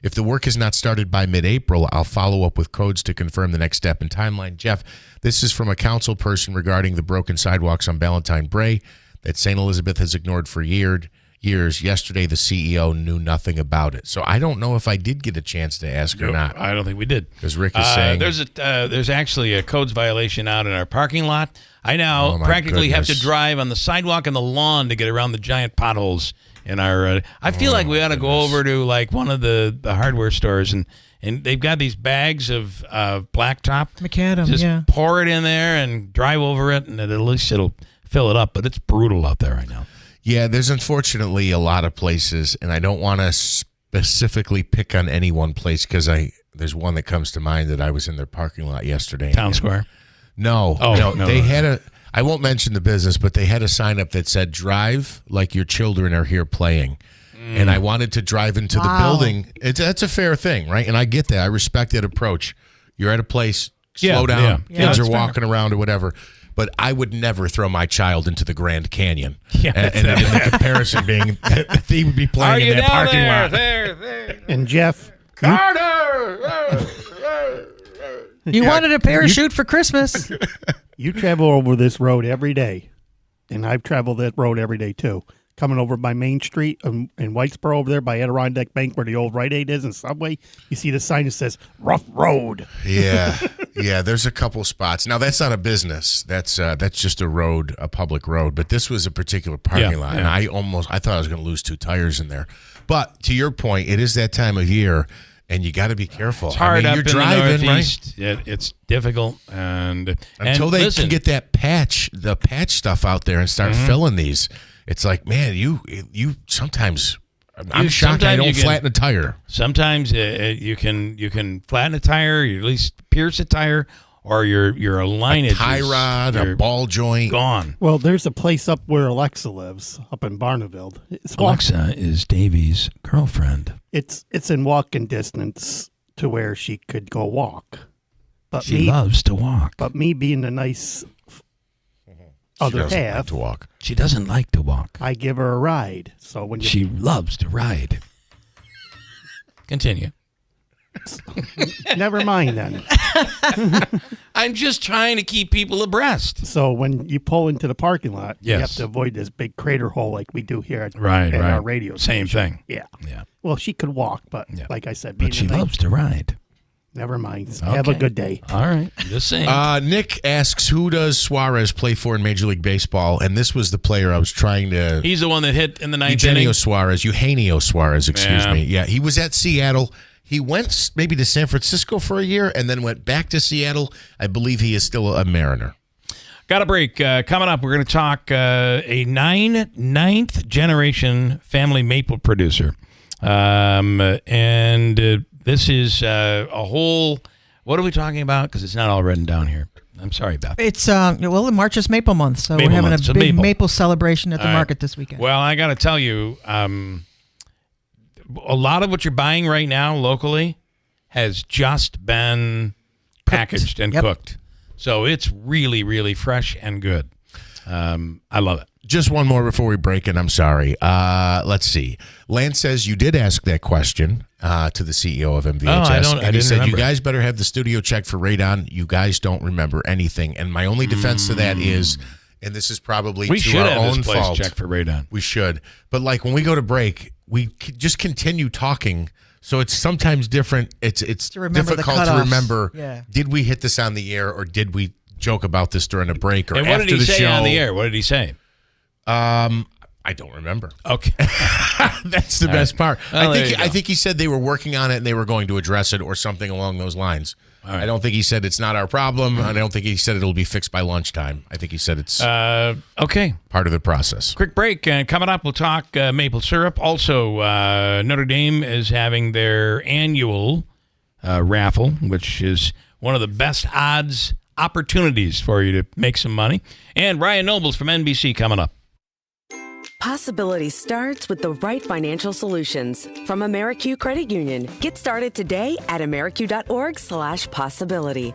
If the work is not started by mid-April, I'll follow up with codes to confirm the next step and timeline. Jeff, this is from a council person regarding the broken sidewalks on Ballantyne Bray that St. Elizabeth has ignored for years. Yesterday, the CEO knew nothing about it. So I don't know if I did get a chance to ask or not. I don't think we did. Because Rick is saying... There's actually a codes violation out in our parking lot. I now practically have to drive on the sidewalk and the lawn to get around the giant potholes in our... I feel like we ought to go over to like one of the hardware stores and they've got these bags of blacktop. Macadam, just pour it in there and drive over it, and at least it'll fill it up. But it's brutal out there right now. Yeah, there's unfortunately a lot of places, and I don't want to specifically pick on any one place because there's one that comes to mind that I was in their parking lot yesterday. Town Square? No. No. They had I won't mention the business, but they had a sign up that said, drive like your children are here playing. And I wanted to drive into the building. That's a fair thing, right? And I get that. I respect that approach. You're at a place, slow down. Kids are walking around or whatever. But I would never throw my child into the Grand Canyon. And the comparison being that he would be playing in that parking lot. There. And Jeff. You wanted a parachute for Christmas. You travel over this road every day. And I've traveled that road every day, too. Coming over by Main Street in Whitesboro over there by Adirondack Bank where the old Rite Aid is and Subway, you see the sign that says rough road. Yeah, there's a couple spots. Now, that's not a business. That's just a road, a public road. But this was a particular parking lot, and I thought I was going to lose 2 tires in there. But to your point, it is that time of year, and you got to be careful. It's hard up you're in driving, the Northeast. Right? It's difficult. Until they can get the patch stuff out there and start filling these. It's like, man, you sometimes I'm shocked I don't flatten a tire. Sometimes you can flatten a tire, you at least pierce a tire, or your lineage, a tie rod, a ball joint, gone. Well, there's a place up where Alexa lives, up in Barneville. Alexa is Davy's girlfriend. It's in walking distance to where she could go walk. But she loves to walk. But me being the nice other half, like to walk. She doesn't like to walk. I give her a ride. So when she loves to ride. Continue. Never mind then. I'm just trying to keep people abreast. So when you pull into the parking lot, you have to avoid this big crater hole like we do here at our radio station. Same thing. Yeah. Well, she could walk, but like I said, but she loves to ride. Never mind. Okay. Have a good day. All right. Just saying. Nick asks, who does Suarez play for in Major League Baseball? And this was the player I was trying to... He's the one that hit in the ninth inning. Eugenio Suarez, excuse me. Yeah, he was at Seattle. He went maybe to San Francisco for a year and then went back to Seattle. I believe he is still a Mariner. Got a break. Coming up, we're going to talk a ninth generation family maple producer. This is a whole... What are we talking about? Because it's not all written down here. I'm sorry about that. It's, March is Maple Month, so we're having a big maple celebration at the market this weekend. Well, I got to tell you, a lot of what you're buying right now locally has just been packaged and cooked. So it's really, really fresh and good. I love it. Just one more before we break, and I'm sorry. Let's see. Lance says you did ask that question to the CEO of MVHS. I he said, remember. you guys better have the studio checked for radon. You guys don't remember anything. And my only defense to that is, and this is probably to our own fault. Check for radon. We should. But like when we go to break, we just continue talking. So it's sometimes different. It's difficult to remember. Did we hit this on the air or did we joke about this during a break or and after the show? What did he say on the air? What did he say? I don't remember. Okay. That's the best part. Well, I think he said they were working on it and they were going to address it or something along those lines. Right. I don't think he said it's not our problem. I don't think he said it'll be fixed by lunchtime. I think he said it's okay, part of the process. Quick break. Coming up, we'll talk maple syrup. Also, Notre Dame is having their annual raffle, which is one of the best odds opportunities for you to make some money. And Ryan Nobles from NBC coming up. Possibility starts with the right financial solutions. From Amerique Credit Union. Get started today at amerique.org/possibility.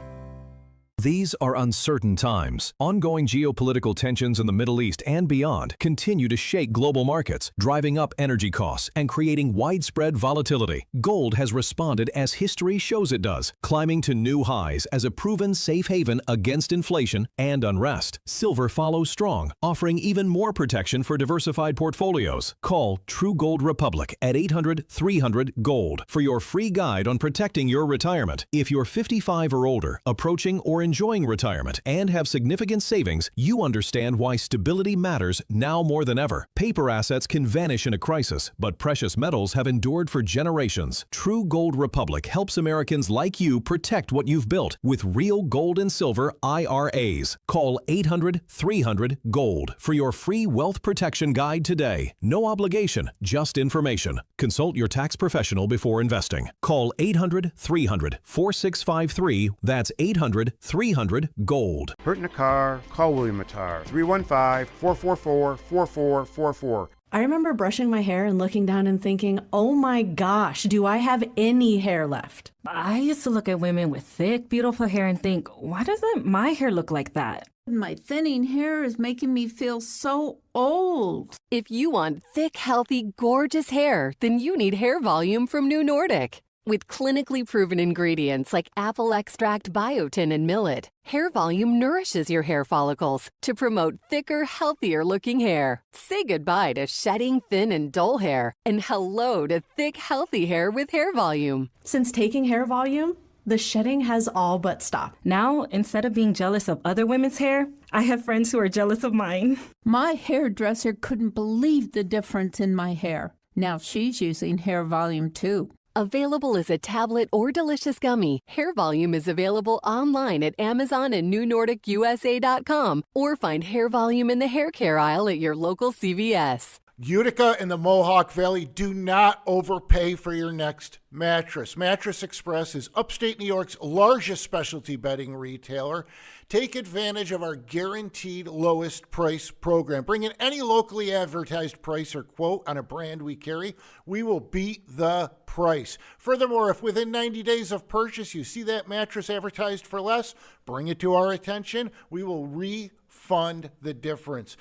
These are uncertain times. Ongoing geopolitical tensions in the Middle East and beyond continue to shake global markets, driving up energy costs and creating widespread volatility. Gold has responded as history shows it does, climbing to new highs as a proven safe haven against inflation and unrest. Silver follows strong, offering even more protection for diversified portfolios. Call True Gold Republic at 800-300-GOLD for your free guide on protecting your retirement. If you're 55 or older, approaching or enjoying retirement and have significant savings, you understand why stability matters now more than ever. Paper assets can vanish in a crisis, but precious metals have endured for generations. True Gold Republic helps Americans like you protect what you've built with real gold and silver IRAs. Call 800-300-GOLD for your free wealth protection guide today. No obligation, just information. Consult your tax professional before investing. Call 800-300-4653. That's 800-300-4653. 1-800-300-GOLD. Hurt in a car? Call William Attar. 315-444-4444. I remember brushing my hair and looking down and thinking, oh my gosh, do I have any hair left? I used to look at women with thick, beautiful hair and think, why doesn't my hair look like that? My thinning hair is making me feel so old. If you want thick, healthy, gorgeous hair, then you need Hair Volume from New Nordic. With clinically proven ingredients like apple extract, biotin, and millet, Hair Volume nourishes your hair follicles to promote thicker, healthier-looking hair. Say goodbye to shedding, thin, and dull hair, and hello to thick, healthy hair with Hair Volume. Since taking Hair Volume, the shedding has all but stopped. Now, instead of being jealous of other women's hair, I have friends who are jealous of mine. My hairdresser couldn't believe the difference in my hair. Now she's using Hair Volume too. Available as a tablet or delicious gummy, Hair Volume is available online at Amazon and NewNordicUSA.com, or find Hair Volume in the hair care aisle at your local CVS. Utica and the Mohawk Valley, do not overpay for your next mattress. Mattress Express is upstate New York's largest specialty bedding retailer. Take advantage of our guaranteed lowest price program. Bring in any locally advertised price or quote on a brand we carry. We will beat the price. Furthermore, if within 90 days of purchase you see that mattress advertised for less, bring it to our attention. We will refund the difference.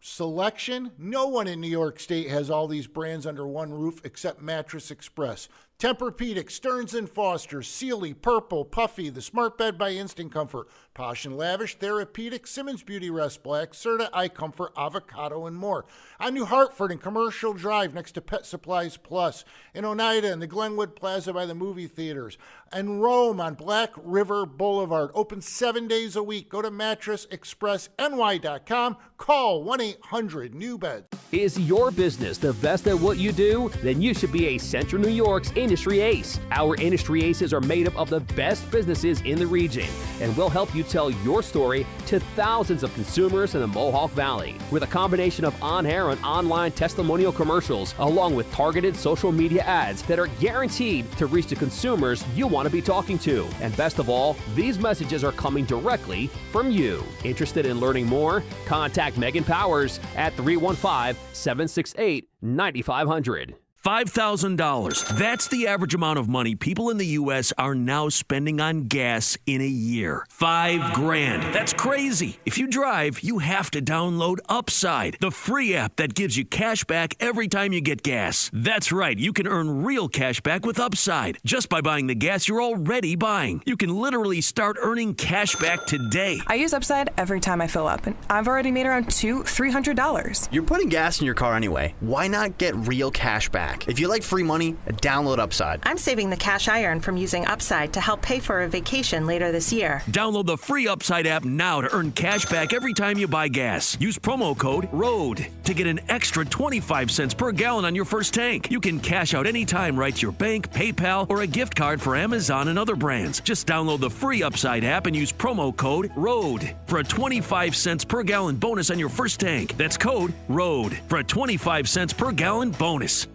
Selection, no one in New York State has all these brands under one roof except Mattress Express. Tempur-Pedic, Stearns & Foster, Sealy, Purple, Puffy, the Smart Bed by Instant Comfort, Posh & Lavish, Therapeutic, Simmons Beauty Rest Black, Serta, Eye Comfort, Avocado, and more. On New Hartford and Commercial Drive next to Pet Supplies Plus. In Oneida and the Glenwood Plaza by the movie theaters. And Rome on Black River Boulevard. Open 7 days a week. Go to mattressexpressny.com. Call 1-800-NEW-BED. Is your business the best at what you do? Then you should be a Central New York's Industry Ace. Our Industry Aces are made up of the best businesses in the region, and we'll help you tell your story to thousands of consumers in the Mohawk Valley. With a combination of on-air and online testimonial commercials, along with targeted social media ads that are guaranteed to reach the consumers you want to be talking to. And best of all, these messages are coming directly from you. Interested in learning more? Contact Megan Powers at 315-768-9500. $5,000. That's the average amount of money people in the U.S. are now spending on gas in a year. $5,000. That's crazy. If you drive, you have to download Upside, the free app that gives you cash back every time you get gas. That's right. You can earn real cash back with Upside just by buying the gas you're already buying. You can literally start earning cash back today. I use Upside every time I fill up, and I've already made around $200-$300. You're putting gas in your car anyway. Why not get real cash back? If you like free money, download Upside. I'm saving the cash I earn from using Upside to help pay for a vacation later this year. Download the free Upside app now to earn cash back every time you buy gas. Use promo code ROAD to get an extra 25 cents per gallon on your first tank. You can cash out anytime right to your bank, PayPal, or a gift card for Amazon and other brands. Just download the free Upside app and use promo code ROAD for a 25 cents per gallon bonus on your first tank. That's code ROAD for a 25 cents per gallon bonus.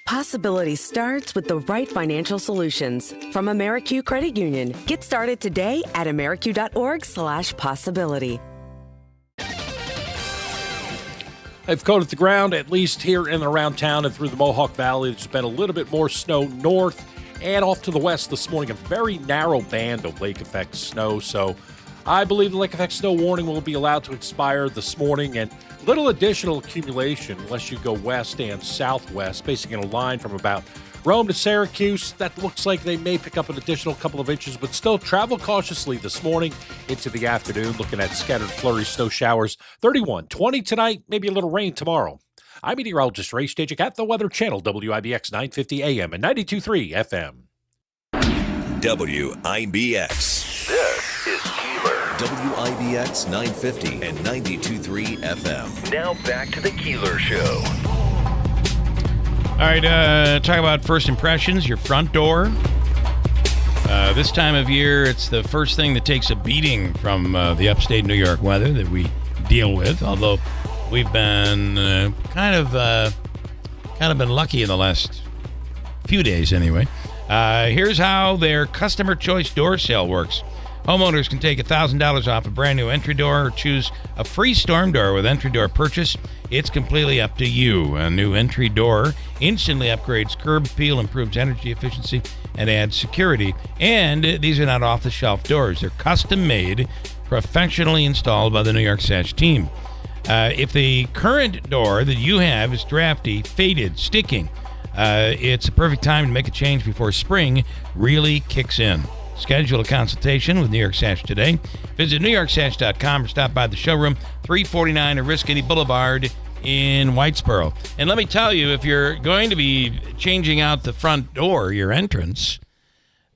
Possibility starts with the right financial solutions from Amerique Credit Union. Get started today at amerique.org/possibility. They've coated the ground, at least here in and around town and through the Mohawk Valley. There's been a little bit more snow north and off to the west this morning. A very narrow band of lake effect snow. So I believe the lake effect snow warning will be allowed to expire this morning, and little additional accumulation unless you go west and southwest, basically in a line from about Rome to Syracuse. That looks like they may pick up an additional couple of inches, but still travel cautiously this morning into the afternoon. Looking at scattered flurry snow showers. 31, 20 tonight, maybe a little rain tomorrow. I'm meteorologist Ray Stagic at the Weather Channel, WIBX 950 AM and 92.3 FM. WIBX. This is Keeler. WIBX 950 and 92.3 FM. Now back to the Keeler Show. All right, talk about first impressions, your front door. This time of year, it's the first thing that takes a beating from the upstate New York weather that we deal with, although we've been kind of been lucky in the last few days anyway. Here's how their customer choice door sale works. Homeowners can take $1,000 off a brand new entry door or choose a free storm door with entry door purchase. It's completely up to you. A new entry door instantly upgrades curb appeal, improves energy efficiency, and adds security. And these are not off-the-shelf doors. They're custom-made, professionally installed by the New York Sash team. If the current door that you have is drafty, faded, sticking, it's a perfect time to make a change before spring really kicks in. Schedule a consultation with New York Sash today. Visit newyorksash.com or stop by the showroom, 349 Oriskany Boulevard in Whitesboro. And let me tell you, if you're going to be changing out the front door, your entrance,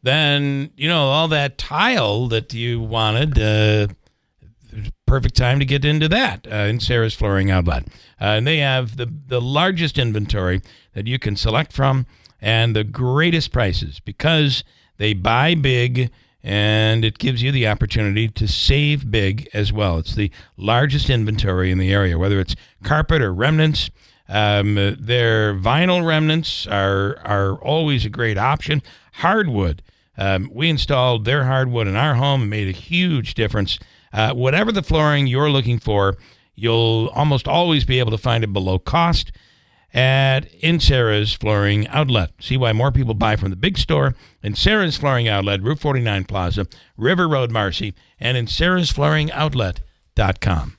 then, all that tile that you wanted, perfect time to get into that in Sarah's Flooring Outlet. And they have the largest inventory that you can select from and the greatest prices because they buy big, and it gives you the opportunity to save big as well. It's the largest inventory in the area, whether it's carpet or remnants. Their vinyl remnants are always a great option. Hardwood. We installed their hardwood in our home and made a huge difference. Whatever the flooring you're looking for, you'll almost always be able to find it below cost in Sarah's Flooring Outlet. See why more people buy from the big store in Sarah's Flooring Outlet, Route 49 Plaza, River Road, Marcy, and in sarahsflooringoutlet.com.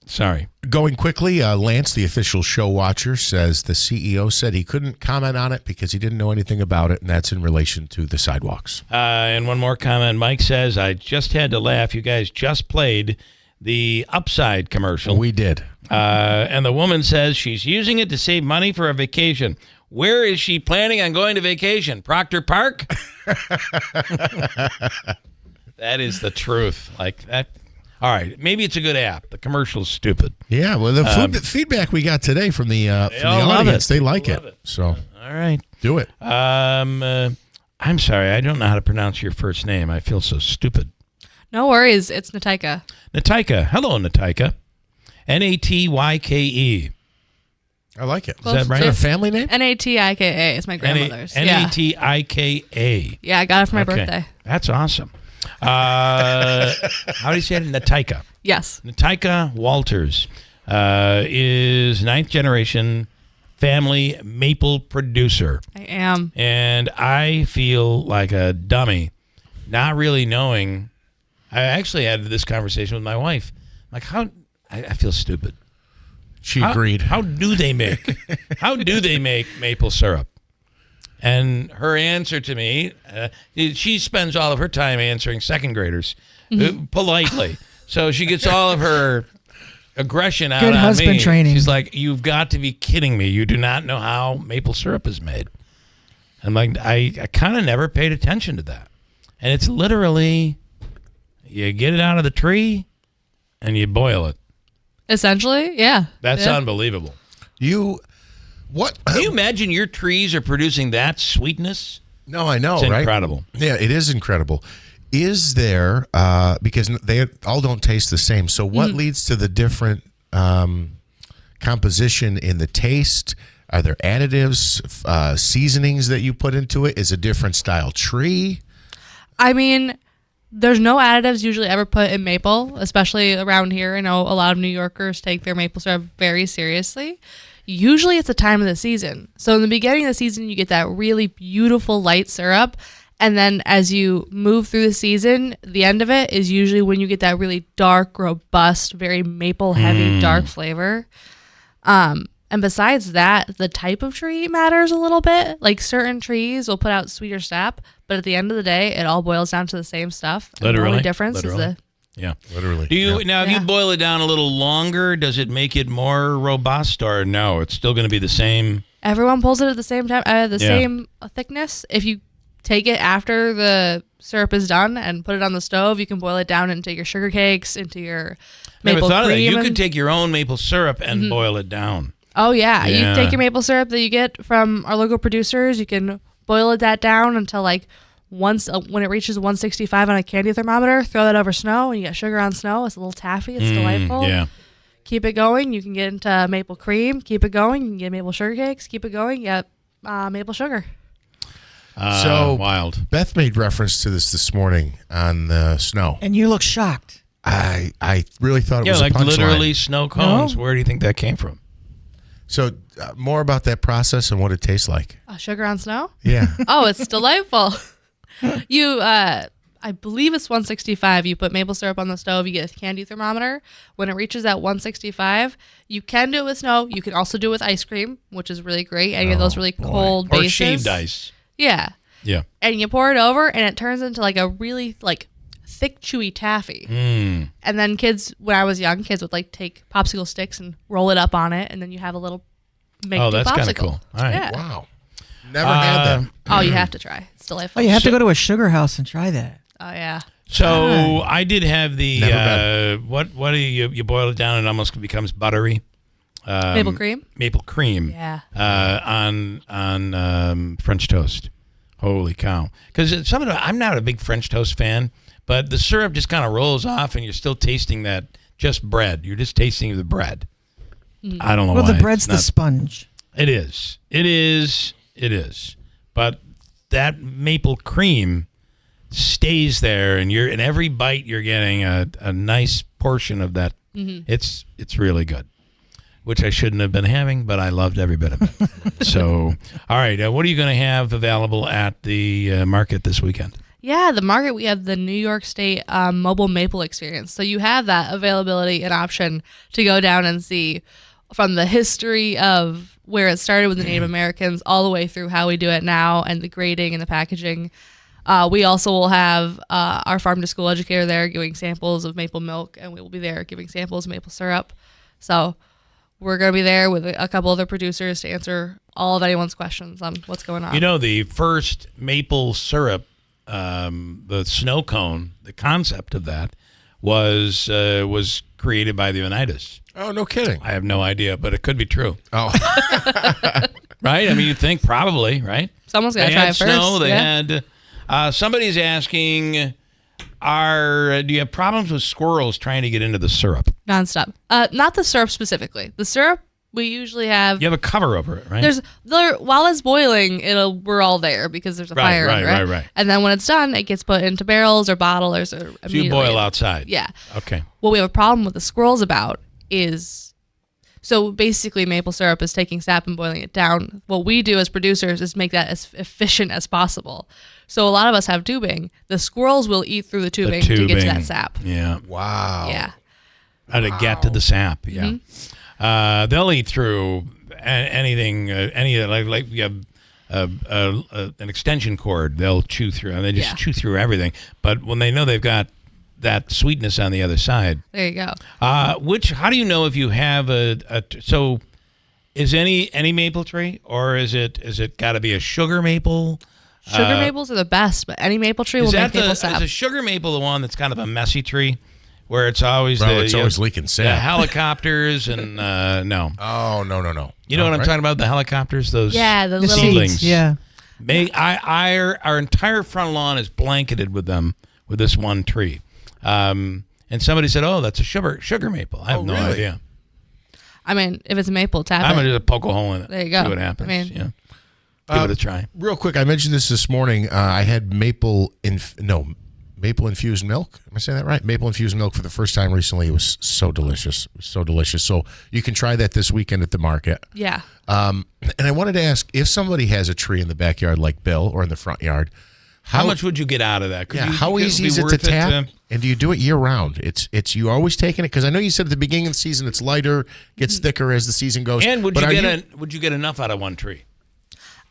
Sorry. Going quickly, Lance, the official show watcher, says the CEO said he couldn't comment on it because he didn't know anything about it, and that's in relation to the sidewalks. And one more comment. Mike says, I just had to laugh. You guys just played the Upside commercial. We did. And the woman says she's using it to save money for a vacation. Where is she planning on going to vacation? Proctor Park? That is the truth. Like that. All right. Maybe it's a good app. The commercial's stupid. Yeah. Well, the feedback we got today from the audience, they like it. So, all right. Do it. I'm sorry. I don't know how to pronounce your first name. I feel so stupid. No worries. It's Natyka. Natyka. Hello, Natyka. Natyke. I like it. Is that right? Is that a family name? Natyka. It's my grandmother's. Natyka. Yeah, I got it for my birthday. That's awesome. How do you say it? Natyka. Yes. Natyka Walters is 9th generation family maple producer. I am. And I feel like a dummy not really knowing. I actually had this conversation with my wife. Like, I feel stupid. She agreed. How do they make maple syrup? And her answer to me, she spends all of her time answering second graders politely. So she gets all of her aggression out Good on husband me. training. She's like, you've got to be kidding me. You do not know how maple syrup is made. I'm like, I kind of never paid attention to that. And it's literally, you get it out of the tree and you boil it. Essentially, yeah. That's unbelievable. Can you imagine your trees are producing that sweetness? No, I know, It's right? incredible. Yeah, it is incredible. Is there, because they all don't taste the same, so what leads to the different composition in the taste? Are there additives, seasonings that you put into it? Is a different style tree? I mean, there's no additives usually ever put in maple, especially around here. I know a lot of New Yorkers take their maple syrup very seriously. Usually it's the time of the season. So in the beginning of the season, you get that really beautiful light syrup. And then as you move through the season, the end of it is usually when you get that really dark, robust, very maple heavy, dark flavor. And besides that, the type of tree matters a little bit. Like certain trees will put out sweeter sap, but at the end of the day, it all boils down to the same stuff. And the only difference is the Yeah, literally. Do you now? If you boil it down a little longer, does it make it more robust, or no? It's still going to be the same. Everyone pulls it at the same time, same thickness. If you take it after the syrup is done and put it on the stove, you can boil it down into your sugar cakes, into your maple Never thought cream. of that. You could take your own maple syrup and boil it down. Oh yeah, you take your maple syrup that you get from our local producers. You can boil that down until like when it reaches 165 on a candy thermometer, throw that over snow, and you get sugar on snow. It's a little taffy. It's delightful. Yeah. Keep it going. You can get into maple cream. Keep it going. You can get maple sugar cakes. Keep it going. You get maple sugar. Wild. Beth made reference to this morning on the snow. And you look shocked. I really thought it was like a punchline. literally snow cones. No? Where do you think that came from? So more about that process and what it tastes like. Sugar on snow? Yeah. Oh, it's delightful. You, I believe it's 165. You put maple syrup on the stove. You get a candy thermometer. When it reaches that 165, you can do it with snow. You can also do it with ice cream, which is really great. Any of those really cold bases. Or shaved ice. Yeah. Yeah. And you pour it over, and it turns into like a really thick, chewy taffy. And then when I was young, kids would take popsicle sticks and roll it up on it, and then you have a little that's kind of popsicle. cool. All right. Yeah. Wow. Never had that. Oh, you have to try. It's delightful. Oh, you have to go to a sugar house and try that. Oh, yeah. So I did have the what do you boil it down and it almost becomes buttery. Maple cream. Maple cream. Yeah. On French toast. Holy cow! Because I'm not a big French toast fan, but the syrup just kind of rolls off, and you're still tasting that just bread. You're just tasting the bread. I don't know why. Well, the bread's the sponge. It is. It is. But that maple cream stays there, and in every bite you're getting a nice portion of that. Mm-hmm. It's really good, which I shouldn't have been having, but I loved every bit of it. So, all right, what are you going to have available at the market this weekend? Yeah, the market, we have the New York State mobile maple experience. So you have that availability and option to go down and see from the history of where it started with the Native Americans all the way through how we do it now and the grading and the packaging. We also will have our farm to school educator there giving samples of maple milk, and we will be there giving samples of maple syrup. So we're going to be there with a couple other producers to answer all of anyone's questions on what's going on. You know, the first maple syrup, the snow cone, the concept of that was created by the Oneidas. Oh, no kidding. I have no idea, but it could be true. Oh. Right? I mean, you'd think probably, right? Someone's got to try it first. Snow, they had somebody's asking, do you have problems with squirrels trying to get into the syrup? Nonstop. Not the syrup specifically. The syrup, we usually have... You have a cover over it, right? While it's boiling, we're all there because there's a fire under it. Right. And then when it's done, it gets put into barrels or bottles. So you boil outside? Yeah. Okay. What we have a problem with the squirrels about is... So basically, maple syrup is taking sap and boiling it down. What we do as producers is make that as efficient as possible. So a lot of us have tubing. The squirrels will eat through the tubing to get to that sap. Yeah. Wow. Yeah. How to get to the sap. Yeah. Mm-hmm. They'll eat through anything. Like you have an extension cord. They'll chew through, and they just chew through everything. But when they know they've got that sweetness on the other side. There you go. How do you know if you have so is any maple tree, or is it got to be a sugar maple? Sugar maples are the best, but any maple tree will make maple sap. Is a sugar maple the one that's kind of a messy tree, where it's always always leaking sap? The helicopters and no. Oh, no. You know what I'm talking about? The helicopters, those the little seedlings. Yeah. Our entire front lawn is blanketed with them, with this one tree. And somebody said, "Oh, that's a sugar maple." I have no idea. I mean, if it's a maple, tap I'm it. gonna just poke a hole in it. There you go. See what happens. I mean, give it a try. Real quick, I mentioned this morning. I had maple infused milk. Am I saying that right? Maple infused milk for the first time recently. It was so delicious. So you can try that this weekend at the market. Yeah. And I wanted to ask, if somebody has a tree in the backyard like Bill, or in the front yard, how much would you get out of that? How easy is it to tap? And do you do it year round? It's you always taking it, because I know you said at the beginning of the season it's lighter, gets thicker as the season goes. And would you get enough out of one tree?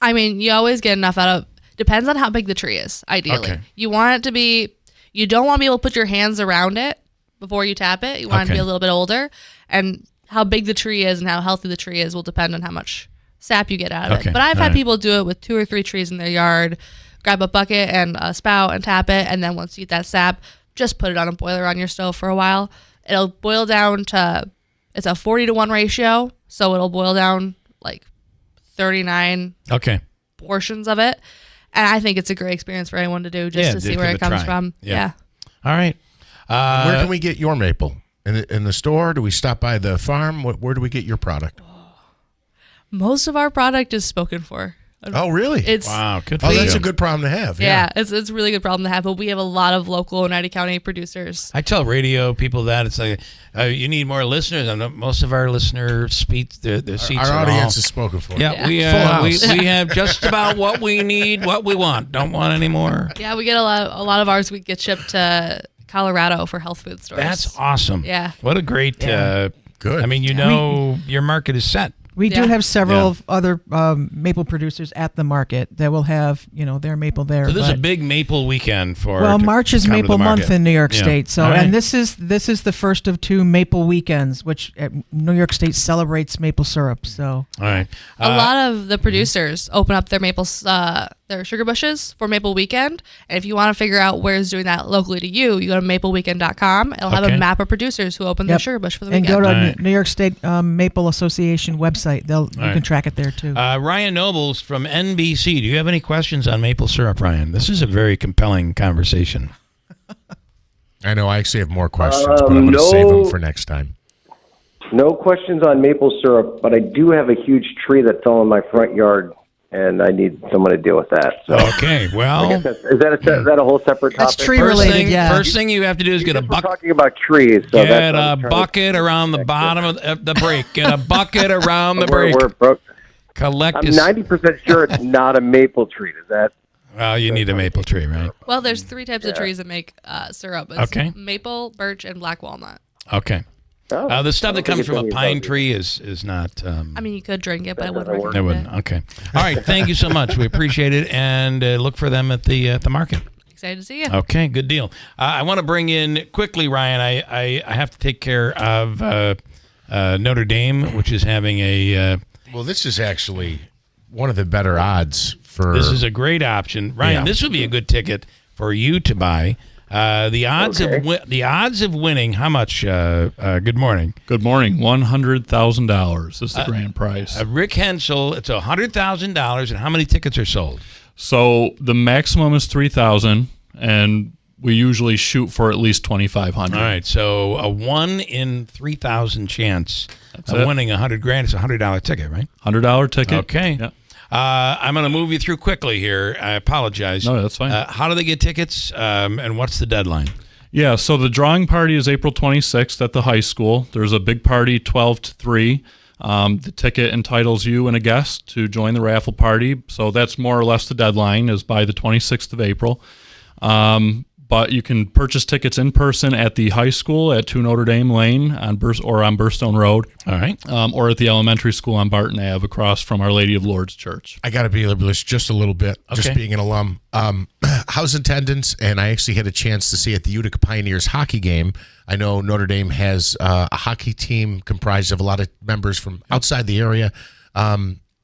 I mean, you always get enough out of. Depends on how big the tree is. Ideally, you want it to be. You don't want to be able to put your hands around it before you tap it. You want it to be a little bit older, and how big the tree is and how healthy the tree is will depend on how much sap you get out of it. But I've had people do it with 2 or 3 trees in their yard. Grab a bucket and a spout and tap it, and then once you get that sap, just put it on a boiler on your stove for a while. It'll boil down to, it's a 40-to-1 ratio, so it'll boil down like 39 portions of it. And I think it's a great experience for anyone to do, just to see where it comes from. Yeah. All right. Where can we get your maple? In the store? Do we stop by the farm? Where do we get your product? Most of our product is spoken for. Oh, really? Wow, good. Oh, that's a good problem to have. Yeah, it's a really good problem to have. But we have a lot of local Oneida County producers. I tell radio people that it's like you need more listeners. I know most of our listeners speak. Their seats. Our are audience all, is spoken for. Yeah, we have just about what we need, what we want. Don't want any more. Yeah, we get a lot of ours. We get shipped to Colorado for health food stores. That's awesome. Yeah. What a great. Good. I mean, your market is set. We do have several other maple producers at the market that will have, their maple there. So this is a big maple weekend for. Well, March is Maple Month in New York Yeah. State. So, All right. and this is the first of two maple weekends, which New York State celebrates maple syrup. So, all right, a lot of the producers open up their their sugar bushes for Maple Weekend, and if you want to figure out where's doing that locally to you, you go to mapleweekend.com. It'll have a map of producers who open their sugar bush for the and weekend. go to New York State Maple Association website. You can track it there too. Ryan Nobles from NBC. Do you have any questions on maple syrup, Ryan? This is a very compelling conversation. I know I actually have more questions, but I'm going to save them for next time. No questions on maple syrup, but I do have a huge tree that fell in my front yard, and I need someone to deal with that. So. Okay, well, is that a whole separate topic? That's tree related. First thing you have to do is get a bucket. Talking about trees. So Get a bucket around the bottom of the break. Get a bucket around the break. Collect. I'm 90% sure it's not a maple tree. Is that? Well, you need a maple tree, right? Well, there's 3 types of trees that make syrup. It's Okay. maple, birch, and black walnut. Okay. The stuff that comes from a pine tree is not. I mean, you could drink it, but I wouldn't recommend It wouldn't. Okay. All right. Thank you so much. We appreciate it, and look for them at the market. Excited to see you. Okay, good deal. I want to bring in quickly, Ryan. I have to take care of Notre Dame, which is having a. Well, this is actually one of the better odds for. This is a great option, Ryan. This would be a good ticket for you to buy. The odds of winning. How much? Good morning. Good morning. $100,000 is the grand prize. Rick Hensel. It's $100,000, and how many tickets are sold? So the maximum is 3,000, and we usually shoot for at least 2,500. All right. So a 1 in 3,000 chance of winning $100,000. It's a $100 ticket, right? $100 ticket. Okay. Yeah. I'm going to move you through quickly here. I apologize. No, that's fine. How do they get tickets, and what's the deadline? Yeah, so the drawing party is April 26th at the high school. There's a big party 12 to 3. The ticket entitles you and a guest to join the raffle party. So that's more or less the deadline, is by the 26th of April. But you can purchase tickets in person at the high school at 2 Notre Dame Lane on Burstone Road. All right. Or at the elementary school on Barton Ave across from Our Lady of Lourdes Church. I got to be liberalist just a little bit, just being an alum. How's attendance? And I actually had a chance to see at the Utica Pioneers hockey game. I know Notre Dame has a hockey team comprised of a lot of members from outside the area.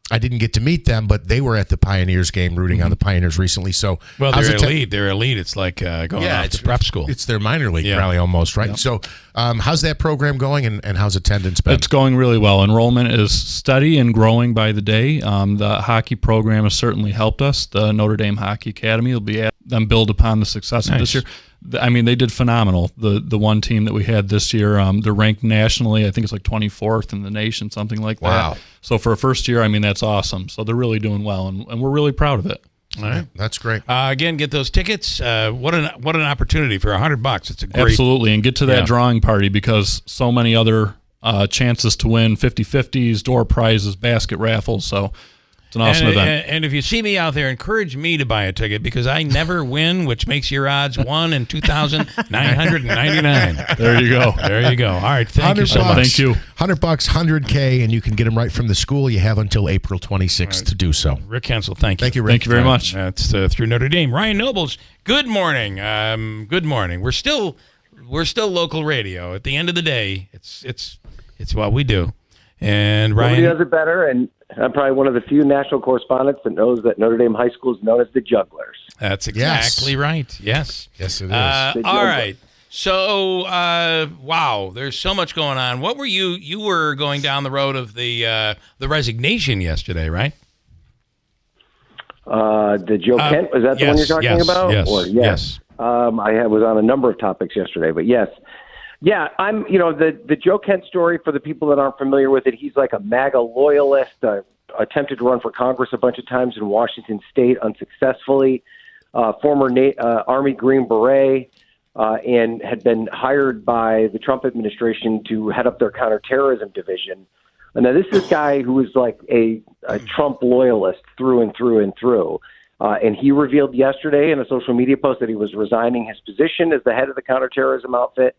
I didn't get to meet them, but they were at the Pioneers game rooting on the Pioneers recently. So, well, they're elite. They're elite. It's like going off to prep school. It's their minor league, probably almost, right? Yep. So, how's that program going, and how's attendance been? It's going really well. Enrollment is steady and growing by the day. The hockey program has certainly helped us. The Notre Dame Hockey Academy will be at them build upon the success of this year. I mean, they did phenomenal. The one team that we had this year, they're ranked nationally. I think it's like 24th in the nation, something like that. Wow. So for a first year, I mean, that's awesome. So they're really doing well, and we're really proud of it. All right, that's great. Again, get those tickets. What an opportunity for $100. It's a great, absolutely, and get to that drawing party, because so many other chances to win 50-50s, door prizes, basket raffles. So it's an awesome event. And if you see me out there, encourage me to buy a ticket, because I never win, which makes your odds 1 in 2,999. There you go. There you go. All right. Thank you so much. Thank you. $100, $100K, and you can get them right from the school. You have until April 26th to do so. Rick Hensel, thank you. Thank you, Rick. Thank you very much. That's through Notre Dame. Ryan Nobles, good morning. Good morning. We're still local radio. At the end of the day, it's what we do. And Ryan, nobody does it better, and I'm probably one of the few national correspondents that knows that Notre Dame High School is known as the Jugglers. That's exactly right. Yes. Yes, it is. All right. So, wow, there's so much going on. What were you were going down the road of the resignation yesterday, right? The Joe Kent, is that the one you're talking about? Yes. Or, yes. I was on a number of topics yesterday, but yes. Yeah, I'm, the Joe Kent story, for the people that aren't familiar with it, he's like a MAGA loyalist, attempted to run for Congress a bunch of times in Washington State unsuccessfully, former Army Green Beret, and had been hired by the Trump administration to head up their counterterrorism division. And now this is a guy who is like a Trump loyalist through and through and through. And he revealed yesterday in a social media post that he was resigning his position as the head of the counterterrorism outfit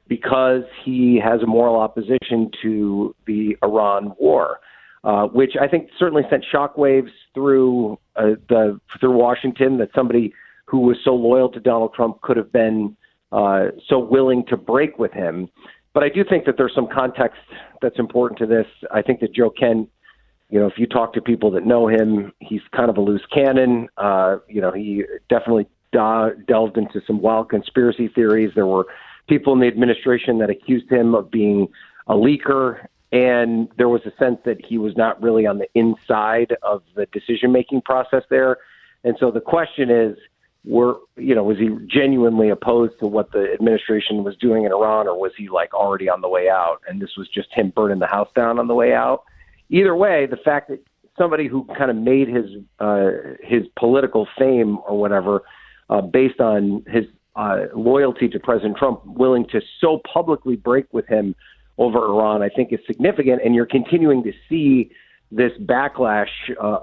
because he has a moral opposition to the Iran war, which I think certainly sent shockwaves through Washington, that somebody who was so loyal to Donald Trump could have been so willing to break with him. But I do think that there's some context that's important to this. I think that Joe Kent, if you talk to people that know him, he's kind of a loose cannon. He definitely delved into some wild conspiracy theories. There were people in the administration that accused him of being a leaker, and there was a sense that he was not really on the inside of the decision-making process there. And so the question is, was he genuinely opposed to what the administration was doing in Iran, or was he already on the way out, and this was just him burning the house down on the way out? Either way, the fact that somebody who kind of made his political fame or whatever based on his loyalty to President Trump, willing to so publicly break with him over Iran, I think is significant. And you're continuing to see this backlash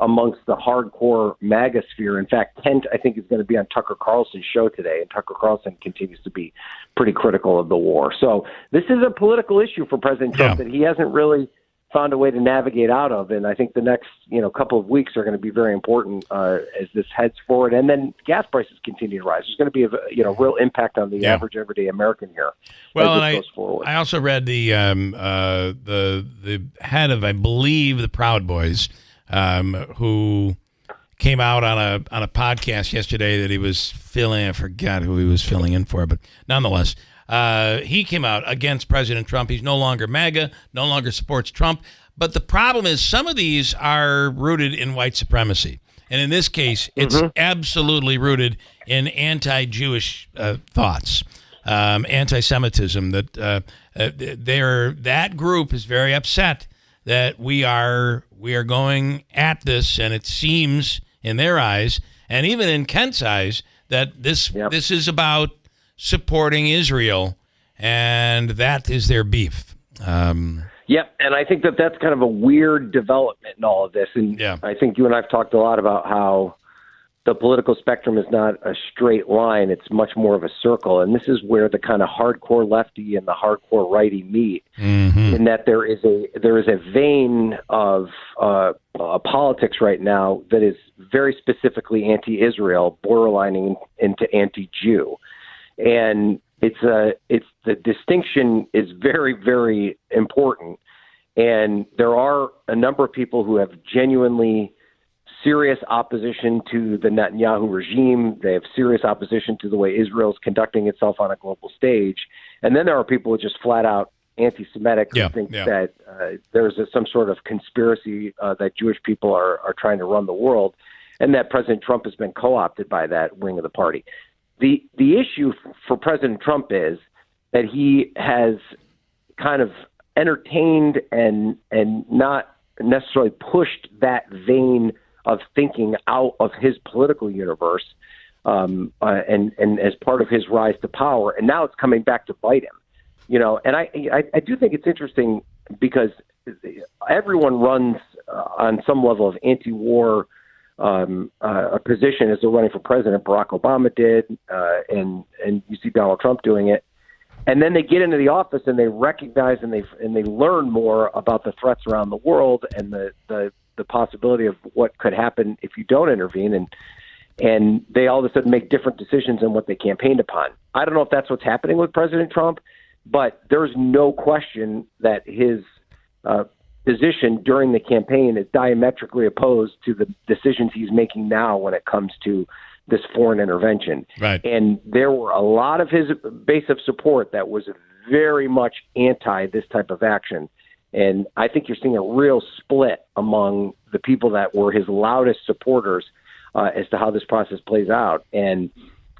amongst the hardcore MAGA sphere. In fact, Kent, I think, is going to be on Tucker Carlson's show today, and Tucker Carlson continues to be pretty critical of the war. So this is a political issue for President Trump that he hasn't really found a way to navigate out of. And I think the next, couple of weeks are going to be very important as this heads forward. And then gas prices continue to rise. There's going to be a real impact on the average everyday American here. Well, and I also read the head of, I believe, the Proud Boys, who came out on a podcast yesterday that he was I forgot who he was filling in for, but nonetheless, he came out against President Trump. He's no longer MAGA, no longer supports Trump. But the problem is some of these are rooted in white supremacy. And in this case, it's absolutely rooted in anti-Jewish thoughts, anti-Semitism. That group is very upset that we are going at this, and it seems in their eyes, and even in Kent's eyes, that this is about supporting Israel, and that is their beef. Yep, and I think that's kind of a weird development in all of this. And I think you and I have talked a lot about how the political spectrum is not a straight line. It's much more of a circle. And this is where the kind of hardcore lefty and the hardcore righty meet, in that there is a vein of politics right now that is very specifically anti-Israel, borderlining into anti-Jew. And the distinction is very, very important. And there are a number of people who have genuinely serious opposition to the Netanyahu regime. They have serious opposition to the way Israel is conducting itself on a global stage. And then there are people who are just flat out anti-Semitic who think that there's some sort of conspiracy that Jewish people are trying to run the world, and that President Trump has been co-opted by that wing of the party. The issue for President Trump is that he has kind of entertained and not necessarily pushed that vein of thinking out of his political universe, and as part of his rise to power, and now it's coming back to bite him. And I do think it's interesting because everyone runs on some level of anti-war a position as they're running for president. Barack Obama did, and you see Donald Trump doing it. And then they get into the office and they recognize and they learn more about the threats around the world and the possibility of what could happen if you don't intervene, and they all of a sudden make different decisions on what they campaigned upon. I don't know if that's what's happening with President Trump, but there's no question that his position during the campaign is diametrically opposed to the decisions he's making now when it comes to this foreign intervention. Right. And there were a lot of his base of support that was very much anti this type of action. And I think you're seeing a real split among the people that were his loudest supporters as to how this process plays out. And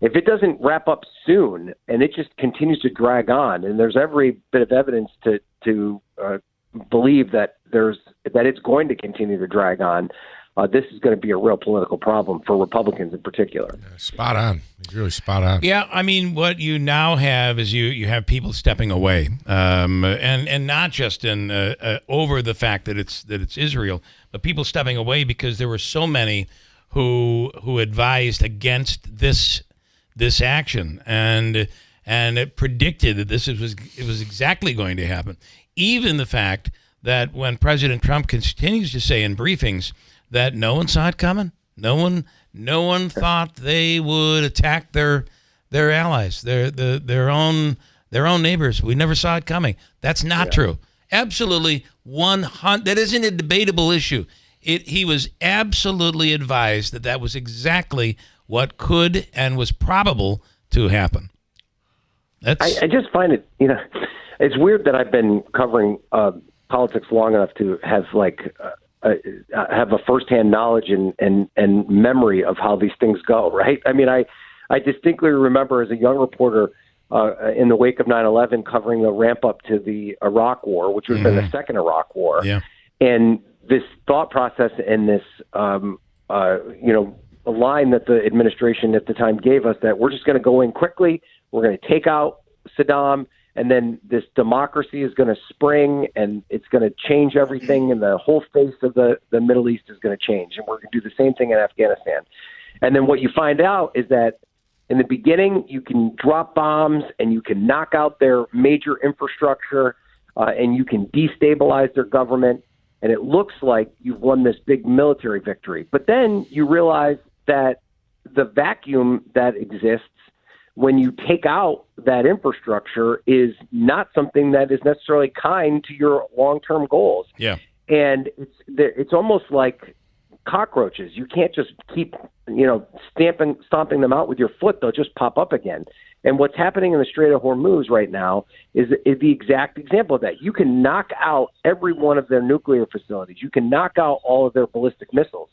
if it doesn't wrap up soon and it just continues to drag on, and there's every bit of evidence to believe that it's going to continue to drag on, this is going to be a real political problem for Republicans in particular. Spot on. He's really spot on. Yeah, I mean, what you now have is you have people stepping away, and not just in over the fact that it's Israel, but people stepping away because there were so many who advised against this action, and it predicted that it was exactly going to happen. Even the fact that when President Trump continues to say in briefings that no one saw it coming, no one thought they would attack their allies, their own neighbors. We never saw it coming. That's not true. Absolutely 100. That isn't a debatable issue. He was absolutely advised that was exactly what could and was probable to happen. I just find it, it's weird that I've been covering politics long enough to have have a firsthand knowledge and memory of how these things go, right? I mean, I distinctly remember as a young reporter in the wake of 9/11 covering the ramp up to the Iraq War, which would have been the second Iraq War. Yeah. And this thought process and this, a line that the administration at the time gave us that we're just going to go in quickly, we're going to take out Saddam, and then this democracy is going to spring and it's going to change everything, and the whole face of the Middle East is going to change, and we're going to do the same thing in Afghanistan. And then what you find out is that in the beginning you can drop bombs and you can knock out their major infrastructure and you can destabilize their government, and it looks like you've won this big military victory. But then you realize that the vacuum that exists when you take out that infrastructure is not something that is necessarily kind to your long-term goals. Yeah. And it's almost like cockroaches. You can't just keep, stomping them out with your foot. They'll just pop up again. And what's happening in the Strait of Hormuz right now is the exact example of that. You can knock out every one of their nuclear facilities. You can knock out all of their ballistic missiles.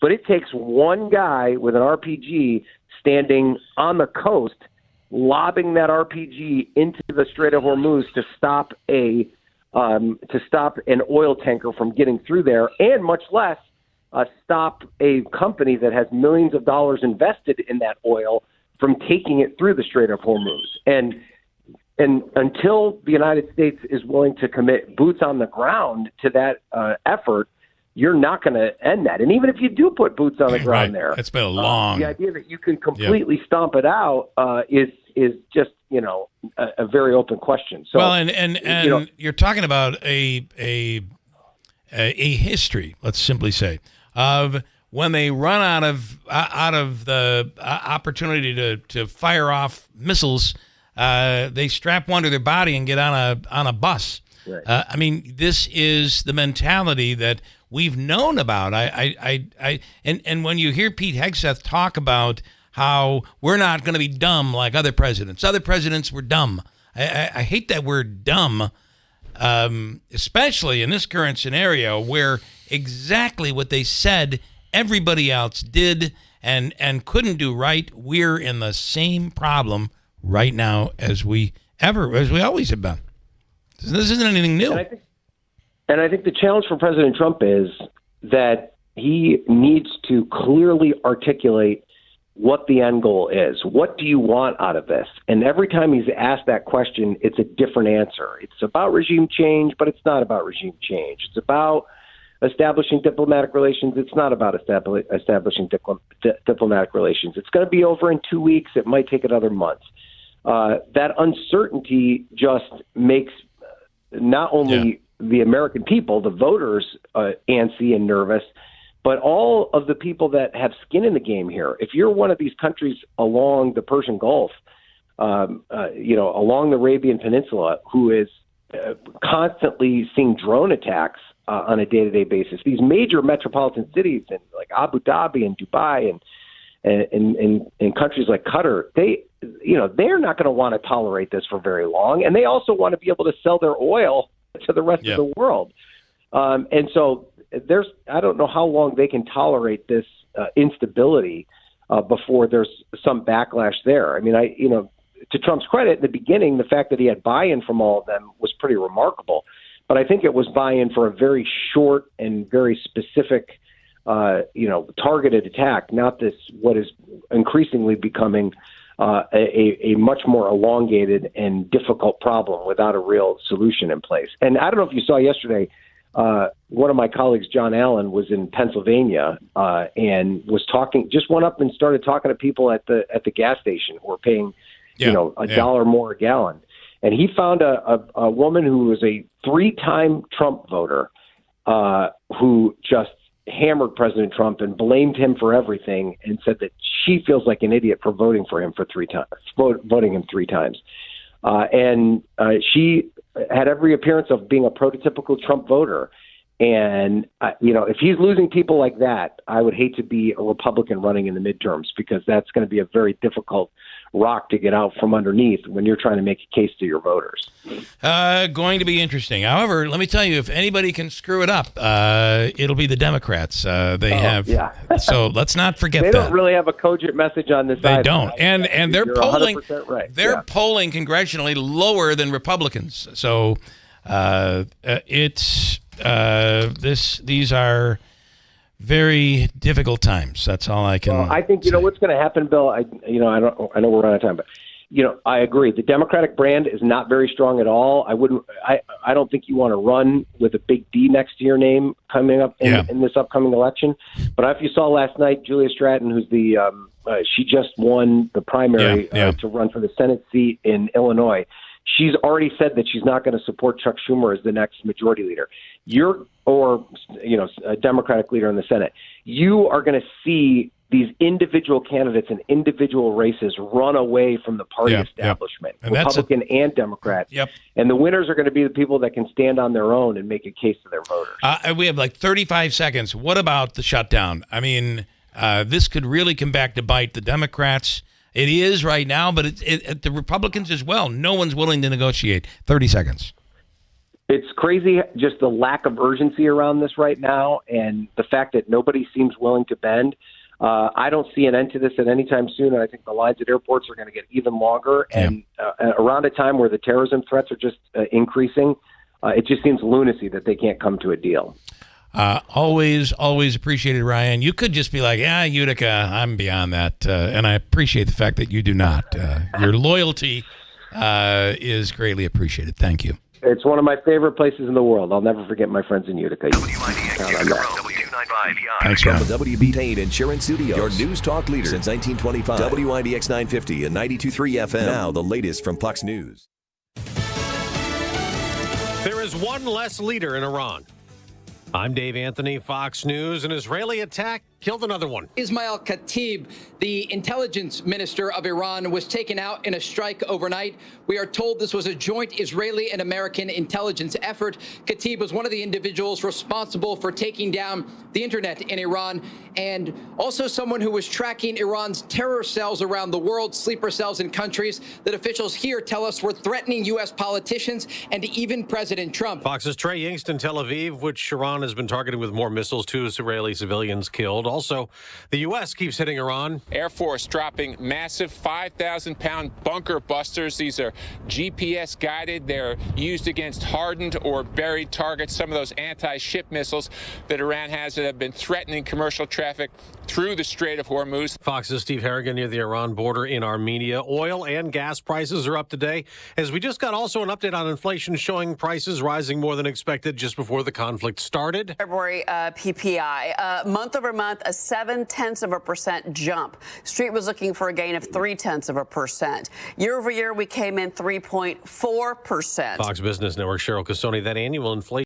But it takes one guy with an RPG standing on the coast, lobbing that RPG into the Strait of Hormuz to stop an oil tanker from getting through there, and much less stop a company that has millions of dollars invested in that oil from taking it through the Strait of Hormuz. And until the United States is willing to commit boots on the ground to that effort, you're not going to end that. And even if you do put boots on the ground there, it's been a long. The idea that you can completely stomp it out is just a very open question. So, well, and you're talking about a history, let's simply say, of when they run out of the opportunity to fire off missiles, they strap one to their body and get on a bus. Right. I mean, this is the mentality that we've known about. And when you hear Pete Hegseth talk about how we're not going to be dumb like other presidents. Other presidents were dumb. I hate that word dumb, especially in this current scenario where exactly what they said everybody else did and couldn't do right. We're in the same problem right now as we always have been. This isn't anything new. And I think the challenge for President Trump is that he needs to clearly articulate what the end goal is. What do you want out of this? And every time he's asked that question, it's a different answer. It's about regime change, but it's not about regime change. It's about establishing diplomatic relations. It's not about establishing diplomatic relations. It's going to be over in 2 weeks. It might take another month. That uncertainty just makes not only the American people, the voters, antsy and nervous, but all of the people that have skin in the game here. If you're one of these countries along the Persian Gulf, along the Arabian Peninsula, who is constantly seeing drone attacks on a day-to-day basis, these major metropolitan cities in like Abu Dhabi and Dubai and countries like Qatar, they're not going to want to tolerate this for very long, and they also want to be able to sell their oil to the rest of the world. And so I don't know how long they can tolerate this instability before there's some backlash there. I mean, to Trump's credit, in the beginning, the fact that he had buy-in from all of them was pretty remarkable. But I think it was buy-in for a very short and very specific, targeted attack, not this what is increasingly becoming a much more elongated and difficult problem without a real solution in place. And I don't know if you saw yesterday, one of my colleagues, John Allen, was in Pennsylvania and was talking. Just went up and started talking to people at the gas station who were paying, $1 more a gallon. And he found a woman who was a 3-time Trump voter who just hammered President Trump and blamed him for everything, and said that she feels like an idiot for voting for him for 3 times, voting him 3 times. And she had every appearance of being a prototypical Trump voter. And, if he's losing people like that, I would hate to be a Republican running in the midterms, because that's going to be a very difficult rock to get out from underneath when you're trying to make a case to your voters. Going to be interesting. However, let me tell you, if anybody can screw it up, it'll be the Democrats. So let's not forget they that. They don't really have a cogent message on this. They don't. And they're polling. 100% right. They're polling congressionally lower than Republicans. So these are very difficult times. That's all I can. Well, I think what's going to happen, Bill. I know we're out of time, but I agree. The Democratic brand is not very strong at all. I don't think you want to run with a big D next to your name coming up in this upcoming election. But if you saw last night, Julia Stratton, who's she just won the primary to run for the Senate seat in Illinois. She's already said that she's not going to support Chuck Schumer as the next majority leader. A Democratic leader in the Senate. You are going to see these individual candidates in individual races run away from the party establishment, Republican and Democrat. Yep. And the winners are going to be the people that can stand on their own and make a case to their voters. We have like 35 seconds. What about the shutdown? I mean, this could really come back to bite the Democrats. It is right now, but the Republicans as well. No one's willing to negotiate. 30 seconds. It's crazy, just the lack of urgency around this right now, and the fact that nobody seems willing to bend. I don't see an end to this at any time soon, and I think the lines at airports are going to get even longer. And around a time where the terrorism threats are just increasing, it just seems lunacy that they can't come to a deal. Always appreciated, Ryan. You could just be like, Utica, I'm beyond that. And I appreciate the fact that you do not. Your loyalty is greatly appreciated. Thank you. It's one of my favorite places in the world. I'll never forget my friends in Utica. Thanks, from the WB Tain Insurance Studio, your news talk leader since 1925. WIBX 950 and 92.3 FM. Now the latest from Fox News. There is one less leader in Iran. I'm Dave Anthony, Fox News. An Israeli attack killed another one. Ismail Khatib, the intelligence minister of Iran, was taken out in a strike overnight. We are told this was a joint Israeli and American intelligence effort. Khatib was one of the individuals responsible for taking down the internet in Iran, and also someone who was tracking Iran's terror cells around the world, sleeper cells in countries that officials here tell us were threatening U.S. politicians and even President Trump. Fox's Trey Yingst in Tel Aviv, which Iran has been targeting with more missiles. 2 Israeli civilians killed. Also, the U.S. keeps hitting Iran. Air Force dropping massive 5,000-pound bunker busters. These are GPS guided. They're used against hardened or buried targets. Some of those anti-ship missiles that Iran has that have been threatening commercial traffic through the Strait of Hormuz. Fox's Steve Harrigan near the Iran border in Armenia. Oil and gas prices are up today, as we just got also an update on inflation showing prices rising more than expected just before the conflict started. February PPI, month over month, a 0.7% jump. Street was looking for a gain of 0.3%. Year over year, we came in 3.4%. Fox Business Network, Cheryl Casoni, that annual inflation